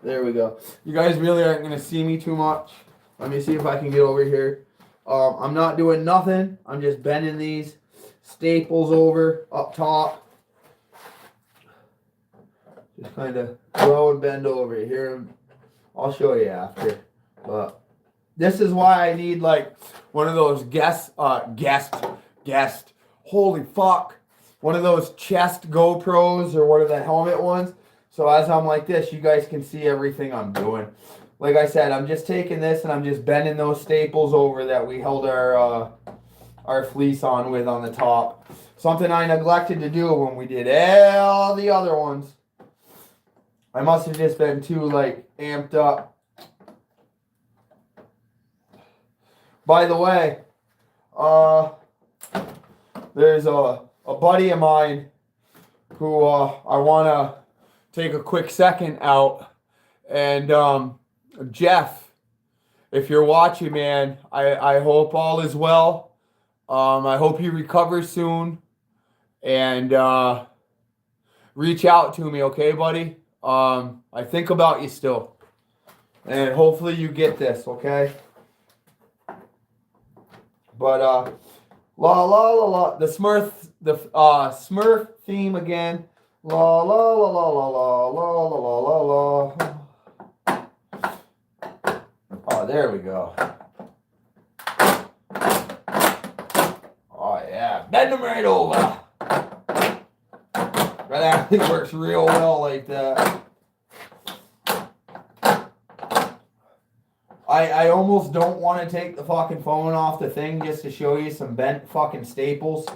There we go. You guys really aren't gonna see me too much. Let me see if I can get over here. I'm not doing nothing. I'm just bending these staples over up top. Just kind of go and bend over here. I'll show you after. But this is why I need like one of those holy fuck. One of those chest GoPros or one of the helmet ones. So as I'm like this, you guys can see everything I'm doing. Like I said, I'm just taking this and I'm just bending those staples over that we held our fleece on with on the top. Something I neglected to do when we did all the other ones. I must have just been too like amped up. By the way, there's a buddy of mine who I want to take a quick second out. And Jeff, if you're watching, man, I hope all is well. I hope you recover soon. And reach out to me, okay, buddy? I think about you still. And hopefully you get this, okay? But la la la la, the Smurf theme again. La la la la la la la la la la. Oh, there we go. Oh yeah, bend them right over. That actually works real well like that. I almost don't want to take the fucking phone off the thing just to show you some bent fucking staples.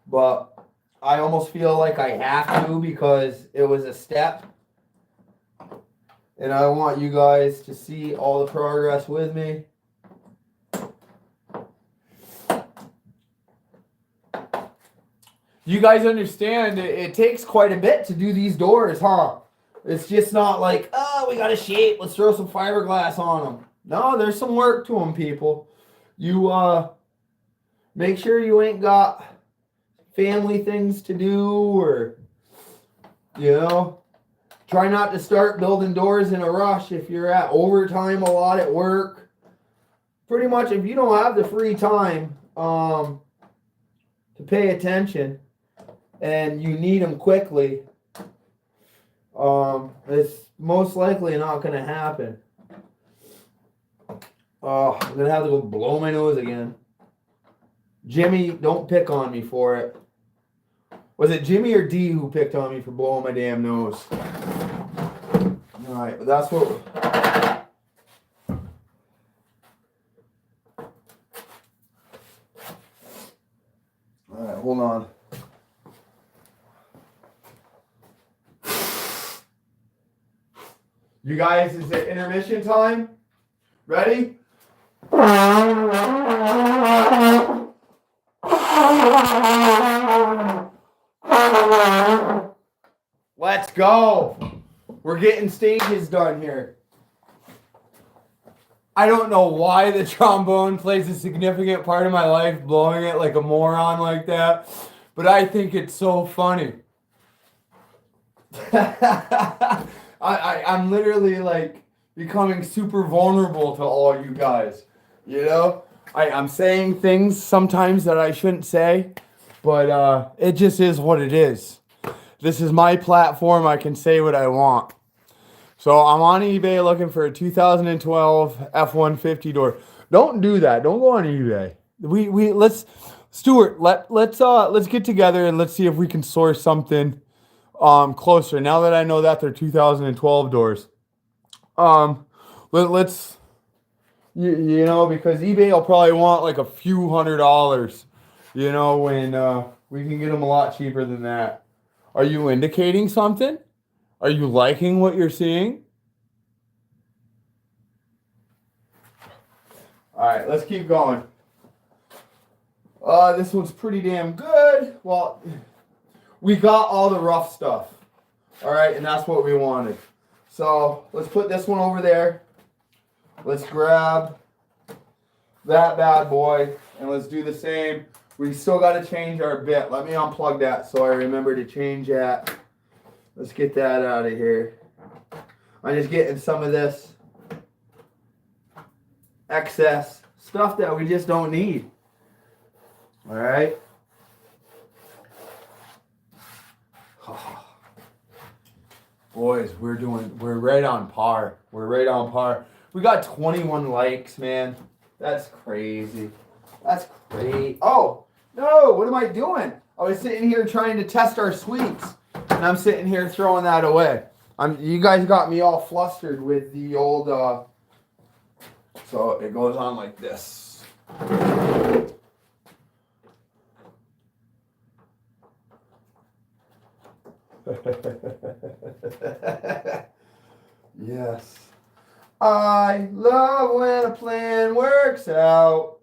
But I almost feel like I have to because it was a step. And I want you guys to see all the progress with me. You guys understand it takes quite a bit to do these doors, huh? It's just not like, oh, we got a shape, let's throw some fiberglass on them. No, there's some work to them, people. You make sure you ain't got family things to do, or, you know, try not to start building doors in a rush if you're at overtime a lot at work. Pretty much, if you don't have the free time to pay attention and you need them quickly, it's most likely not going to happen. Oh, I'm going to have to go blow my nose again. Jimmy, don't pick on me for it. Was it Jimmy or D who picked on me for blowing my damn nose? All right, but that's what... All right, hold on. You guys, is it intermission time? Ready? Let's go. We're getting stages done here. I don't know why the trombone plays a significant part of my life, blowing it like a moron like that, but I think it's so funny. I'm literally like becoming super vulnerable to all you guys, you know? I'm saying things sometimes that I shouldn't say, but it just is what it is. This is my platform. I can say what I want. So I'm on eBay looking for a 2012 F-150 door. Don't do that. Don't go on eBay. Stuart, let's get together and let's see if we can source something closer. Now that I know that they're 2012 doors. Let's you know, because eBay will probably want like a few $100s, you know, when we can get them a lot cheaper than that. Are you indicating something? Are you liking what you're seeing? All right, let's keep going. This one's pretty damn good. Well, we got all the rough stuff. All right, and that's what we wanted. So let's put this one over there. Let's grab that bad boy, and let's do the same. We still got to change our bit. Let me unplug that so I remember to change that. Let's get that out of here. I'm just getting some of this excess stuff that we just don't need. All right. Boys, we're right on par. We're right on par. We got 21 likes, man. That's crazy. That's great. Oh, no, what am I doing? I was sitting here trying to test our sweeps, and I'm sitting here throwing that away. You guys got me all flustered with the old, so it goes on like this. Yes. I love when a plan works out.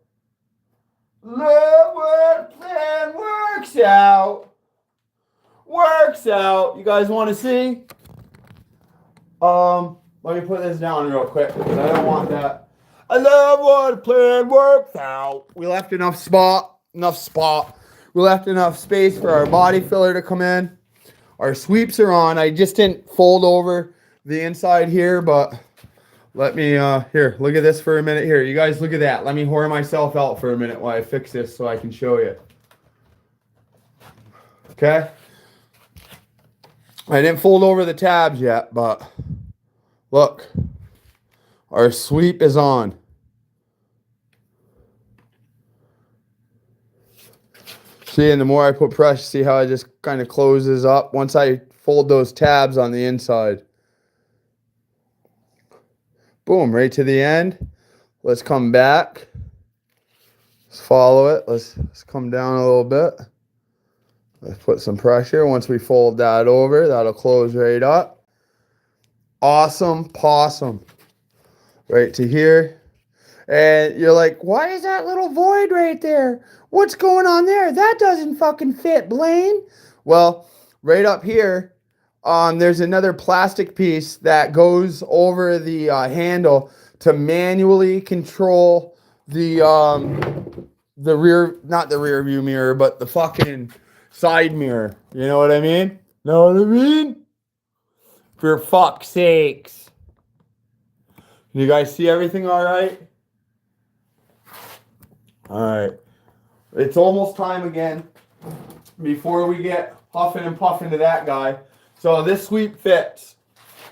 Love when a plan works out. Works out. You guys want to see? Let me put this down real quick because I don't want that. I love when a plan works out. We left enough spot. We left enough space for our body filler to come in. Our sweeps are on. I just didn't fold over the inside here, but let me, here, look at this for a minute here. You guys look at that. Let me whore myself out for a minute while I fix this so I can show you. Okay. I didn't fold over the tabs yet, but look, our sweep is on. See, and the more I put pressure, see how it just kind of closes up once I fold those tabs on the inside. Boom, right to the end. Let's come back. Let's follow it. Let's come down a little bit. Let's put some pressure. Once we fold that over, that'll close right up. Awesome possum. Right to here. And you're like, why is that little void right there? What's going on there? That doesn't fucking fit, Blaine. Well, right up here, there's another plastic piece that goes over the handle to manually control the rear, not the rear view mirror, but the fucking side mirror. You know what I mean? Know what I mean? For fuck's sakes. Can you guys see everything all right? All right. It's almost time again before we get huffing and puffing to that guy. So this sweep fits.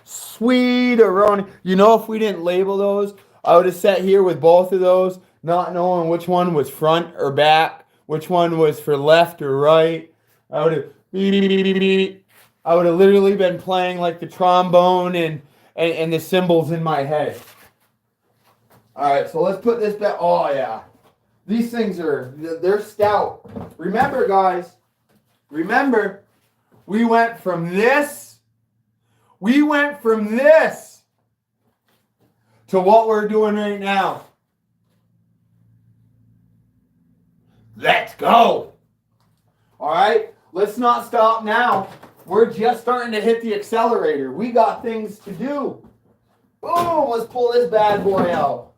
Sweet aroni. You know, if we didn't label those, I would have sat here with both of those, not knowing which one was front or back, which one was for left or right. I would have literally been playing like the trombone and the cymbals in my head. All right, so let's put this back. Oh yeah. These things they're stout. Remember, guys, we went from this to what we're doing right now. Let's go. All right, let's not stop now. We're just starting to hit the accelerator. We got things to do. Boom, let's pull this bad boy out.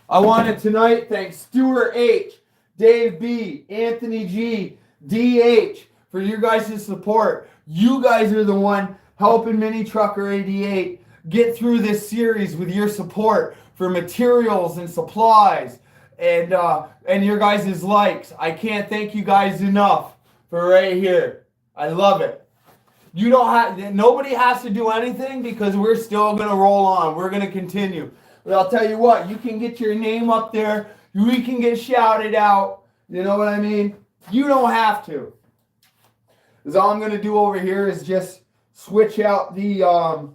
I wanted tonight thank Stuart H, Dave B, Anthony G, DH for your guys' support. You guys are the one helping Mini Trucker 88 get through this series with your support for materials and supplies and your guys' likes. I can't thank you guys enough for right here. I love it. Nobody has to do anything because we're still gonna roll on. We're gonna continue. But I'll tell you what, you can get your name up there. We can get shouted out. You know what I mean? You don't have to. Because all I'm going to do over here is just switch out the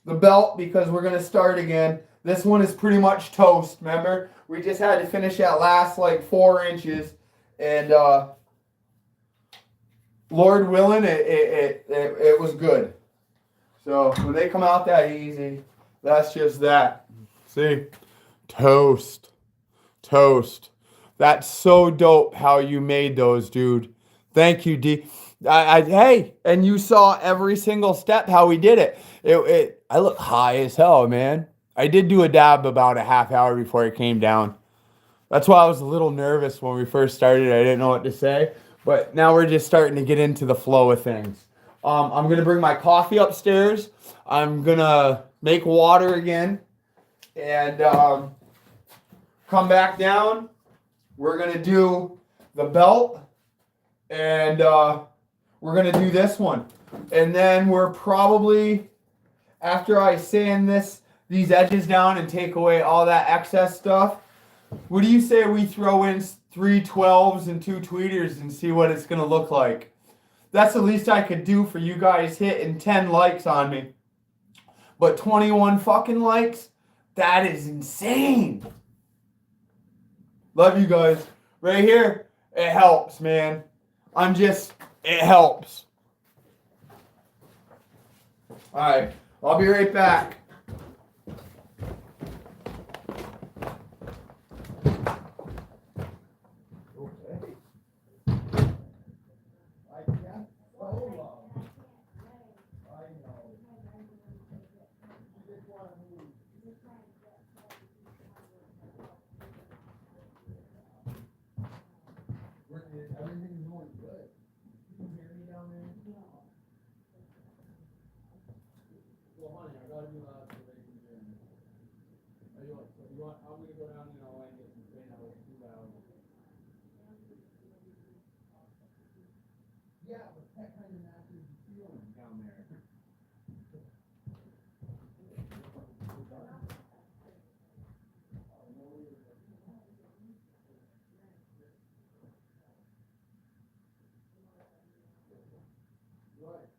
belt because we're going to start again. This one is pretty much toast, remember? We just had to finish that last like 4 inches. And Lord willing, it was good. So when they come out that easy, that's just that. See? Toast. That's so dope how you made those, dude. Thank you, D. Hey, and you saw every single step how we did it. I look high as hell, man. I did do a dab about a half hour before it came down. That's why I was a little nervous when we first started. I didn't know what to say. But now we're just starting to get into the flow of things. I'm going to bring my coffee upstairs. I'm going to make water again. And come back down. We're going to do the belt. And we're going to do this one. And then we're probably, after I sand these edges down and take away all that excess stuff, what do you say we throw in 3 12s and 2 tweeters and see what it's going to look like? That's the least I could do for you guys hitting 10 likes on me. But 21 fucking likes? That is insane. Love you guys. Right here, it helps, man. It helps. All right, I'll be right back. Everything's going good. You can hear me down there? Well, honey, I gotta do that so they can hear me. I'm gonna go down and I'll get some paint out. It's too loud. Yeah, but that kind of matches the ceiling down there. Right.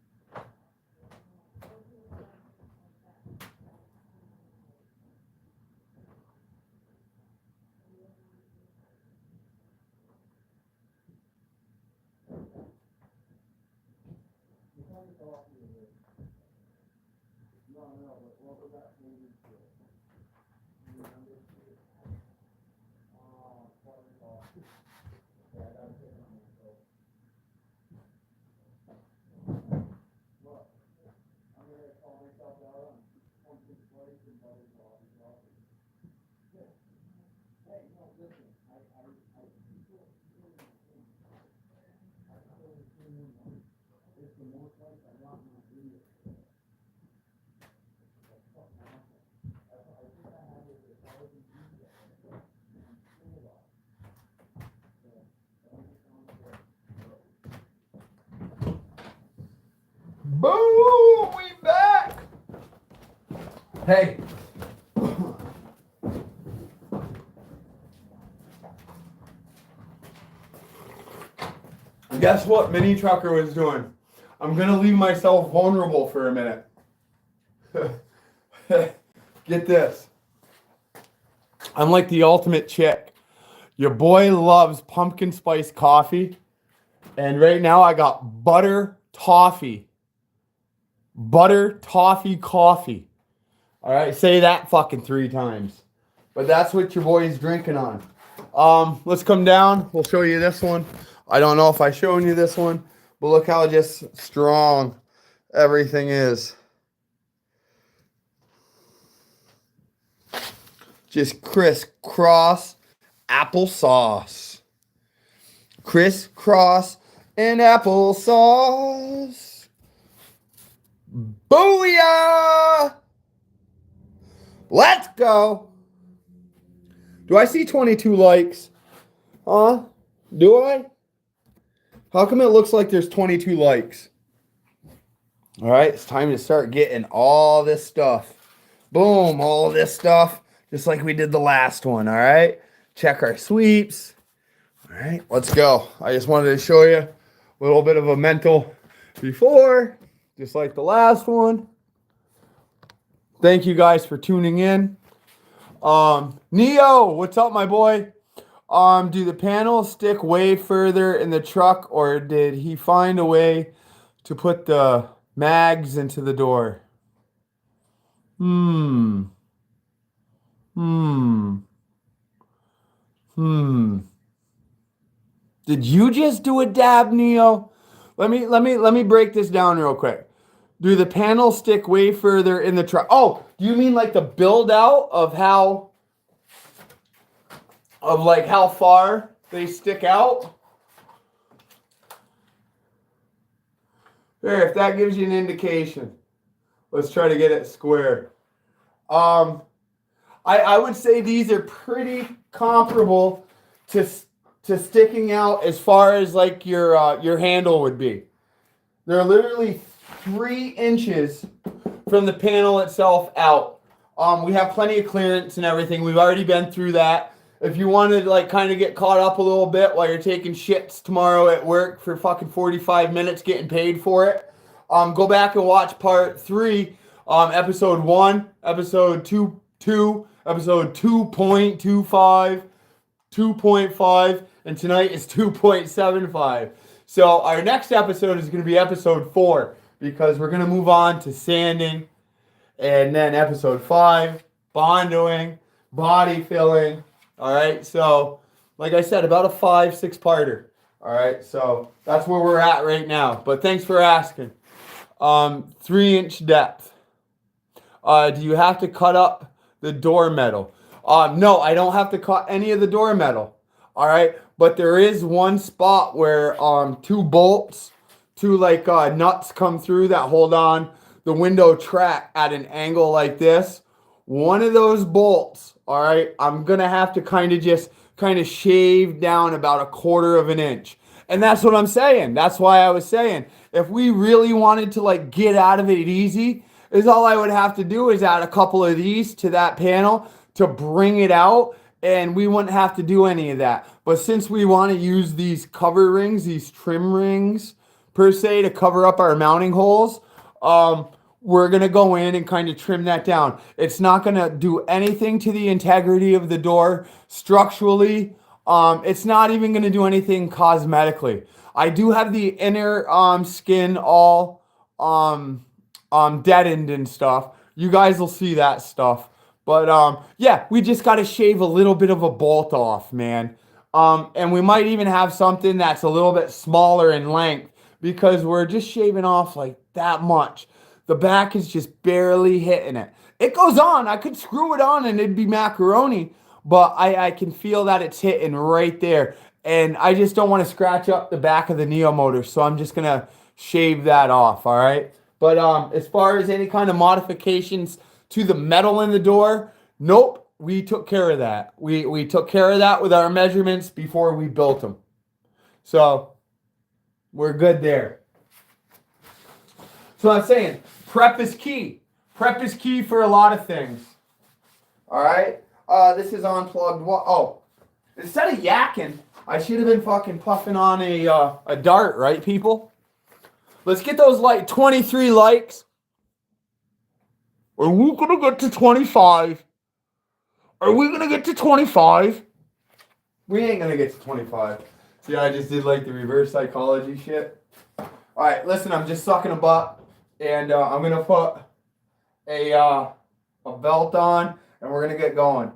Hey. Guess what Mini Trucker was doing? I'm going to leave myself vulnerable for a minute. Get this. I'm like the ultimate chick. Your boy loves pumpkin spice coffee. And right now I got butter toffee. Butter toffee coffee. All right, say that fucking 3 times. But that's what your boy is drinking on. Let's come down. We'll show you this one. I don't know if I've shown you this one, but look how just strong everything is. Just crisscross applesauce. Crisscross and applesauce. Booyah! Let's go. Do I see 22 likes? Huh? Do I? How come it looks like there's 22 likes? All right, it's time to start getting all this stuff. Boom, all this stuff, just like we did the last one, all right? Check our sweeps. All right, let's go. I just wanted to show you a little bit of a mental before, just like the last one. Thank you guys for tuning in. Neo, what's up, my boy? Do the panels stick way further in the truck, or did he find a way to put the mags into the door? Did you just do a dab, Neo? Let me break this down real quick. Do the panels stick way further in the truck? Oh, do you mean like the build out of how far they stick out? There, if that gives you an indication. Let's try to get it square. I would say these are pretty comparable to sticking out as far as like your handle would be. They're literally 3 inches from the panel itself out. We have plenty of clearance and everything. We've already been through that. If you want to like kind of get caught up a little bit while you're taking shits tomorrow at work for fucking 45 minutes getting paid for it, go back and watch part 3, episode 1, episode 2, episode 2.25, 2.5, and tonight is 2.75. So our next episode is going to be episode 4 because we're going to move on to sanding, and then episode 5, bondoing, body filling. All right, so like I said, about a 5-6 parter. All right, so that's where we're at right now. But thanks for asking. 3-inch depth. Do you have to cut up the door metal? No, I don't have to cut any of the door metal. All right, but there is one spot where 2 bolts, 2 like nuts come through that hold on the window track at an angle like this. One of those bolts, all right, I'm going to have to kind of shave down about 1/4 of an inch. And that's what I'm saying. That's why I was saying, if we really wanted to like get out of it easy, is all I would have to do is add a couple of these to that panel to bring it out, and we wouldn't have to do any of that. But since we want to use these cover rings, these trim rings per se, to cover up our mounting holes, we're going to go in and kind of trim that down. It's not going to do anything to the integrity of the door structurally. It's not even going to do anything cosmetically. I do have the inner skin all deadened and stuff. You guys will see that stuff. But yeah, we just got to shave a little bit of a bolt off, man. And we might even have something that's a little bit smaller in length because we're just shaving off like that much. The back is just barely hitting it. It goes on. I could screw it on and it'd be macaroni, but I can feel that it's hitting right there. And I just don't want to scratch up the back of the Neo motor, so I'm just going to shave that off, all right? But as far as any kind of modifications to the metal in the door, nope, we took care of that. We took care of that with our measurements before we built them. So we're good there. So I'm saying prep is key. Prep is key for a lot of things. All right. This is unplugged. Oh, instead of yakking, I should have been fucking puffing on a dart, right, people? Let's get those 23 likes. Are we gonna get to 25? Are we gonna get to 25? We ain't gonna get to 25. See, I just did the reverse psychology shit. All right, listen, I'm just sucking a butt, and I'm gonna put a belt on, and we're gonna get going.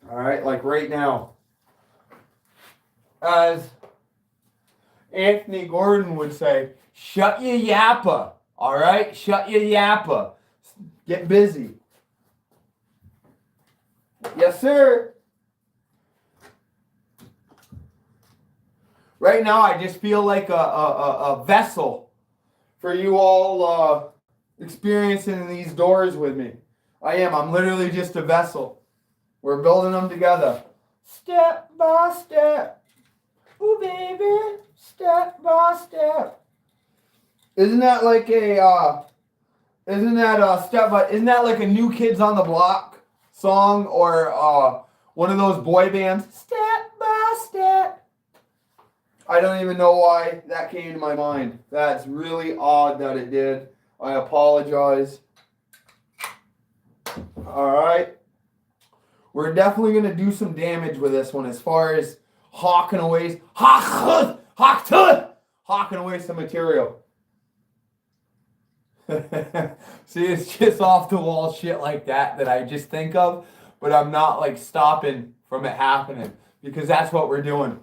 All right, right now. As Anthony Gordon would say, shut your yappa. All right, shut your yappa. Get busy. Yes, sir. Right now, I just feel like a vessel for you all experiencing these doors with me. I am. I'm literally just a vessel. We're building them together. Step by step. Ooh, baby. Step by step. Isn't that like isn't that like a New Kids on the Block song or one of those boy bands? Step by step. I don't even know why that came to my mind. That's really odd that it did. I apologize. All right. We're definitely going to do some damage with this one as far as hawking away some material. See, it's just off the wall shit like that I just think of, but I'm not stopping from it happening because that's what we're doing.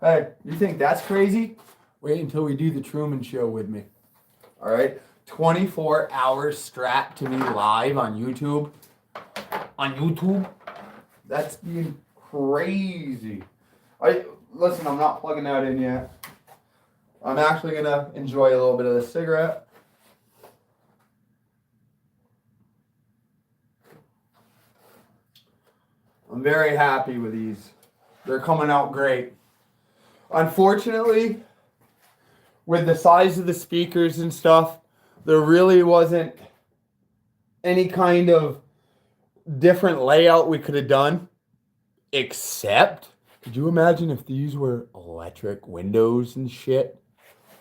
Hey, you think that's crazy? Wait until we do the Truman Show with me. All right, 24 hours strapped to me live on YouTube. That's being crazy. Listen, I'm not plugging that in yet. I'm actually gonna enjoy a little bit of this cigarette. I'm very happy with these. They're coming out great. Unfortunately, with the size of the speakers and stuff, there really wasn't any kind of different layout we could have done, except, could you imagine if these were electric windows and shit?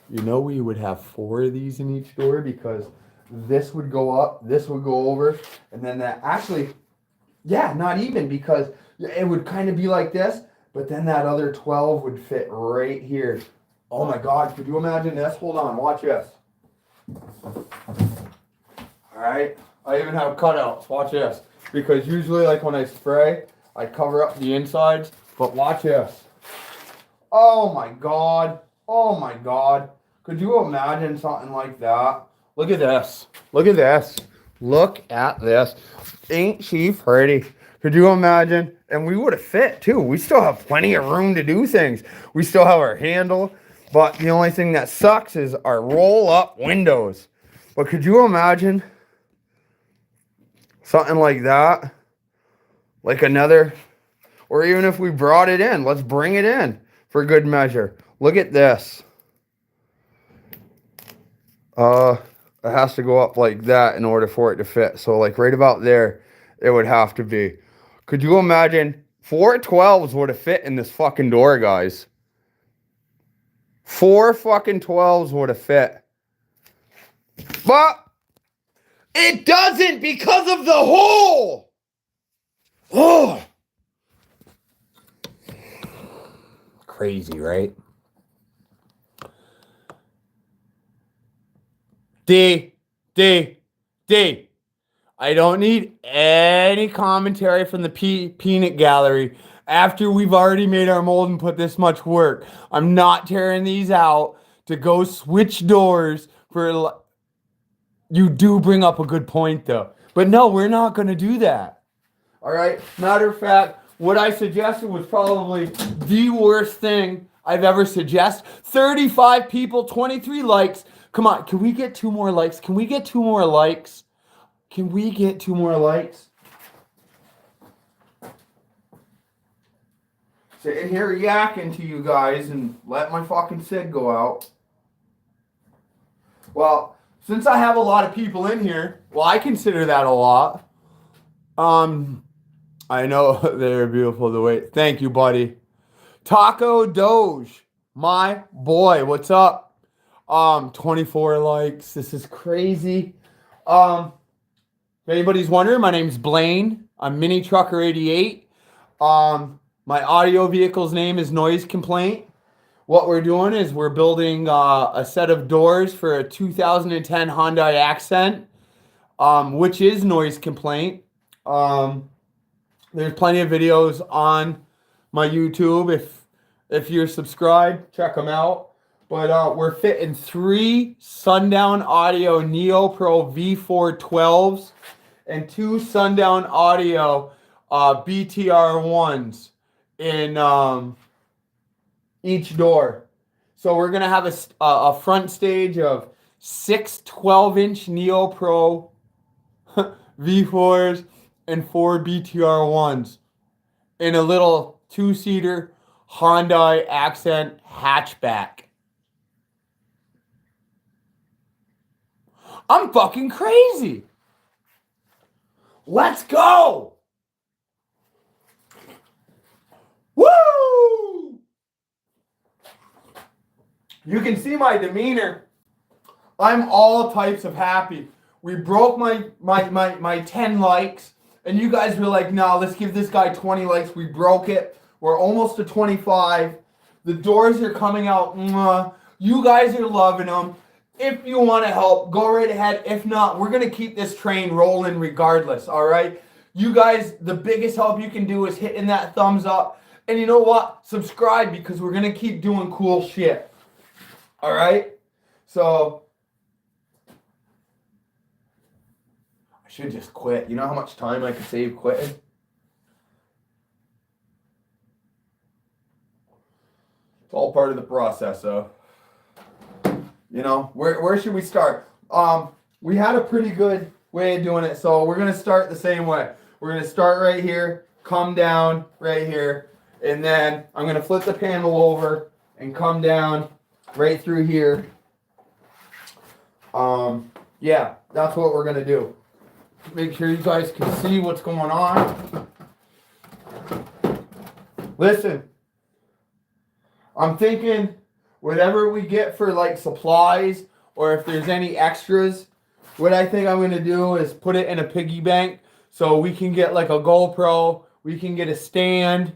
You know, we would have 4 of these in each door because this would go up, this would go over, and then that actually, yeah, not even, because it would kind of be like this, but then that other 12 would fit right here. Oh my God, could you imagine this? Hold on, watch this. All right, I even have cutouts, watch this. Because usually when I spray, I cover up the insides, but watch this. Oh my God. Oh my God. Could you imagine something like that? Look at this. Look at this. Look at this. Ain't she pretty? Could you imagine? And we would have fit too. We still have plenty of room to do things. We still have our handle, but the only thing that sucks is our roll up windows. But could you imagine something like that? Like another, or even if we brought it in, let's bring it in for good measure. Look at this. It has to go up like that in order for it to fit. So right about there, it would have to be. Could you imagine 4 12s would have fit in this fucking door, guys? 4 fucking 12s would have fit. But it doesn't because of the hole. Oh. Crazy, right? D. I don't need any commentary from the peanut gallery after we've already made our mold and put this much work. I'm not tearing these out to go switch doors for... You do bring up a good point, though. But no, we're not going to do that. All right? Matter of fact, what I suggested was probably the worst thing I've ever suggested. 35 people, 23 likes. Come on, can we get 2 more likes? Can we get 2 more likes? Can we get 2 more likes? Sitting here yakking to you guys and let my fucking cig go out. Well, since I have a lot of people in here, well, I consider that a lot. I know they're beautiful the way. Thank you, buddy. Taco Doge, my boy, what's up? 24 likes. This is crazy. If anybody's wondering, my name's Blaine. I'm Mini Trucker 88. My audio vehicle's name is Noise Complaint. What we're doing is we're building a set of doors for a 2010 Hyundai Accent, which is Noise Complaint. There's plenty of videos on my YouTube. If you're subscribed, check them out. But we're fitting 3 Sundown Audio Neo Pro V412s and 2 Sundown Audio BTR1s in each door. So we're going to have a front stage of 6 12-inch Neo Pro V4s and 4 BTR1s in a little 2-seater Hyundai Accent hatchback. I'm fucking crazy. Let's go. Woo! You can see my demeanor. I'm all types of happy. We broke my 10 likes, and you guys were like, no, let's give this guy 20 likes. We broke it. We're almost to 25. The doors are coming out. You guys are loving them. If you want to help, go right ahead. If not, we're going to keep this train rolling regardless, all right? You guys, the biggest help you can do is hitting that thumbs up. And you know what? Subscribe, because we're going to keep doing cool shit. All right? So, I should just quit. You know how much time I could save quitting? It's all part of the process, though. You know, where should we start? We had a pretty good way of doing it, so we're going to start the same way. We're going to start right here, come down right here, and then I'm going to flip the panel over and come down right through here. Yeah, that's what we're going to do. Make sure you guys can see what's going on. Listen, I'm thinking whatever we get for like supplies, or if there's any extras, what I think I'm going to do is put it in a piggy bank so we can get like a GoPro, we can get a stand,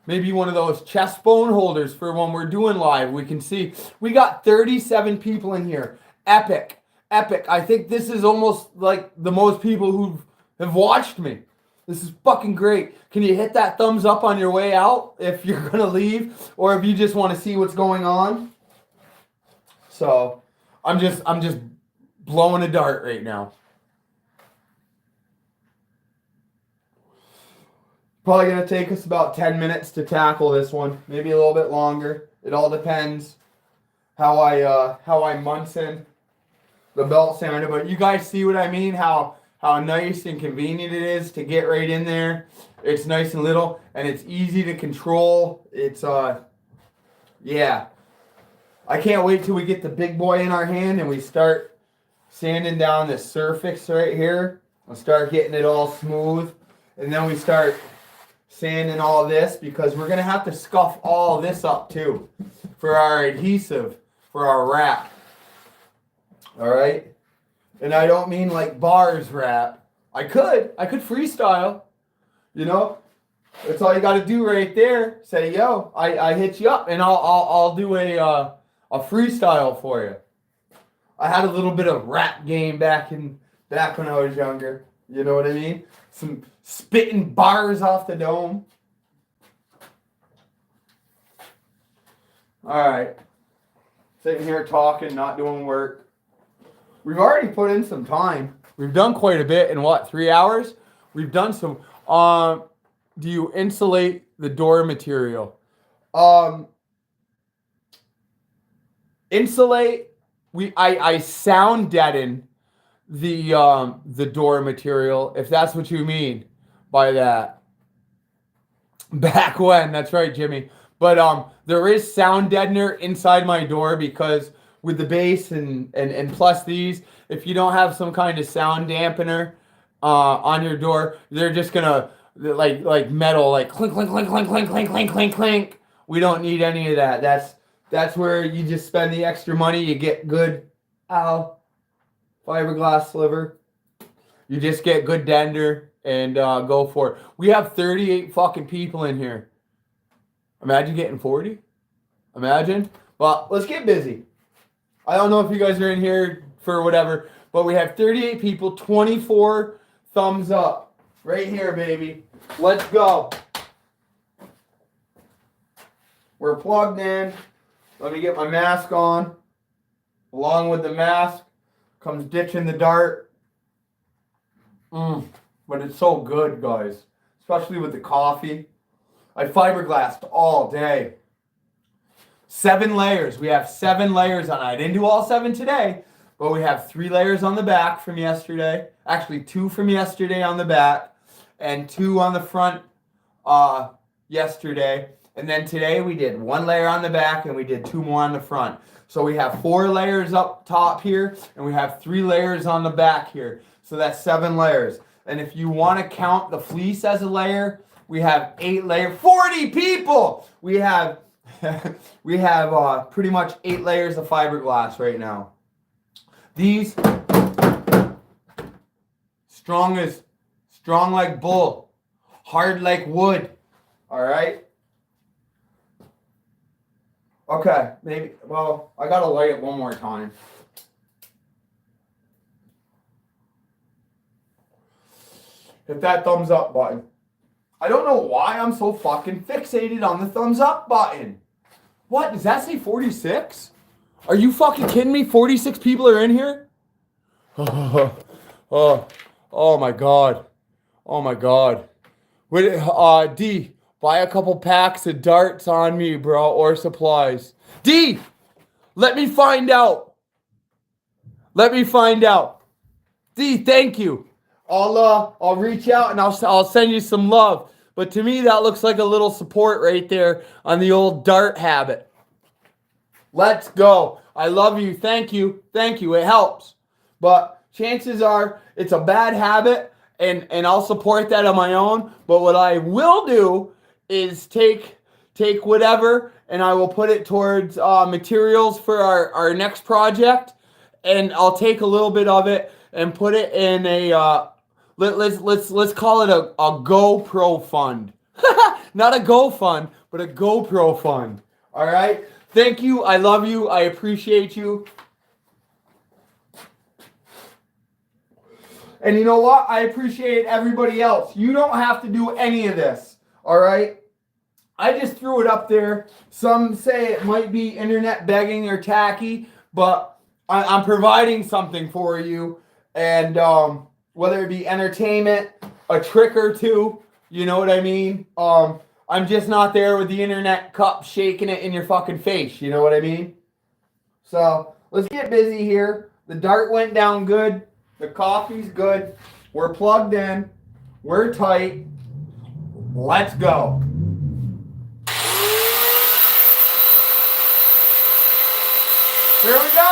maybe one of those chest phone holders for when we're doing live. We can see. We got 37 people in here. Epic. I think this is almost like the most people who have watched me. This is fucking great. Can you hit that thumbs up on your way out if you're going to leave, or if you just want to see what's going on? So, I'm just blowing a dart right now. Probably going to take us about 10 minutes to tackle this one, maybe a little bit longer. It all depends how I Munson the belt sounder, but you guys see what I mean? How nice and convenient it is to get right in there. It's nice and little, and it's easy to control. It's yeah. I can't wait till we get the big boy in our hand and we start sanding down this surface right here. We'll start getting it all smooth, and then we start sanding all this, because we're gonna have to scuff all this up too for our adhesive, for our wrap. All right. And I don't mean like bars wrap. I could freestyle, you know. That's all you got to do right there. Say, yo, I hit you up, and I'll do a freestyle for you. I had a little bit of rap game back when I was younger. You know what I mean? Some spitting bars off the dome. All right. Sitting here talking, not doing work. We've already put in some time. We've done quite a bit in 3 hours? We've done some. Do you insulate the door material? Insulate. I sound deaden the door material, if that's what you mean by that. Back when, that's right, Jimmy. But there is sound deadener inside my door, because with the bass and plus these, if you don't have some kind of sound dampener on your door, they're just gonna like metal, like clink clink clink clink clink clink clink clink clink. We don't need any of that. That's where you just spend the extra money. You get good fiberglass sliver. You just get good dender and go for it. We have 38 fucking people in here. Imagine getting 40. Imagine. But let's get busy. I don't know if you guys are in here for whatever, but we have 38 people, 24 thumbs up. Right here, baby. Let's go. We're plugged in. Let me get my mask on. Along with the mask comes ditching the dart. But it's so good, guys. Especially with the coffee. I fiberglassed all day. 7 layers. We have 7 layers on it. I didn't do all 7 today, but we have 3 layers on the back from yesterday. Actually, 2 from yesterday on the back and 2 on the front yesterday. And then today we did 1 layer on the back and we did 2 more on the front. So we have 4 layers up top here and we have 3 layers on the back here. So that's 7 layers. And if you want to count the fleece as a layer, we have 8 layers. 40 people! We have pretty much 8 layers of fiberglass right now. These strong like bull, hard like wood. All right. Okay, maybe. Well, I gotta light it one more time. Hit that thumbs up button. I don't know why I'm so fucking fixated on the thumbs up button. What? Does that say 46? Are you fucking kidding me? 46 people are in here? Oh my God. Oh my God. Wait, D, buy a couple packs of darts on me, bro, or supplies. D, let me find out. Let me find out. D, thank you. I'll reach out and I'll send you some love. But to me, that looks like a little support right there on the old dart habit. Let's go. I love you. Thank you. Thank you. It helps. But chances are it's a bad habit and I'll support that on my own. But what I will do is take whatever and I will put it towards materials for our next project. And I'll take a little bit of it and put it in a let's call it a GoPro fund. Not a GoFund, but a GoPro fund. All right? Thank you. I love you. I appreciate you. And you know what? I appreciate everybody else. You don't have to do any of this. All right? I just threw it up there. Some say it might be internet begging or tacky, but I'm providing something for you. And whether it be entertainment, a trick or two, you know what I mean? I'm just not there with the internet cup shaking it in your fucking face, you know what I mean? So let's get busy here. The dart went down good. The coffee's good. We're plugged in. We're tight. Let's go. Here we go.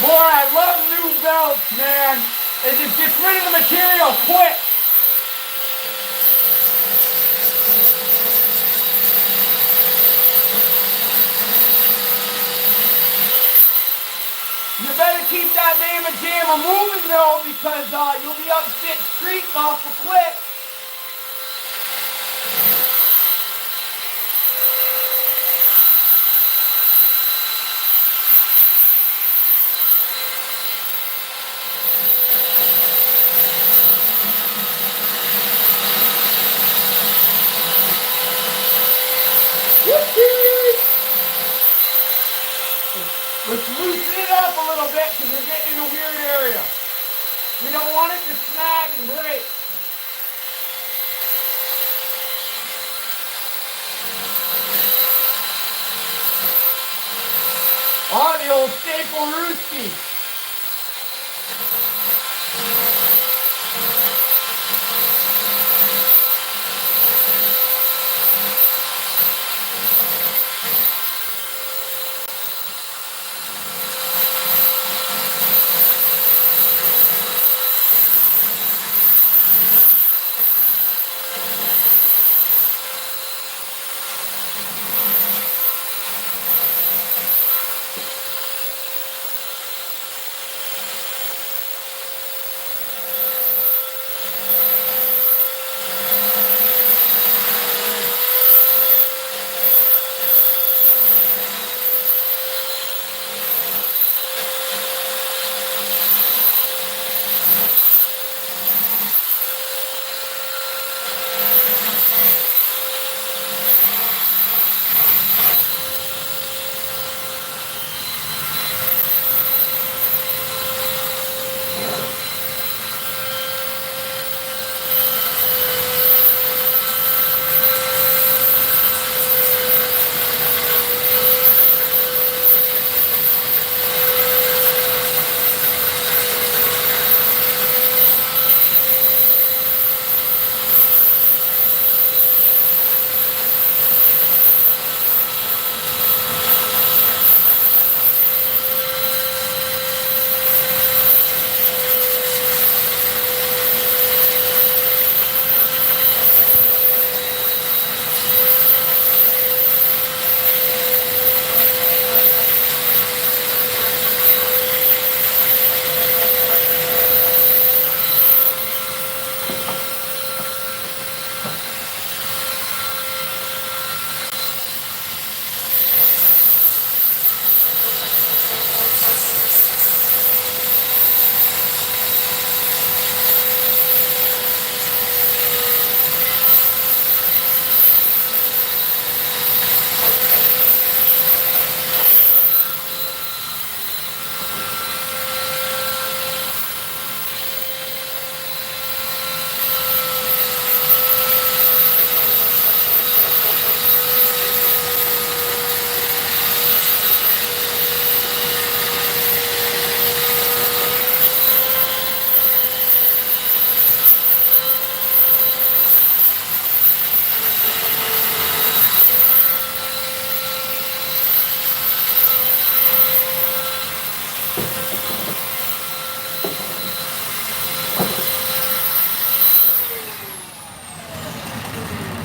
Boy, I love new belts, man. It just gets rid of the material quick. You better keep that name of jammer moving though, because you'll be up shit street awful quick. Let's loosen it up a little bit because we're getting in a weird area. We don't want it to snag and break. Oh, the old staple rooski.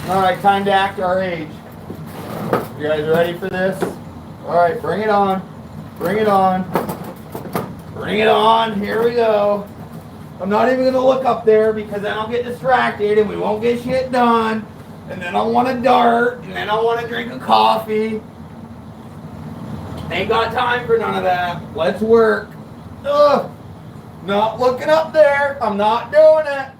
All right, time to act our age. You guys ready for this? All right, bring it on. Bring it on. Bring it on. Here we go. I'm not even going to look up there because then I'll get distracted and we won't get shit done. And then I'll want to dart. And then I'll want to drink a coffee. Ain't got time for none of that. Let's work. Ugh. Not looking up there. I'm not doing it.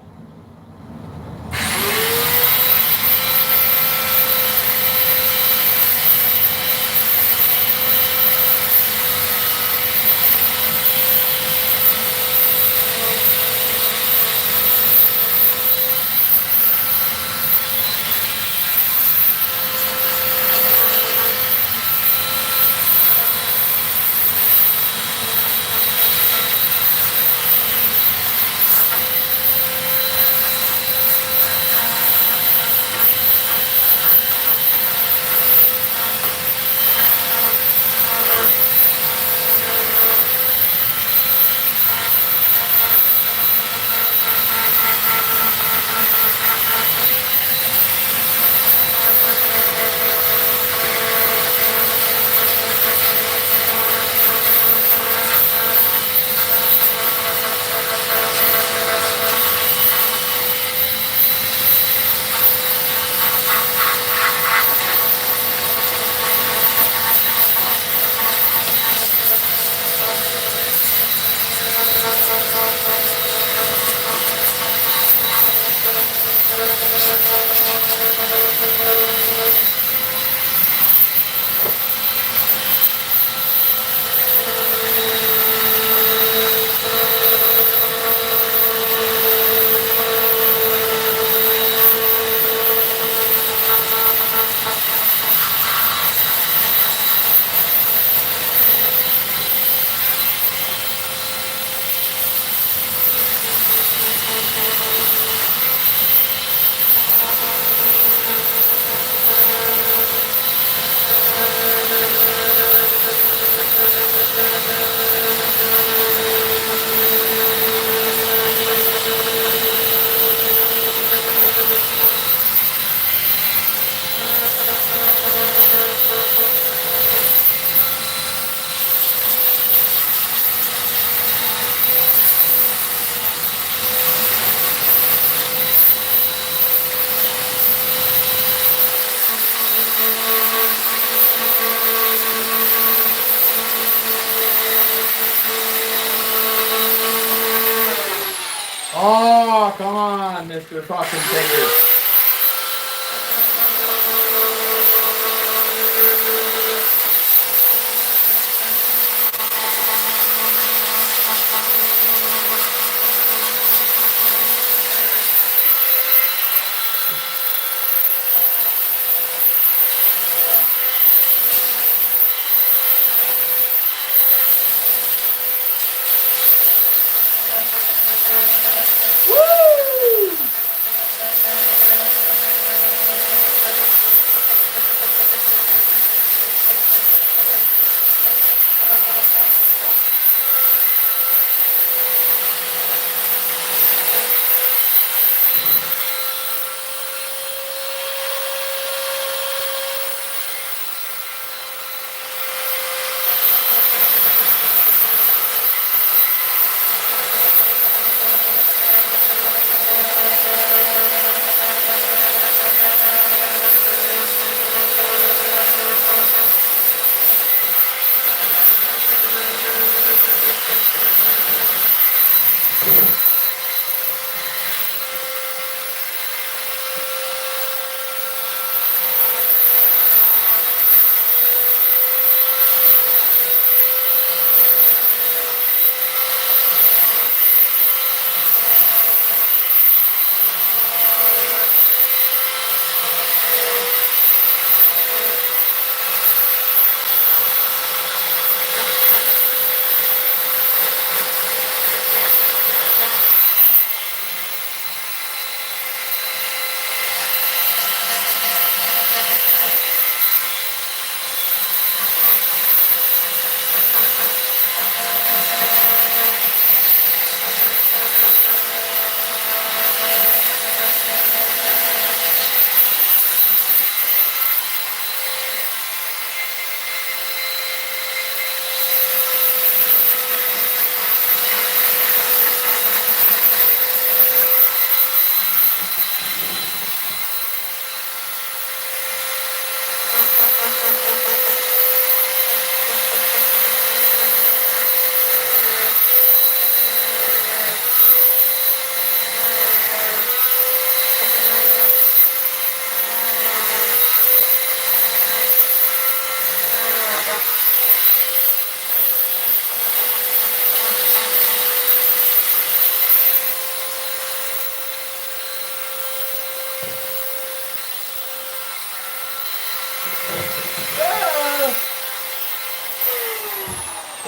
Come on, Mr. Fucking Fingers.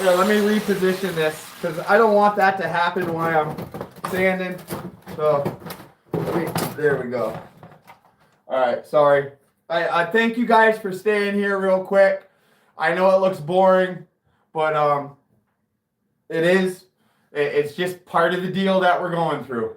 Here, let me reposition this because I don't want that to happen when I'm sanding. So, there we go. All right, sorry. I thank you guys for staying here real quick. I know it looks boring, but it is. It's just part of the deal that we're going through.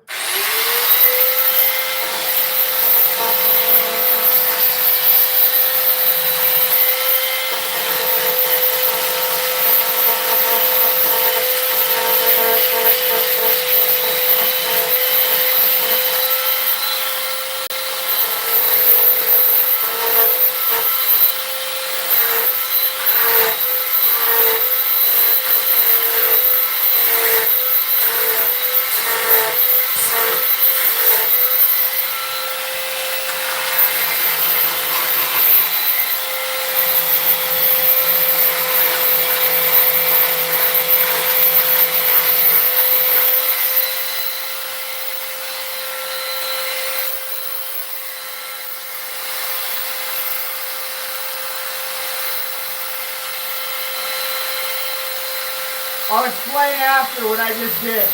I'll explain after what I just did.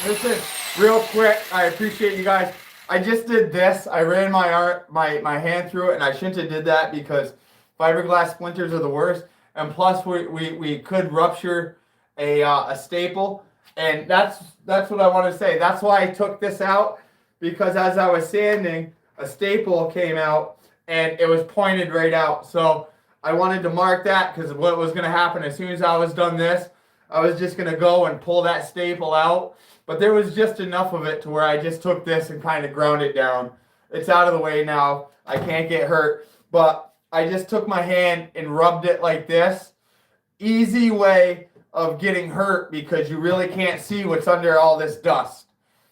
Listen, real quick, I appreciate you guys. I just did this. I ran my hand through it, and I shouldn't have did that because fiberglass splinters are the worst. And plus, we could rupture a staple, and that's what I want to say. That's why I took this out, because as I was sanding, a staple came out, and it was pointed right out. So I wanted to mark that, because what was going to happen as soon as I was done this, I was just going to go and pull that staple out. But there was just enough of it to where I just took this and kind of ground it down. It's out of the way now. I can't get hurt. But I just took my hand and rubbed it like this. Easy way of getting hurt, because you really can't see what's under all this dust.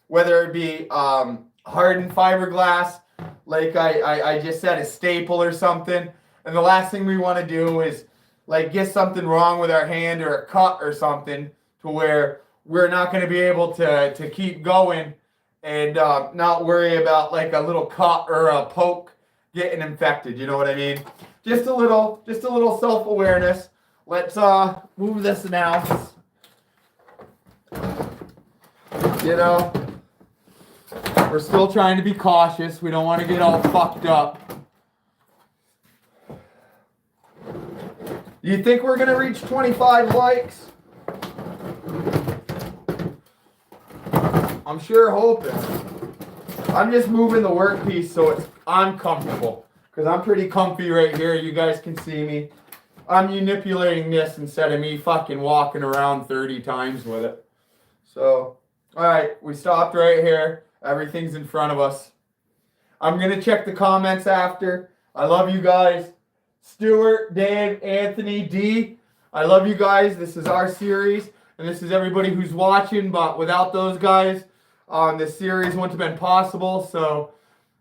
Whether it be hardened fiberglass, like I just said, a staple or something. And the last thing we want to do is like get something wrong with our hand or a cut or something to where we're not going to be able to keep going and not worry about like a little cut or a poke getting infected. You know what I mean? Just a little self-awareness. Let's move this now. You know, we're still trying to be cautious. We don't want to get all fucked up. You think we're going to reach 25 likes? I'm sure hoping. I'm just moving the workpiece so I'm comfortable. Because I'm pretty comfy right here. You guys can see me. I'm manipulating this instead of me fucking walking around 30 times with it. So, alright, we stopped right here. Everything's in front of us. I'm going to check the comments after. I love you guys. Stuart, Dave, Anthony, D. I love you guys. This is our series. And this is everybody who's watching. But without those guys, this series wouldn't have been possible. So,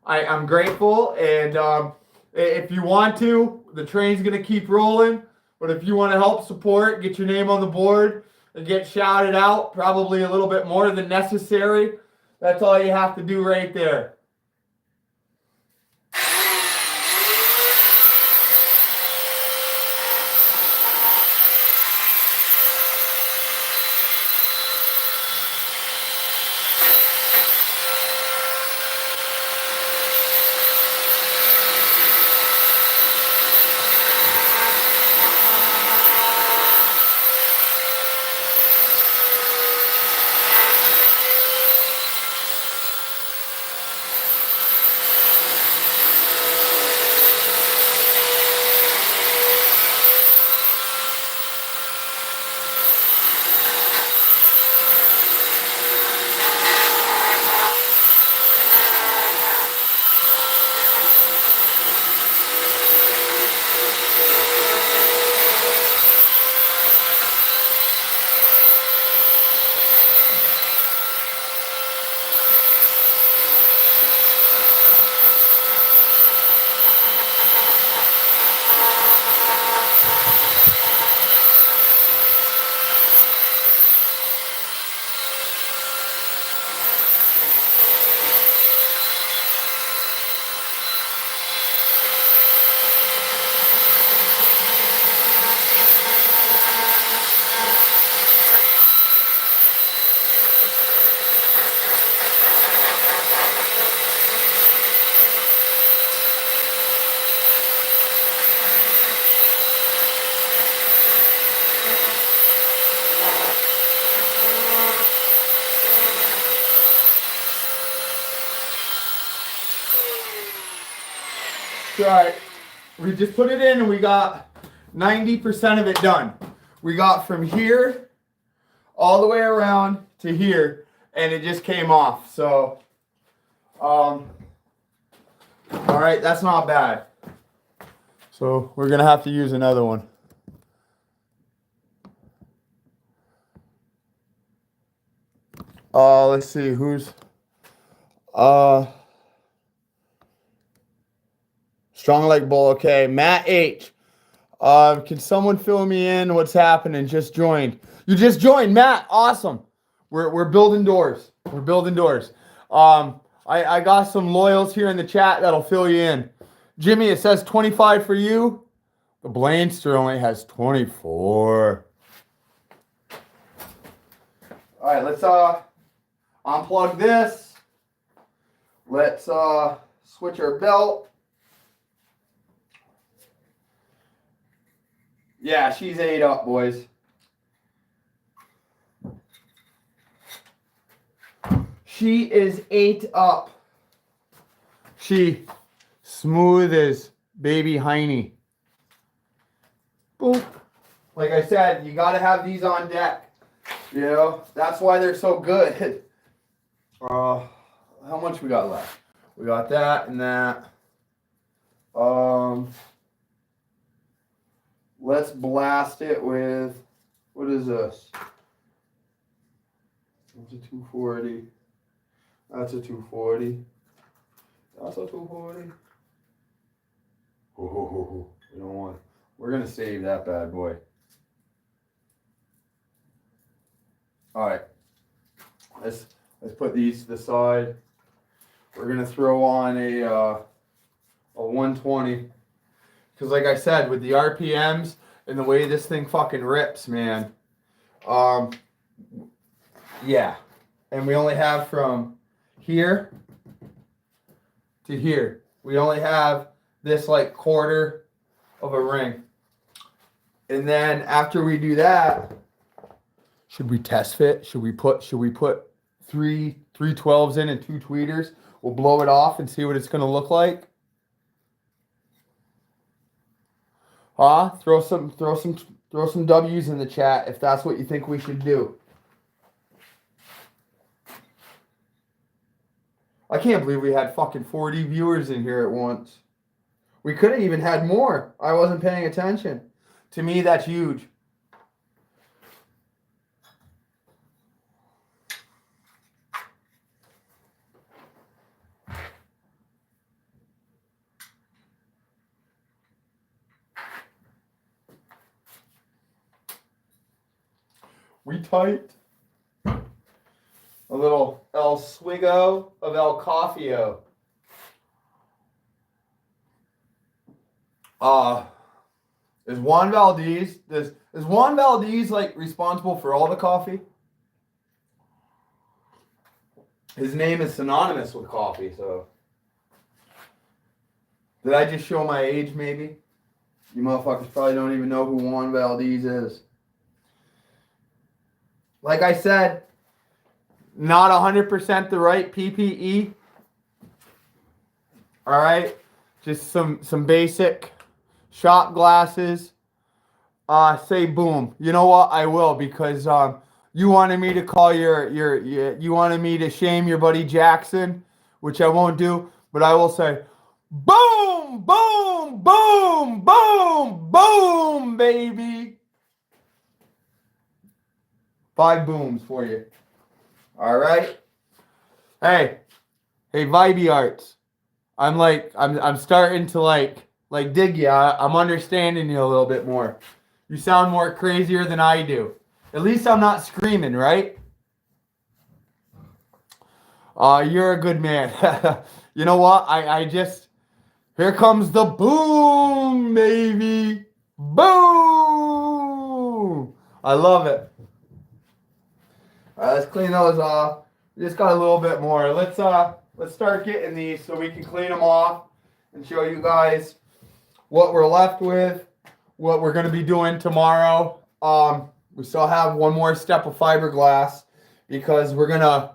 I'm grateful. And if you want to, the train's going to keep rolling. But if you want to help support, get your name on the board, and get shouted out, probably a little bit more than necessary, that's all you have to do right there. Right, we just put it in and we got 90% of it done. We got from here all the way around to here, and it just came off. So, all right, that's not bad. So we're gonna have to use another one. Let's see who's Strong Like Bull. Okay, Matt H. Can someone fill me in? What's happening? Just joined. You just joined, Matt. Awesome. We're building doors. We're building doors. I got some loyals here in the chat that'll fill you in. Jimmy, it says 25 for you. The Blainster only has 24. All right, unplug this. Let's switch our belt. Yeah, she's ate up, boys. She is ate up. She smooth as baby hiney. Boop. Like I said, you got to have these on deck. You know, that's why they're so good. How much we got left? We got that and that. Let's blast it with, what is this? That's a 240. That's a 240. That's a 240. Oh, we don't want. We're gonna save that bad boy. All right. Let's put these to the side. We're gonna throw on a 120. Because like I said, with the RPMs and the way this thing fucking rips, man. Yeah. And we only have from here to here. We only have this like quarter of a ring. And then after we do that, should we test fit? Should we put three 12s in and 2 tweeters? We'll blow it off and see what it's gonna look like. Throw some W's in the chat if that's what you think we should do. I can't believe we had fucking 40 viewers in here at once. We could have even had more. I wasn't paying attention. To me, that's huge. We typed a little El Swigo of El Coffeo. Is Juan Valdez like responsible for all the coffee? His name is synonymous with coffee, so. Did I just show my age, maybe? You motherfuckers probably don't even know who Juan Valdez is. Like I said, not 100% the right PPE. All right, just some basic shot glasses. Say boom. You know what? I will, because you wanted me to call you wanted me to shame your buddy Jackson, which I won't do, but I will say boom, boom, boom, boom, boom, baby. 5 booms for you. All right. Hey, Vibey Arts. I'm starting to like dig you. I'm understanding you a little bit more. You sound more crazier than I do. At least I'm not screaming, right? You're a good man. You know what? I just, here comes the boom, baby. Boom. I love it. All right, let's clean those off. We just got a little bit more. Let's start getting these so we can clean them off and show you guys what we're left with, what we're going to be doing tomorrow. We still have one more step of fiberglass, because we're going to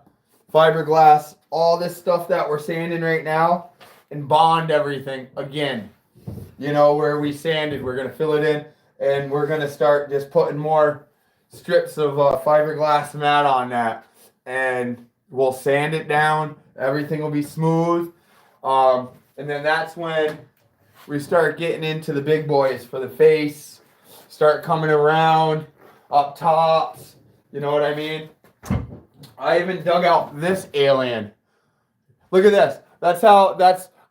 fiberglass all this stuff that we're sanding right now and bond everything again. You know, where we sanded, we're going to fill it in, and we're going to start just putting more strips of fiberglass mat on that, and we'll sand it down. Everything will be smooth, and then that's when we start getting into the big boys for the face. Start coming around up tops. You know what I mean? I even dug out this alien. Look at this.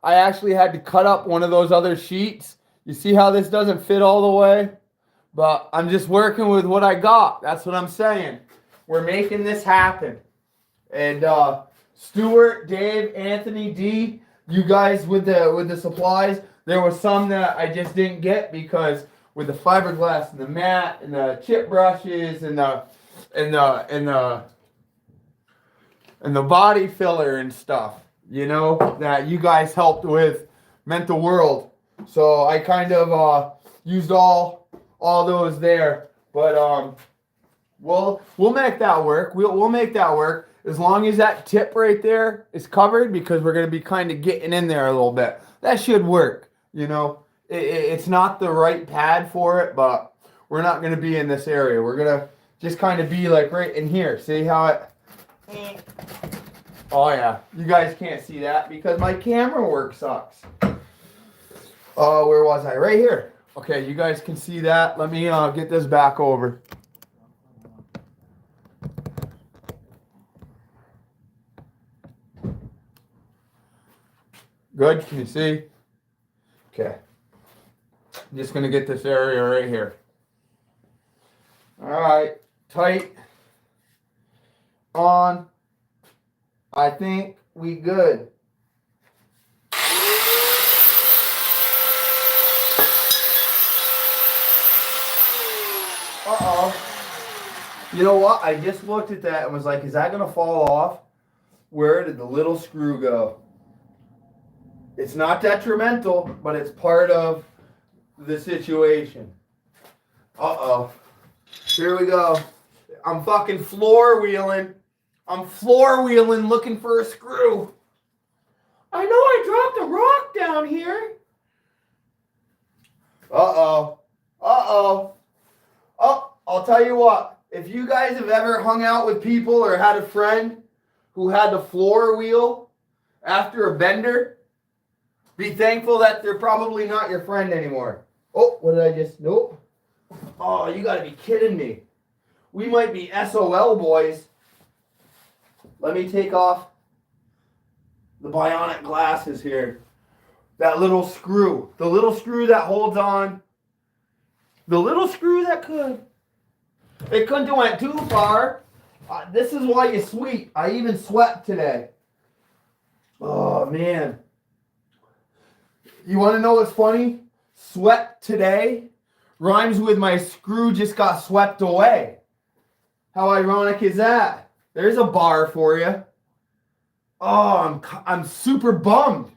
I actually had to cut up one of those other sheets. You see how this doesn't fit all the way? But I'm just working with what I got. That's what I'm saying. We're making this happen. And Stuart, Dave, Anthony, D, you guys with the supplies, there was some that I just didn't get, because with the fiberglass and the mat and the chip brushes and the and the body filler and stuff, you know, that you guys helped with meant the world. So I kind of used all those there. But we'll make that work. We'll make that work as long as that tip right there is covered, because we're gonna be kind of getting in there a little bit. That should work. You know, it's not the right pad for it, but we're not gonna be in this area. We're gonna just kind of be like right in here. See how it? Oh yeah, you guys can't see that because my camera work sucks. Where was I? Right here. Okay, you guys can see that. Let me get this back over. Good, can you see? Okay. I'm just gonna get this area right here. All right, tight. On. I think we good. Uh-oh. You know what? I just looked at that and was like, is that going to fall off? Where did the little screw go? It's not detrimental, but it's part of the situation. Uh-oh. Here we go. I'm fucking floor wheeling. I'm floor wheeling looking for a screw. I know I dropped a rock down here. Uh-oh. Uh-oh. Oh, I'll tell you what. If you guys have ever hung out with people or had a friend who had to floor wheel after a bender, be thankful that they're probably not your friend anymore. Oh, what did I just... Nope. Oh, you gotta be kidding me. We might be SOL boys. Let me take off the bionic glasses here. That little screw. The little screw that holds on. The little screw that could. It couldn't have went too far. This is why you sweep. I even swept today. Oh, man. You want to know what's funny? Swept today rhymes with my screw just got swept away. How ironic is that? There's a bar for you. Oh, I'm super bummed.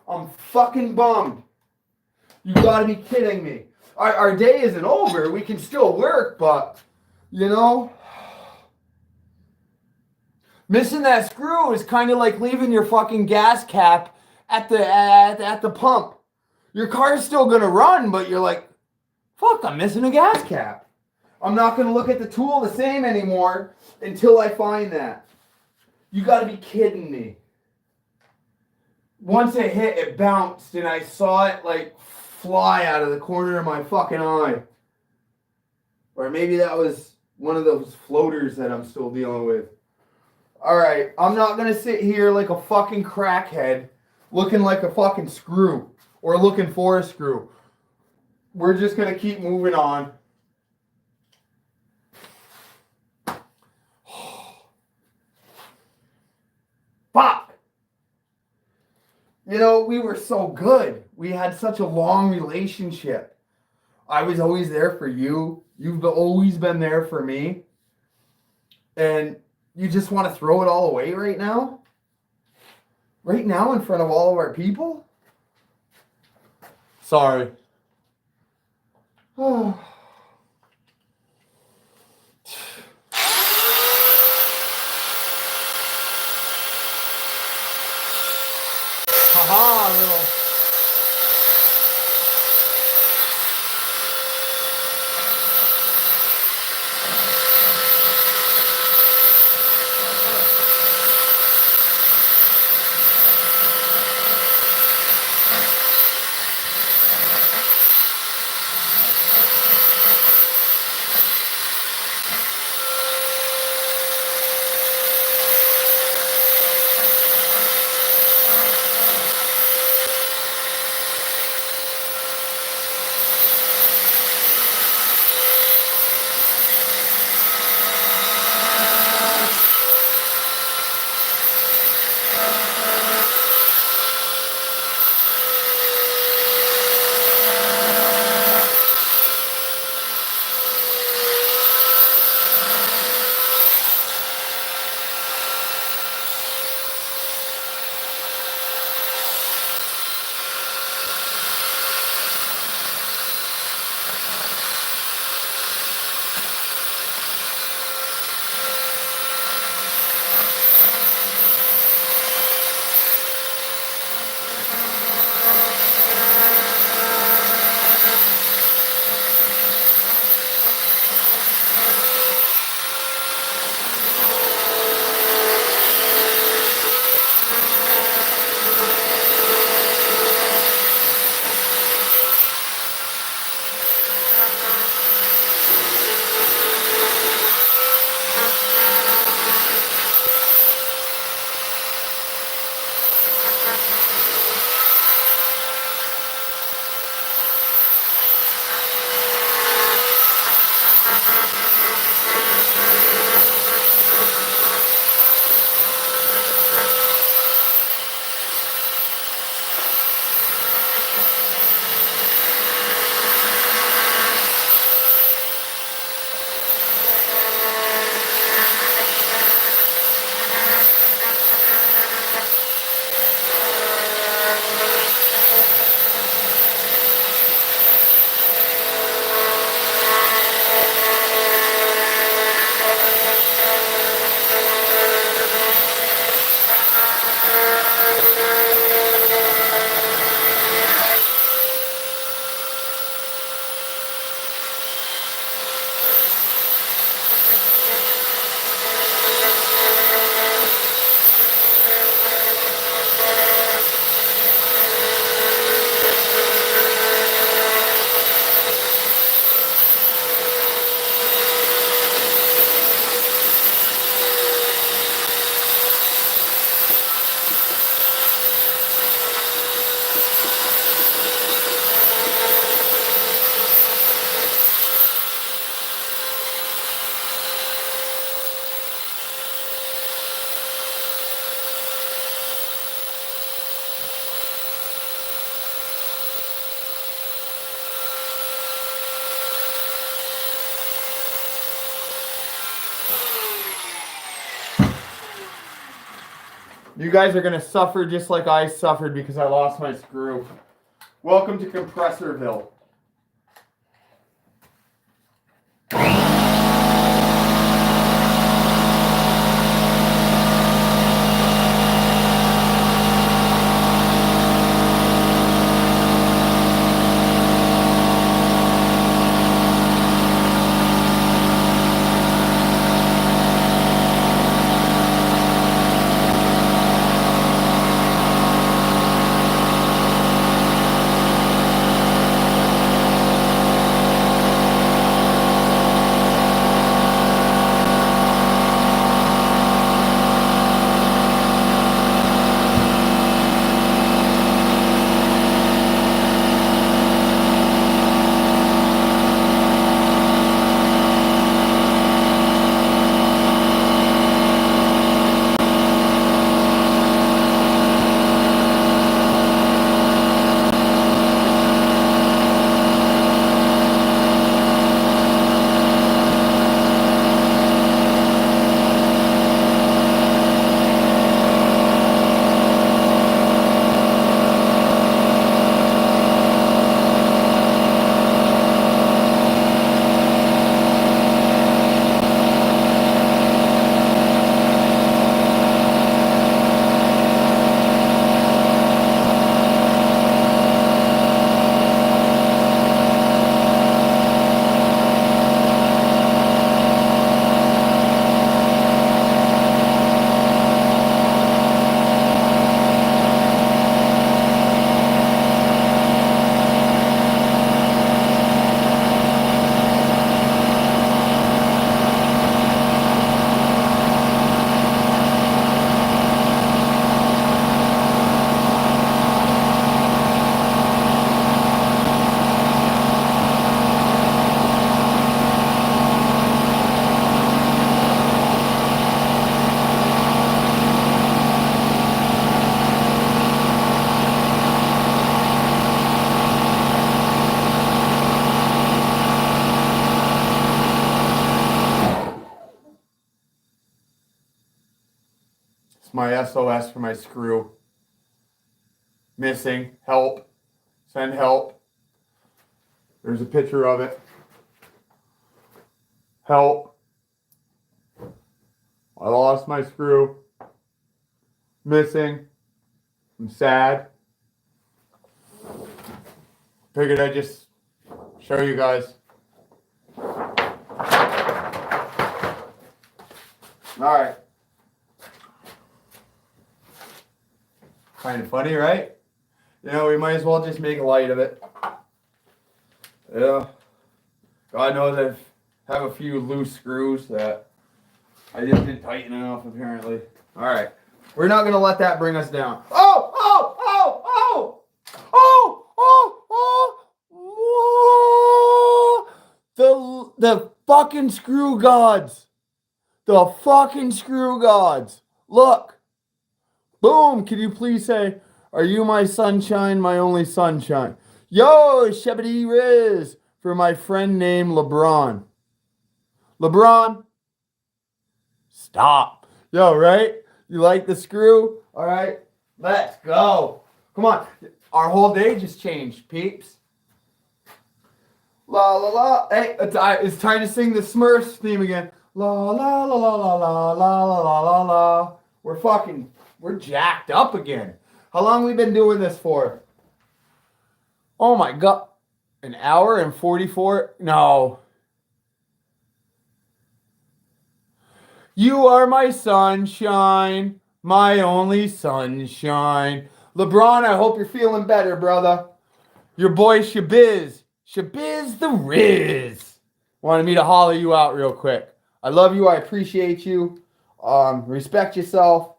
I'm fucking bummed. You gotta be kidding me. Our day isn't over. We can still work, but, you know, missing that screw is kind of like leaving your fucking gas cap at the pump. Your car's still gonna run, but you're like, fuck, I'm missing a gas cap. I'm not gonna look at the tool the same anymore until I find that. You gotta be kidding me. Once it hit, it bounced, and I saw it like fly out of the corner of my fucking eye. Or maybe that was one of those floaters that I'm still dealing with. Alright, I'm not gonna sit here like a fucking crackhead looking like a fucking screw. Or looking for a screw. We're just gonna keep moving on. Fuck! You know, we were so good. We had such a long relationship. I was always there for you. You've always been there for me. And you just want to throw it all away right now? Right now in front of all of our people? Sorry. Oh. Haha, little. You guys are going to suffer just like I suffered because I lost my screw. Welcome to Compressorville. My SOS for my screw. Missing. Help. Send help. There's a picture of it. Help. I lost my screw. Missing. I'm sad. Figured I'd just show you guys. Alright. Kind of funny, right? You know, we might as well just make light of it. Yeah. God knows I have a few loose screws that I just didn't tighten enough, apparently. All right. We're not going to let that bring us down. Oh! Oh! Oh! Oh! Oh! Oh! Oh! Whoa! The fucking screw gods. The fucking screw gods. Look. Boom! Can you please say, are you my sunshine, my only sunshine? Yo, Shebedy Riz for my friend named LeBron. LeBron, stop. Yo, right? You like the screw? All right, let's go. Come on. Our whole day just changed, peeps. La la la. Hey, it's time to sing the Smurfs theme again. La la la la la la la la la la. We're jacked up again. How long we been doing this for? Oh my God. An hour and 44? No. You are my sunshine, my only sunshine. LeBron, I hope you're feeling better, brother. Your boy Shabiz. Shabiz the Riz. Wanted me to holler you out real quick. I love you. I appreciate you. Respect yourself.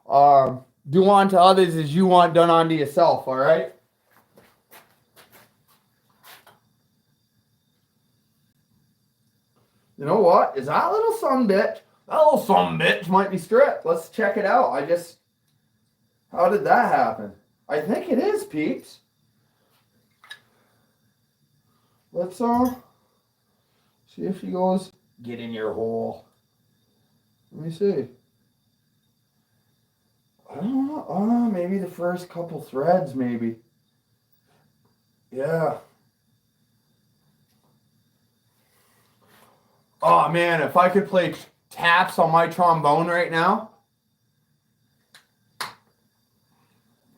Do unto others as you want done unto yourself, all right? You know what? Is that little sumbitch? That little sumbitch might be stripped. Let's check it out. How did that happen? I think it is, peeps. Let's see if he goes, get in your hole. Let me see. I don't know. Maybe the first couple threads, maybe. Yeah. Oh man, if I could play taps on my trombone right now,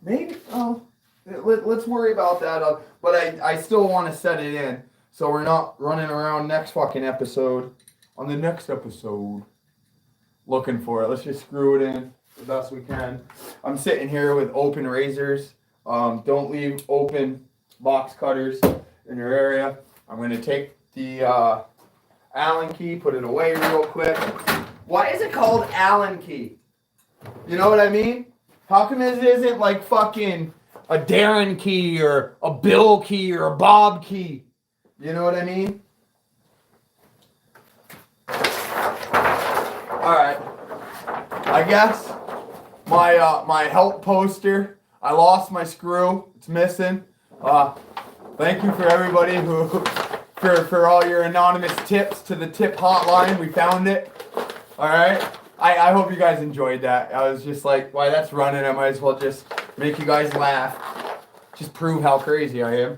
maybe. Oh, let's worry about that. But I still want to set it in, so we're not running around next fucking episode. On the next episode, looking for it. Let's just screw it in the best we can. I'm sitting here with open razors. Don't leave open box cutters in your area. I'm gonna take the Allen key, put it away real quick. Why is it called Allen key? You know what I mean? How come it isn't like fucking a Darren key or a Bill key or a Bob key? You know what I mean? Alright. I guess my help poster, I lost my screw. It's missing. Thank you for everybody who for all your anonymous tips to the tip hotline. We found it. Alright. I hope you guys enjoyed that. I was just like, why that's running, I might as well just make you guys laugh. Just prove how crazy I am.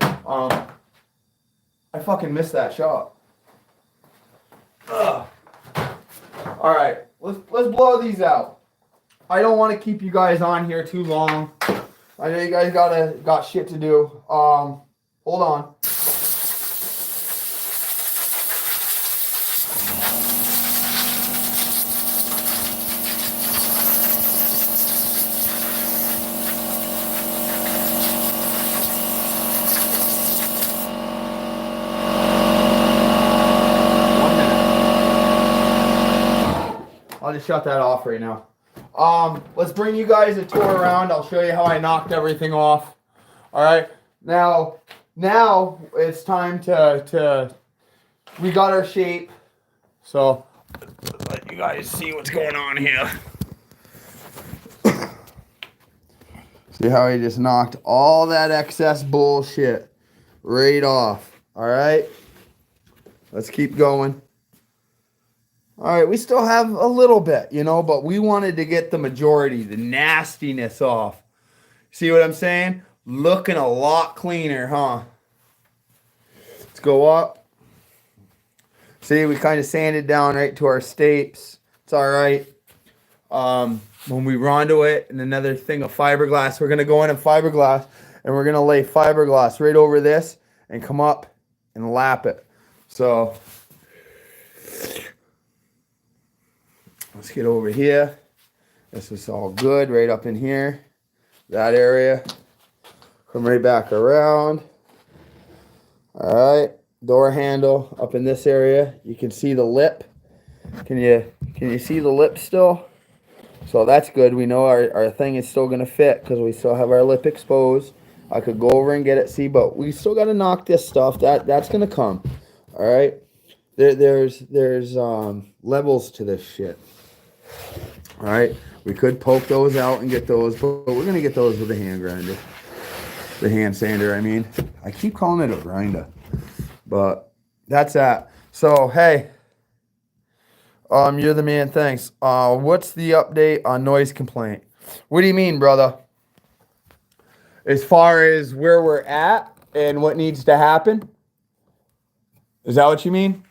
I fucking missed that shot. Ugh. Alright, let's blow these out. I don't want to keep you guys on here too long. I know you guys got shit to do. Hold on. I'll just shut that off right now. Let's bring you guys a tour around. I'll show you how I knocked everything off. All right. Now it's time to we got our shape. So let you guys see what's going on here. See how I just knocked all that excess bullshit right off. All right. Let's keep going. All right, we still have a little bit, you know, but we wanted to get the majority, the nastiness off. See what I'm saying? Looking a lot cleaner, huh? Let's go up. See, we kind of sanded down right to our stapes. It's all right. When we rondo it and another thing of fiberglass, we're going to go in fiberglass and we're going to lay fiberglass right over this and come up and lap it. So let's get over here. This is all good right up in here. That area. Come right back around. All right. Door handle up in this area. You can see the lip. Can you see the lip still? So that's good. We know our thing is still going to fit because we still have our lip exposed. I could go over and get it, see, but we still got to knock this stuff. That's going to come. All right. There's levels to this shit. All right, we could poke those out and get those, but we're gonna get those with a hand grinder, the hand sander. I mean, I keep calling it a grinder, but that's that. So hey, you're the man. Thanks. What's the update on noise complaint? What do you mean, brother? As far as where we're at and what needs to happen? Is that what you mean?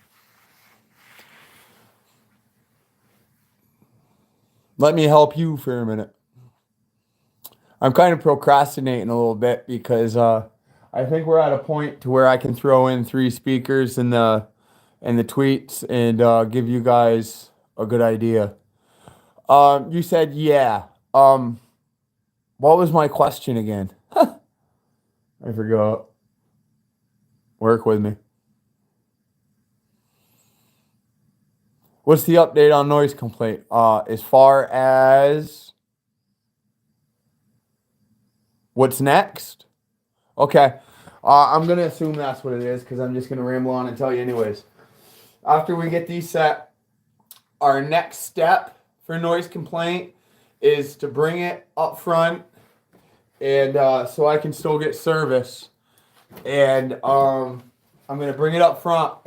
Let me help you for a minute. I'm kind of procrastinating a little bit because I think we're at a point to where I can throw in 3 speakers in the tweets and give you guys a good idea. You said yeah. What was my question again? I forgot. Work with me. What's the update on noise complaint? As far as what's next? Okay. I'm going to assume that's what it is because I'm just going to ramble on and tell you anyways. After we get these set, our next step for noise complaint is to bring it up front and so I can still get service. And I'm going to bring it up front.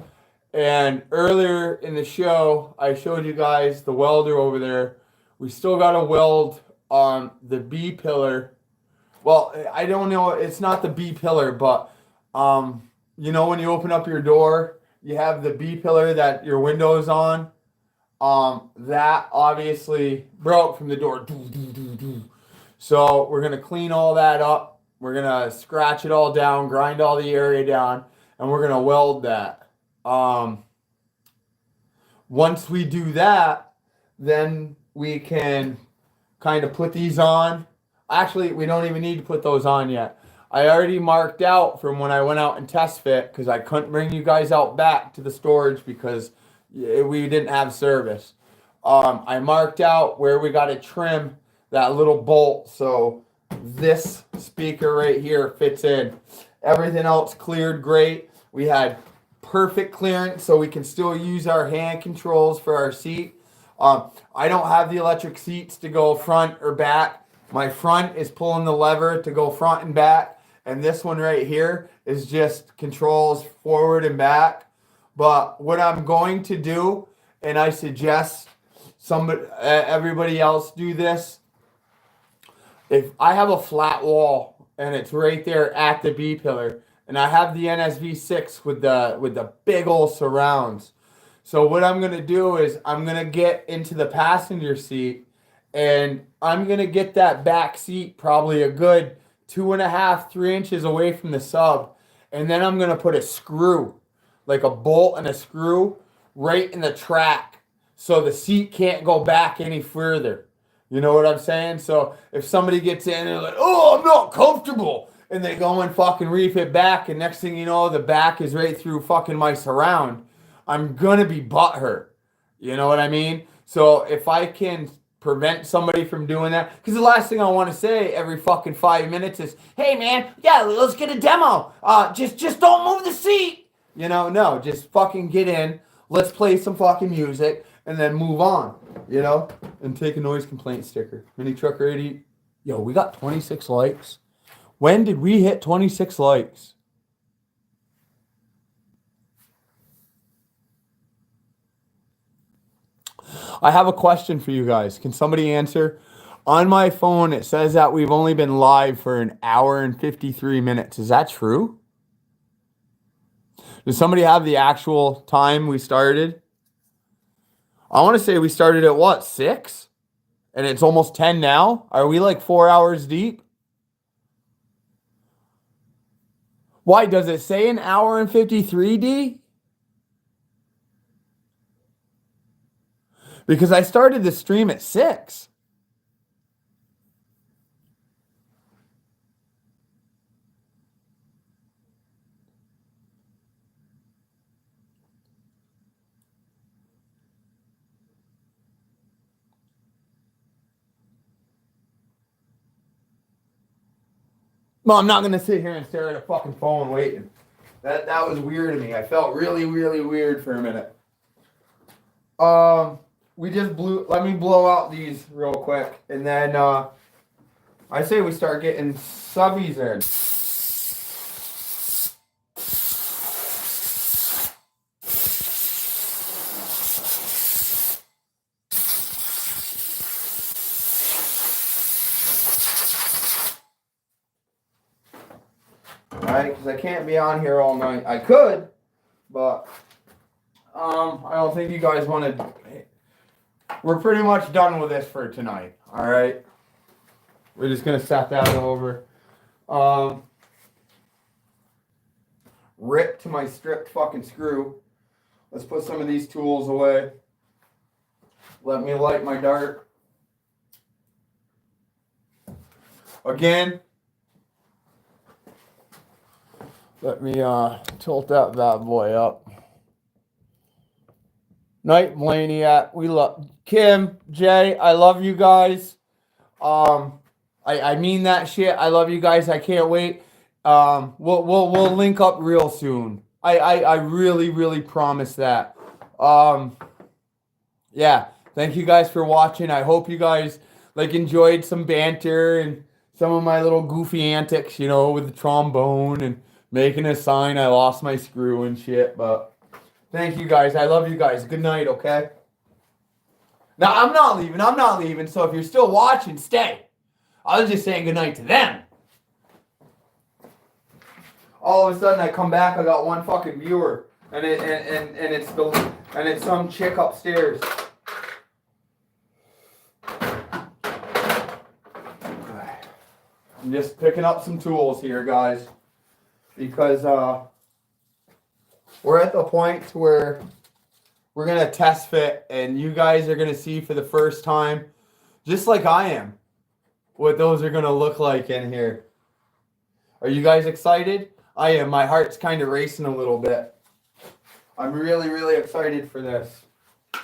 And earlier in the show, I showed you guys the welder over there. We still got to weld on the B pillar. Well, I don't know. It's not the B pillar, but you know, when you open up your door, you have the B pillar that your window is on. That obviously broke from the door. So we're gonna clean all that up. We're gonna scratch it all down, grind all the area down, and we're gonna weld that. Once we do that, then we can kind of put these on. Actually, we don't even need to put those on yet. I already marked out from when I went out and test fit because I couldn't bring you guys out back to the storage because we didn't have service. I marked out where we got to trim that little bolt so this speaker right here fits in. Everything else cleared great. We had perfect clearance so we can still use our hand controls for our seat. I don't have the electric seats to go front or back. My front is pulling the lever to go front and back, and this one right here is just controls forward and back. But what I'm going to do, and I suggest everybody else do this, if I have a flat wall and it's right there at the B pillar, and I have the NSV6 with the big old surrounds. So what I'm going to do is I'm going to get into the passenger seat and I'm going to get that back seat probably a good 2.5, 3 inches away from the sub. And then I'm going to put a screw, like a bolt and a screw right in the track so the seat can't go back any further. You know what I'm saying? So if somebody gets in and they're like, oh, I'm not comfortable, and they go and fucking reef it back, and next thing you know, the back is right through fucking my surround, I'm gonna be butthurt. You know what I mean? So if I can prevent somebody from doing that, because the last thing I want to say every fucking 5 minutes is, hey man, yeah, let's get a demo. Just don't move the seat. You know, no, just fucking get in. Let's play some fucking music and then move on. You know, and take a noise complaint sticker. Mini Trucker 80. Yo, we got 26 likes. When did we hit 26 likes? I have a question for you guys. Can somebody answer? On my phone, it says that we've only been live for an hour and 53 minutes. Is that true? Does somebody have the actual time we started? I want to say we started at what, 6? And it's almost 10 now? Are we like 4 hours deep? Why, does it say an hour and 53, D? Because I started the stream at 6. No, I'm not going to sit here and stare at a fucking phone waiting. That was weird to me. I felt really, really weird for a minute. Let me blow out these real quick. And then I say we start getting subbies in. Right, because I can't be on here all night. I could, but I don't think you guys want to. We're pretty much done with this for tonight. All right, we're just gonna set that over. Rip to my stripped fucking screw. Let's put some of these tools away. Let me light my dart. Again. Let me tilt that bad boy up. Night, Blaniac. We love Kim, Jay. I love you guys. I mean that shit. I love you guys. I can't wait. We'll link up real soon. I really promise that. Yeah. Thank you guys for watching. I hope you guys enjoyed some banter and some of my little goofy antics, you know, with the trombone and making a sign I lost my screw and shit, but thank you guys. I love you guys. Good night, okay? Now, I'm not leaving. I'm not leaving. So if you're still watching, stay. I was just saying goodnight to them. All of a sudden, I come back. I got one fucking viewer, and it's some chick upstairs. I'm just picking up some tools here, guys, because we're at the point where we're gonna test fit, and you guys are gonna see for the first time, just like I am, what those are gonna look like in here. Are you guys excited? I am. My heart's kind of racing a little bit. I'm really, really excited for this. A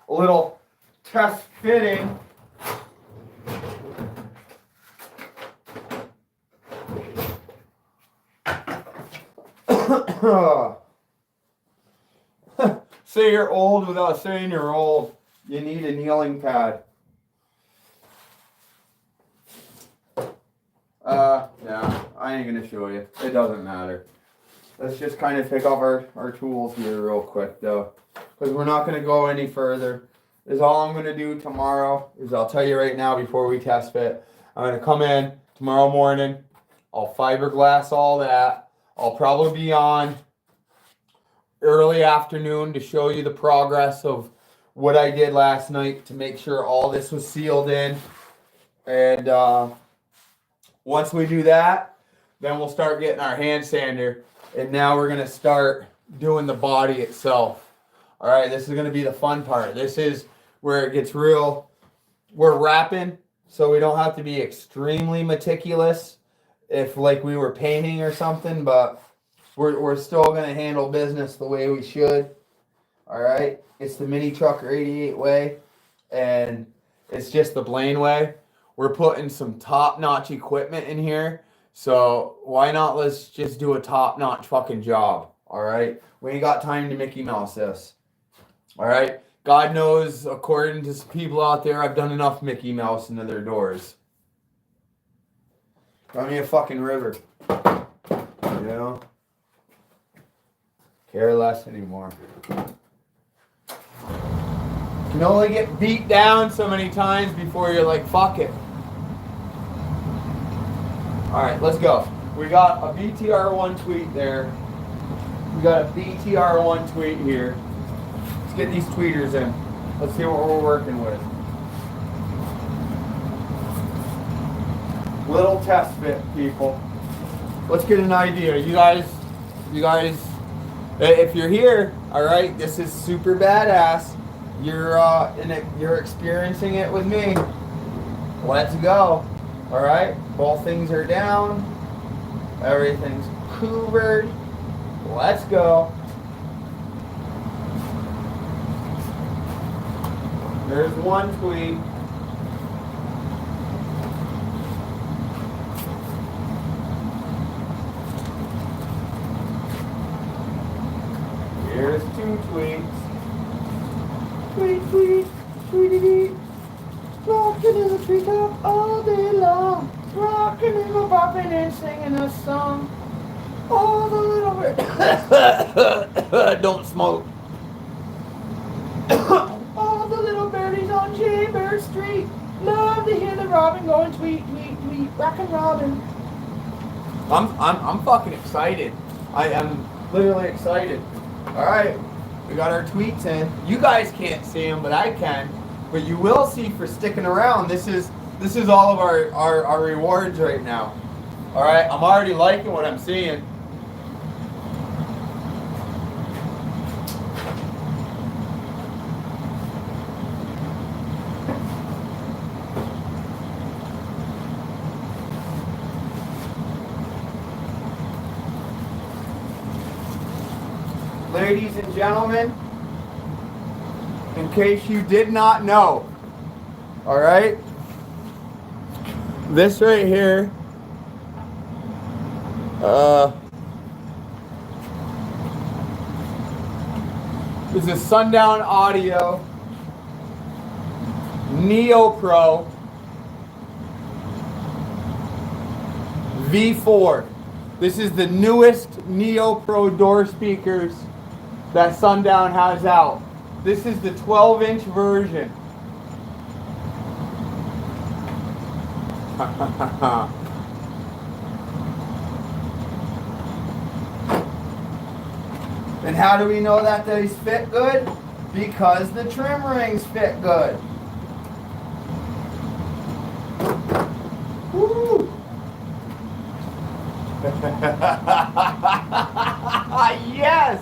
little test fitting. Say you're old without saying you're old. You need a kneeling pad. Yeah, I ain't gonna show you. It doesn't matter. Let's just kind of pick up our tools here real quick though, because we're not gonna go any further. Is all I'm gonna do tomorrow is I'll tell you right now before we test fit. I'm gonna come in tomorrow morning. I'll fiberglass all that. I'll probably be on early afternoon to show you the progress of what I did last night to make sure all this was sealed in. And once we do that, then we'll start getting our hand sander. And now we're going to start doing the body itself. All right, this is going to be the fun part. This is where it gets real. We're wrapping, so we don't have to be extremely meticulous if like we were painting or something, but we're still going to handle business the way we should. All right, it's the Mini Trucker 88 way, and it's just the Blaine way. We're putting some top-notch equipment in here, so why not let's just do a top-notch fucking job, all right? We ain't got time to Mickey Mouse this, all right? God knows, according to some people out there, I've done enough Mickey Mouse into their doors. Got me a fucking river, you know? Care less anymore. You can only get beat down so many times before you're like, fuck it. Alright, let's go. We got a BTR1 tweet there. We got a BTR1 tweet here. Let's get these tweeters in. Let's see what we're working with. Little test fit, people. Let's get an idea. You guys, if you're here, alright, this is super badass. You're experiencing it with me. Let's go. All right, both things are down. Everything's covered. Let's go. There's one tweet. Here's two tweets. Tweet, tweet, tweety-dee. Rocking in the treetop all day long. Rocking and bopping and singing a song. All the little birds. Don't smoke. All the little birdies on Jaybird Street love to hear the robin going tweet, tweet, tweet. Rockin' Robin. I'm fucking excited. I am literally excited. All right. We got our tweets in. You guys can't see them, but I can. But you will see for sticking around. This is all of our rewards right now. All right, I'm already liking what I'm seeing. Ladies and gentlemen, in case you did not know, all right, this right here, is a Sundown Audio Neo Pro V4. This is the newest Neo Pro door speakers that Sundown has out. This is the 12-inch version. And how do we know that these fit good? Because the trim rings fit good. Woo! Yes!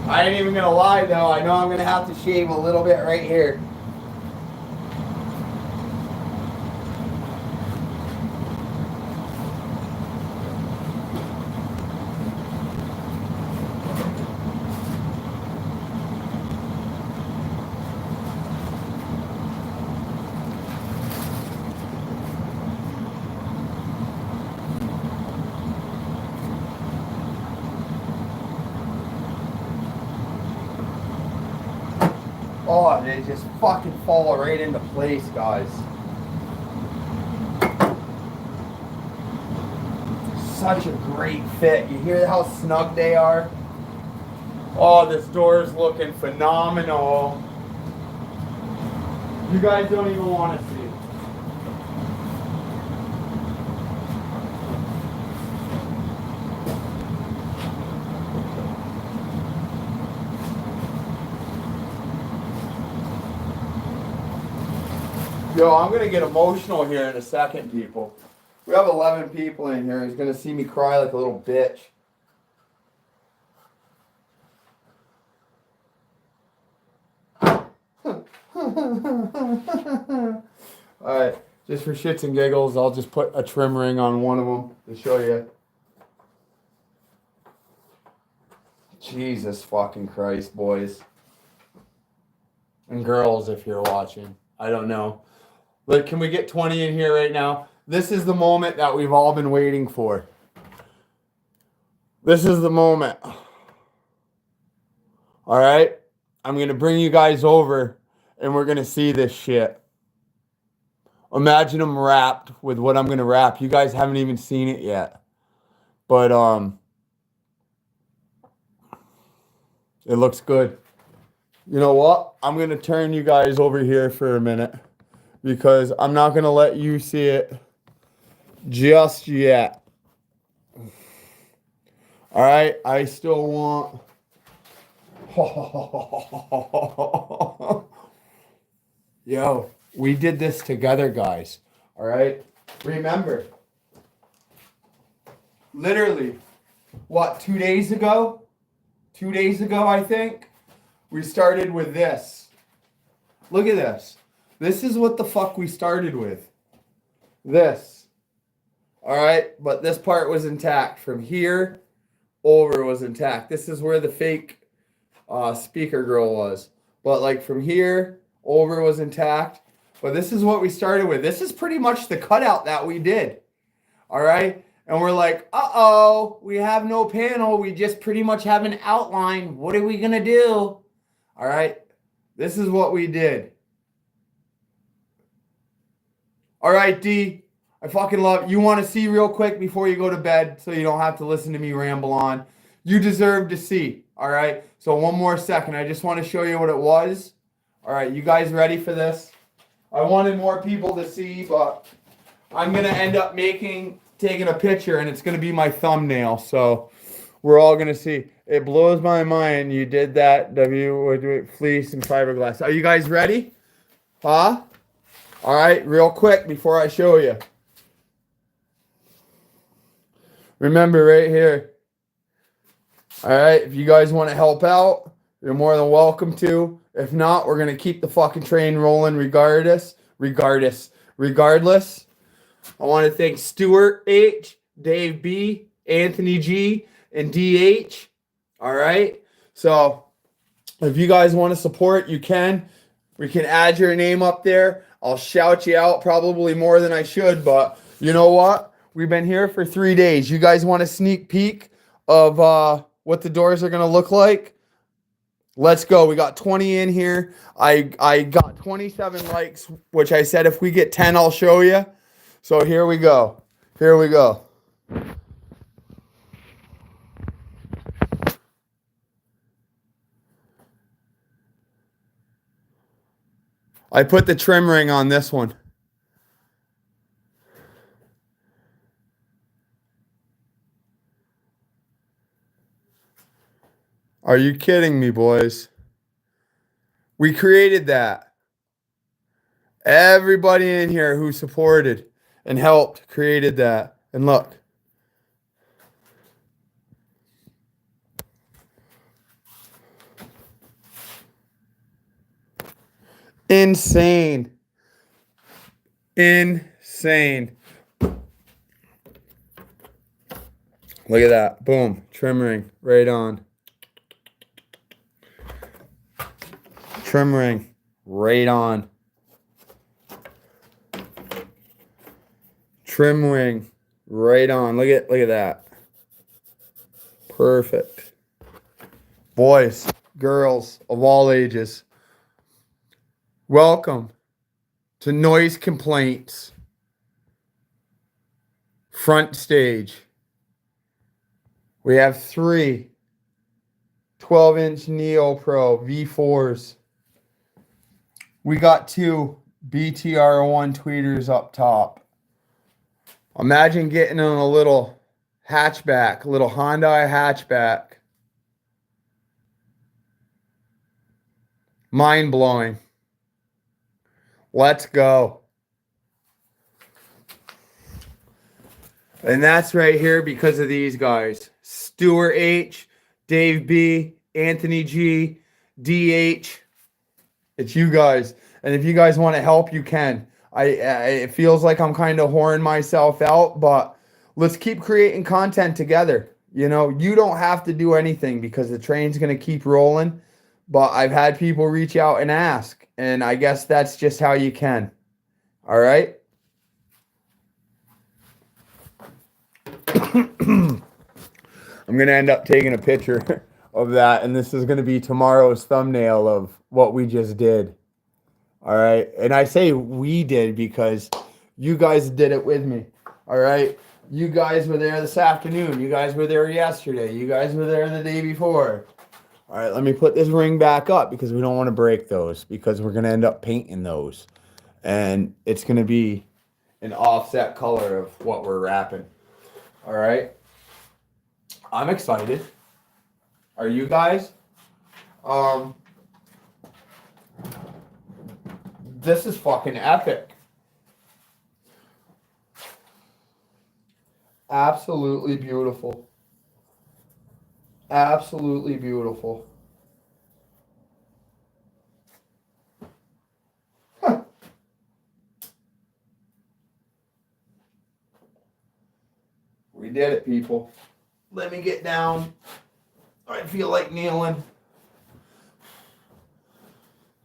I ain't even gonna lie though, I know I'm gonna have to shave a little bit right here. Oh, they just fucking fall right into place, guys. Such a great fit. You hear how snug they are? Oh, this door is looking phenomenal. You guys don't even want to see. Yo, I'm going to get emotional here in a second, people. We have 11 people in here. He's going to see me cry like a little bitch. Alright, just for shits and giggles, I'll just put a trim ring on one of them to show you. Jesus fucking Christ, boys. And girls, if you're watching. I don't know. Look, can we get 20 in here right now? This is the moment that we've all been waiting for. This is the moment. Alright? I'm going to bring you guys over and we're going to see this shit. Imagine them wrapped with what I'm going to wrap. You guys haven't even seen it yet. But, it looks good. You know what? I'm going to turn you guys over here for a minute because I'm not going to let you see it just yet. All right? I still want... Yo, we did this together, guys. All right? Remember, literally, what, 2 days ago? 2 days ago, I think, we started with this. Look at this. This is what the fuck we started with. This. All right? But this part was intact. From here over was intact. This is where the fake speaker girl was. But like from here over was intact. But this is what we started with. This is pretty much the cutout that we did. All right? And we're like, uh-oh, we have no panel. We just pretty much have an outline. What are we going to do? All right? This is what we did. All right, D. I fucking love it. You want to see real quick before you go to bed so you don't have to listen to me ramble on. You deserve to see. All right? So one more second. I just want to show you what it was. All right, you guys ready for this? I wanted more people to see, but I'm going to end up taking a picture, and it's going to be my thumbnail. So we're all going to see. It blows my mind you did that fleece and fiberglass. Are you guys ready? Huh? All right, real quick before I show you. Remember right here. All right, if you guys want to help out, you're more than welcome to. If not, we're going to keep the fucking train rolling regardless. I want to thank Stuart H, Dave B, Anthony G, and DH. All right. So if you guys want to support, you can. We can add your name up there. I'll shout you out probably more than I should, but you know what? We've been here for 3 days. You guys want a sneak peek of what the doors are going to look like? Let's go. We got 20 in here. I got 27 likes, which I said if we get 10, I'll show you. So here we go. Here we go. I put the trim ring on this one. Are you kidding me, boys? We created that. Everybody in here who supported and helped created that. And look. Insane. Insane. Look at that. Boom. Trim ring. Right on. Trim ring. Right on. Trim ring. Right on. Look at that. Perfect. Boys, girls of all ages, welcome to Noise Complaints Front Stage. We have 3 12-inch Neo Pro V4s. We got 2 BTR1 tweeters up top. Imagine getting in a little hatchback, a little Hyundai hatchback. Mind blowing. Let's go. And that's right here because of these guys. Stuart H, Dave B, Anthony G, DH. It's you guys. And if you guys want to help, you can. It feels like I'm kind of whoring myself out, but let's keep creating content together. You know, you don't have to do anything because the train's going to keep rolling. But I've had people reach out and ask. And I guess that's just how you can. All right? I'm going to end up taking a picture of that, and this is going to be tomorrow's thumbnail of what we just did. All right? And I say we did because you guys did it with me. All right? You guys were there this afternoon. You guys were there yesterday. You guys were there the day before. All right, let me put this ring back up because we don't want to break those because we're going to end up painting those. And it's going to be an offset color of what we're wrapping. All right? I'm excited. Are you guys? This is fucking epic. Absolutely beautiful. Absolutely beautiful. Huh. We did it, people. Let me get down. I feel like kneeling.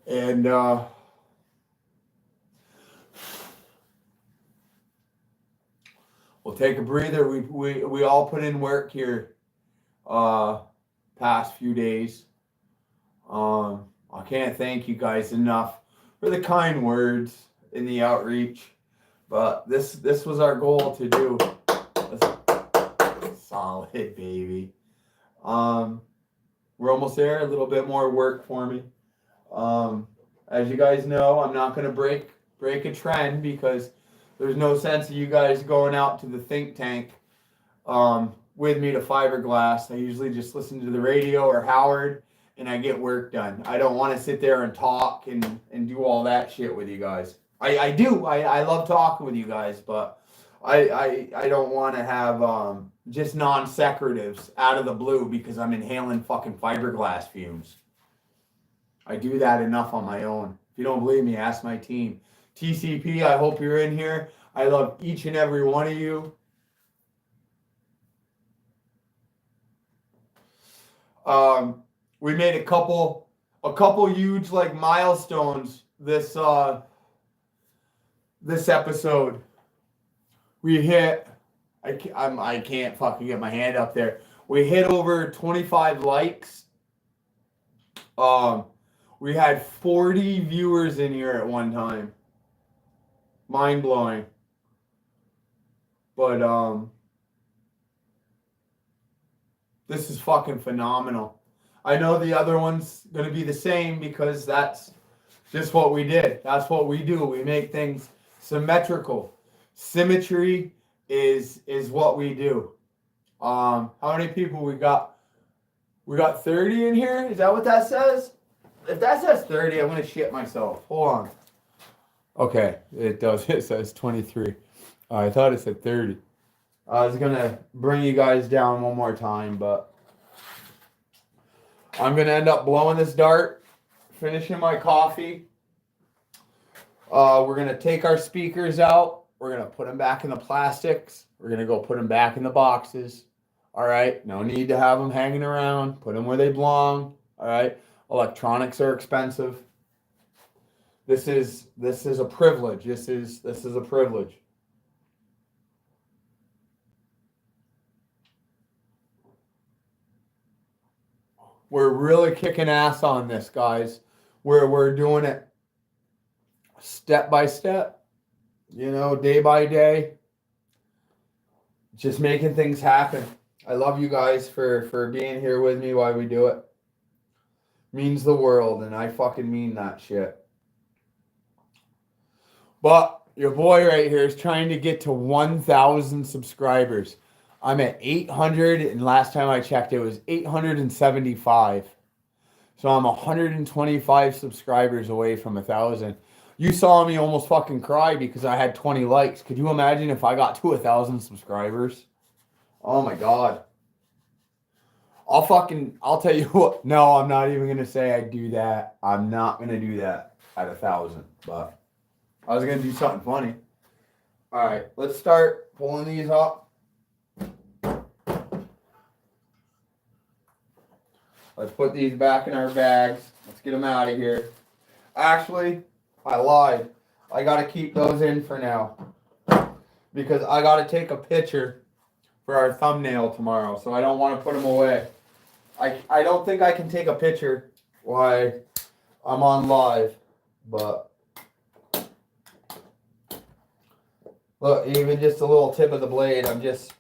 And we'll take a breather. We all put in work here past few days. I can't thank you guys enough for the kind words in the outreach. But this was our goal to do. Solid, baby. We're almost there. A little bit more work for me. As you guys know, I'm not going to break a trend because there's no sense of you guys going out to the think tank with me to fiberglass. I usually just listen to the radio or Howard and I get work done. I don't want to sit there and talk and do all that shit with you guys. I do. I love talking with you guys, but I don't want to have just non-secretives out of the blue because I'm inhaling fucking fiberglass fumes. I do that enough on my own. If you don't believe me, ask my team. TCP, I hope you're in here. I love each and every one of you. We made a couple huge like milestones this episode. We hit. I can't fucking get my hand up there. We hit over 25 likes. We had 40 viewers in here at one time. Mind blowing. But this is fucking phenomenal. I know the other one's gonna be the same because that's Just what we did. That's what we do. We make things symmetrical. Symmetry is what we do. How many people we got? We got 30 in here? Is that what that says? If that says 30, I'm gonna shit myself. Hold on. Okay, it does. It says 23. I thought it said 30. I was gonna bring you guys down one more time, but I'm gonna end up blowing this dart, finishing my coffee. We're gonna take our speakers out. We're gonna put them back in the plastics. We're gonna go put them back in the boxes. All right, no need to have them hanging around. Put them where they belong. All right, electronics are expensive. This is a privilege. This is a privilege. We're really kicking ass on this, guys. We're doing it step by step, you know, day by day. Just making things happen. I love you guys for being here with me while we do it. Means the world, and I fucking mean that shit. But your boy right here is trying to get to 1,000 subscribers. I'm at 800, and last time I checked, it was 875. So I'm 125 subscribers away from 1,000. You saw me almost fucking cry because I had 20 likes. Could you imagine if I got to 1,000 subscribers? Oh my God. I'll tell you what. No, I'm not even going to say I'd do that. I'm not going to do that at 1,000. But I was going to do something funny. All right, let's start pulling these up. Let's put these back in our bags. Let's get them out of here. Actually, I lied. I got to keep those in for now because I got to take a picture for our thumbnail tomorrow, so I don't want to put them away. I don't think I can take a picture while I'm on live, but look, even just a little tip of the blade, I'm just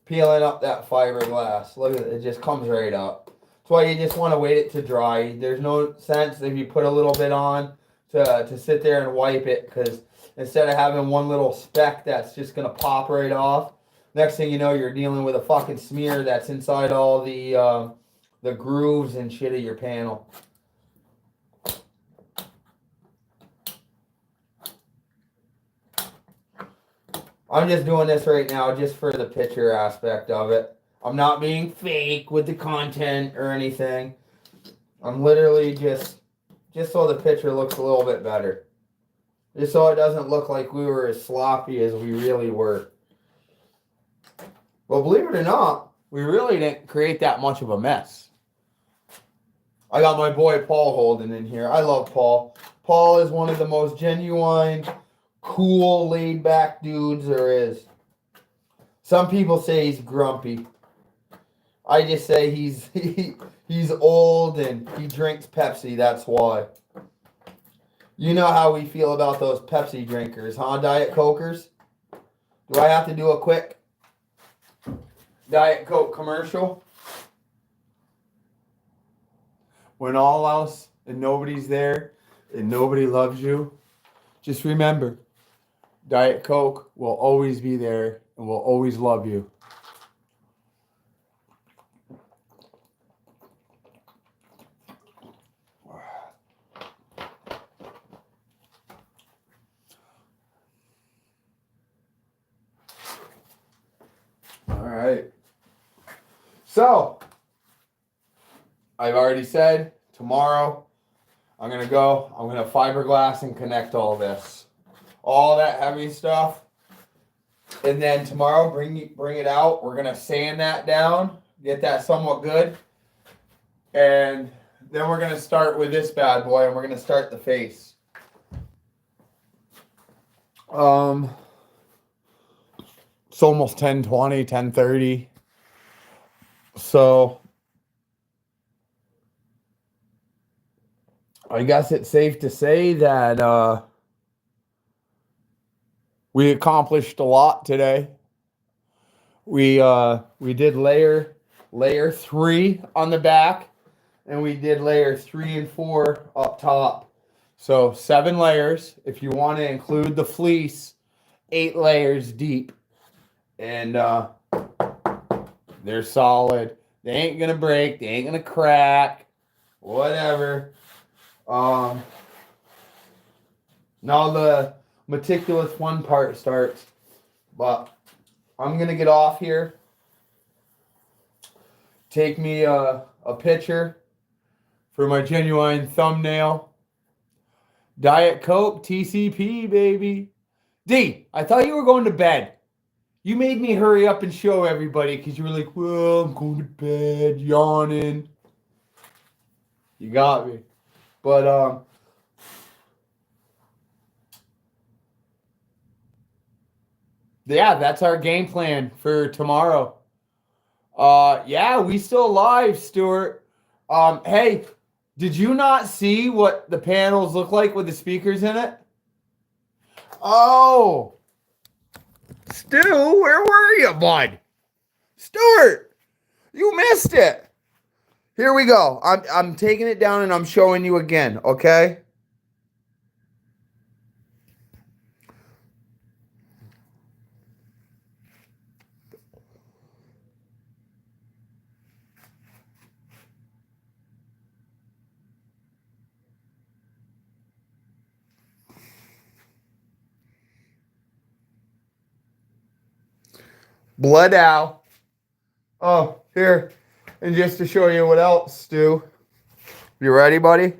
peeling up that fiberglass. Look at it, it just comes right up. That's why you just want to wait it to dry. There's no sense if you put a little bit on to sit there and wipe it, because instead of having one little speck that's just going to pop right off, next thing you know, you're dealing with a fucking smear that's inside all the grooves and shit of your panel. I'm just doing this right now just for the picture aspect of it. I'm not being fake with the content or anything. I'm literally just so the picture looks a little bit better. Just so it doesn't look like we were as sloppy as we really were. Well, believe it or not, we really didn't create that much of a mess. I got my boy Paul Holden in here. I love Paul. Paul is one of the most genuine, cool, laid-back dudes there is. Some people say he's grumpy. I just say he's old and he drinks Pepsi, that's why. You know how we feel about those Pepsi drinkers, huh, Diet Cokers? Do I have to do a quick Diet Coke commercial? When all else and nobody's there and nobody loves you, just remember, Diet Coke will always be there and will always love you. All right. So, I've already said tomorrow I'm going to fiberglass and connect all this. All that heavy stuff. And then tomorrow, bring it out. We're going to sand that down, get that somewhat good. And then we're going to start with this bad boy, and we're going to start the face. It's almost 10:20, 10:30. So I guess it's safe to say that we accomplished a lot today. We did layer 3 on the back, and we did layer 3 and 4 up top. So 7 layers. If you want to include the fleece, 8 layers deep. And they're solid. They ain't gonna break. They ain't gonna crack. Whatever. Now the meticulous fun part starts. But I'm gonna get off here. Take me a picture for my genuine thumbnail. Diet Coke, TCP, baby. D, I thought you were going to bed. You made me hurry up and show everybody because you were like, well, I'm going to bed, yawning. You got me. But, yeah, that's our game plan for tomorrow. Yeah, we still alive, Stuart. Hey, did you not see what the panels look like with the speakers in it? Oh, Stu, where were you, bud? Stuart, you missed it. Here we go. I'm taking it down and I'm showing you again, okay? Blood owl. Oh, here. And just to show you what else, Stu. You ready, buddy?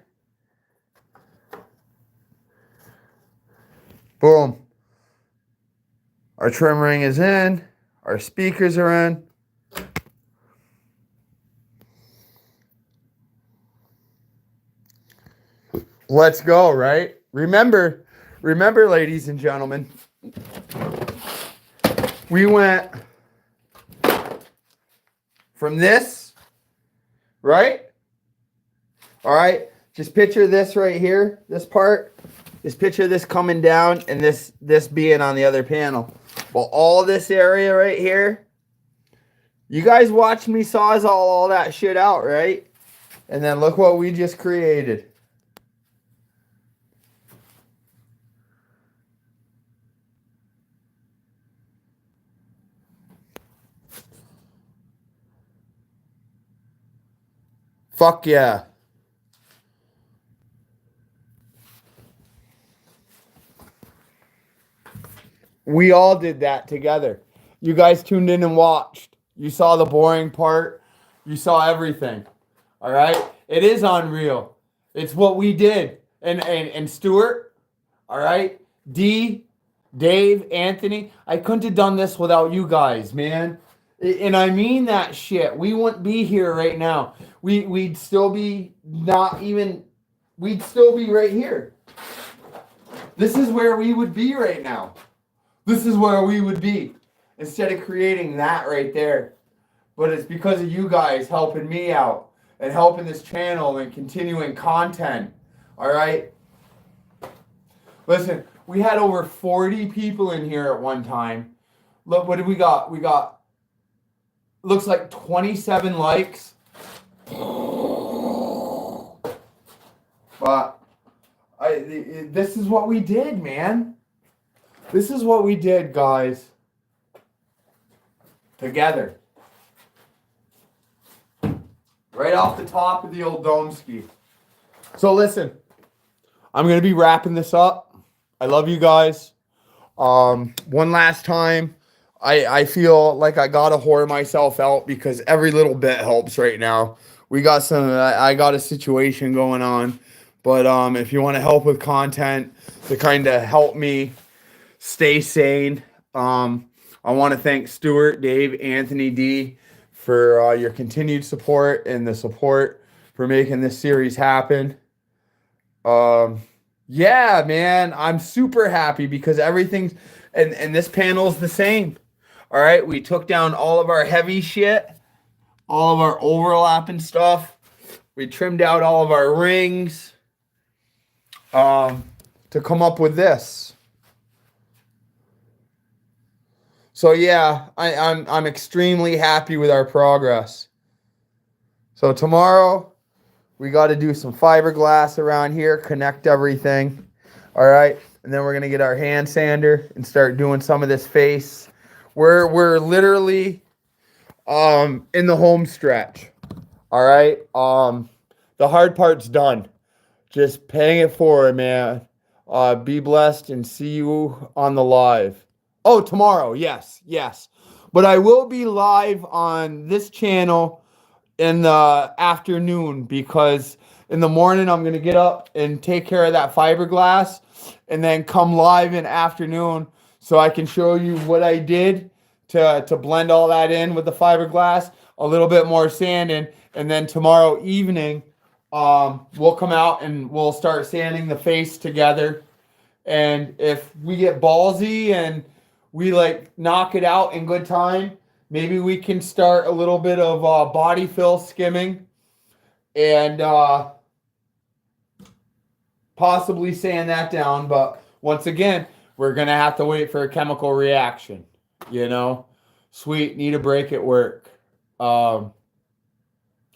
Boom. Our trim ring is in. Our speakers are in. Let's go, right? Remember, ladies and gentlemen, we went from this, right? All right. Just picture this right here, this part. Just picture this coming down and this being on the other panel. Well, all this area right here, you guys watched me sawzall all that shit out, right? And then look what we just created. Fuck yeah. We all did that together. You guys tuned in and watched. You saw the boring part. You saw everything. All right? It is unreal. It's what we did. And Stuart, all right? D, Dave, Anthony, I couldn't have done this without you guys, man. And I mean that shit. We wouldn't be here right now. We'd still be we'd still be right here. This is where we would be right now. This is where we would be instead of creating that right there. But it's because of you guys helping me out and helping this channel and continuing content. All right? Listen, we had over 40 people in here at one time. Look, what did we got? We got, looks like 27 likes. But this is what we did, man. This is what we did, guys. Together. Right off the top of the old dome ski. So listen, I'm going to be wrapping this up. I love you guys. One last time, I feel like I got to whore myself out because every little bit helps right now. I got a situation going on. But if you want to help with content to kind of help me stay sane, I want to thank Stuart, Dave, Anthony, D for your continued support and the support for making this series happen. Yeah, man, I'm super happy because everything's, and this panel is the same. All right, we took down all of our heavy shit, all of our overlapping stuff. We trimmed out all of our rings to come up with this. So yeah, I'm extremely happy with our progress. So tomorrow we got to do some fiberglass around here, connect everything. All right. And then we're going to get our hand sander and start doing some of this face. We're literally in the home stretch. All right. The hard part's done. Just paying it forward, man. Be blessed and see you on the live. Oh, tomorrow. Yes. But I will be live on this channel in the afternoon, because in the morning I'm going to get up and take care of that fiberglass and then come live in afternoon so I can show you what I did to blend all that in with the fiberglass, a little bit more sanding, and then tomorrow evening we'll come out and we'll start sanding the face together. And if we get ballsy and we like knock it out in good time, maybe we can start a little bit of body fill skimming and possibly sand that down. But once again, we're going to have to wait for a chemical reaction. You know, sweet, need a break at work. Oh,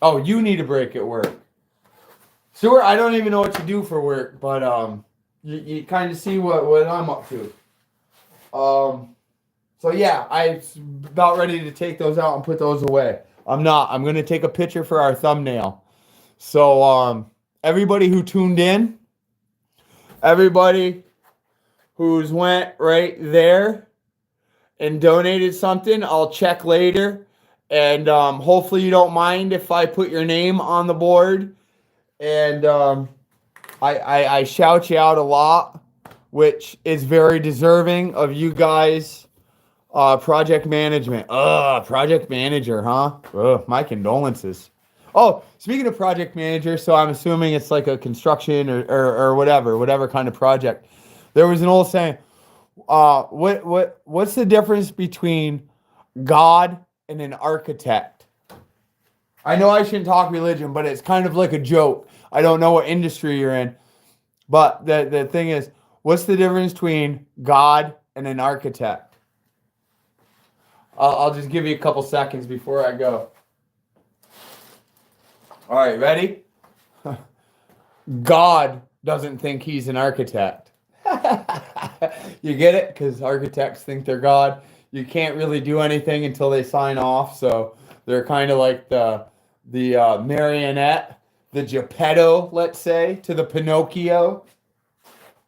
you need a break at work. Stuart, I don't even know what you do for work, but you kind of see what I'm up to. So yeah, I'm about ready to take those out and put those away. I'm not. I'm going to take a picture for our thumbnail. So everybody who tuned in, everybody who's went right there and donated something, I'll check later. And hopefully you don't mind if I put your name on the board. And I shout you out a lot, which is very deserving of you guys. Project management. Project manager, huh? My condolences. Oh, speaking of project manager, so I'm assuming it's like a construction or whatever kind of project. There was an old saying, what's the difference between God and an architect? I know I shouldn't talk religion, but it's kind of like a joke. I don't know what industry you're in. But the thing is, what's the difference between God and an architect? I'll just give you a couple seconds before I go. All right, ready? God doesn't think he's an architect. You get it? Because architects think they're God. You can't really do anything until they sign off. So they're kind of like the marionette, the Geppetto, let's say, to the Pinocchio.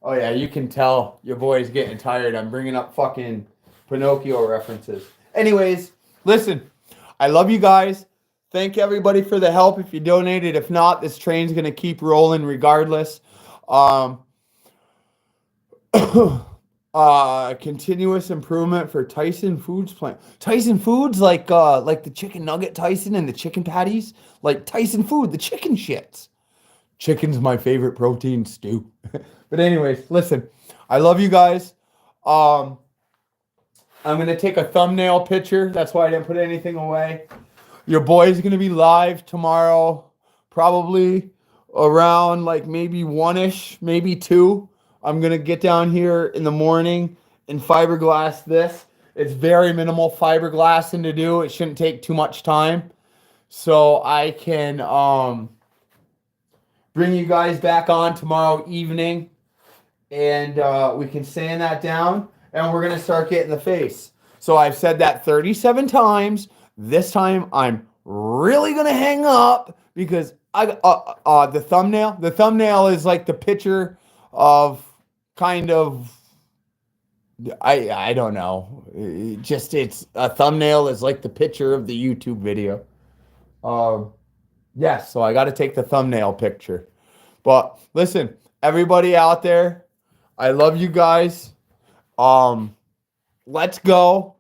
Oh yeah, you can tell your boy's getting tired. I'm bringing up fucking Pinocchio references. Anyways, listen, I love you guys. Thank everybody for the help if you donated. If not, this train's going to keep rolling regardless. Continuous improvement for Tyson Foods plant. Tyson Foods, like the chicken nugget Tyson and the chicken patties, like Tyson Food, the chicken shits. Chicken's my favorite protein stew. But anyways, listen, I love you guys. I'm going to take a thumbnail picture. That's why I didn't put anything away. Your boy's going to be live tomorrow, probably around like maybe 1-ish, maybe 2. I'm going to get down here in the morning and fiberglass this. It's very minimal fiberglassing to do. It shouldn't take too much time. So I can bring you guys back on tomorrow evening. And we can sand that down. And we're going to start getting the face. So I've said that 37 times. This time I'm really going to hang up because the thumbnail is like the picture of kind of, I don't know. It's a thumbnail is like the picture of the YouTube video. Yes, so I got to take the thumbnail picture. But listen, everybody out there, I love you guys. Let's go.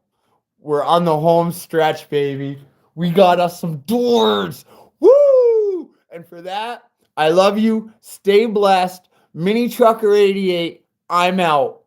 We're on the home stretch, baby. We got us some doors. Woo! And for that, I love you. Stay blessed. Mini Trucker 88, I'm out.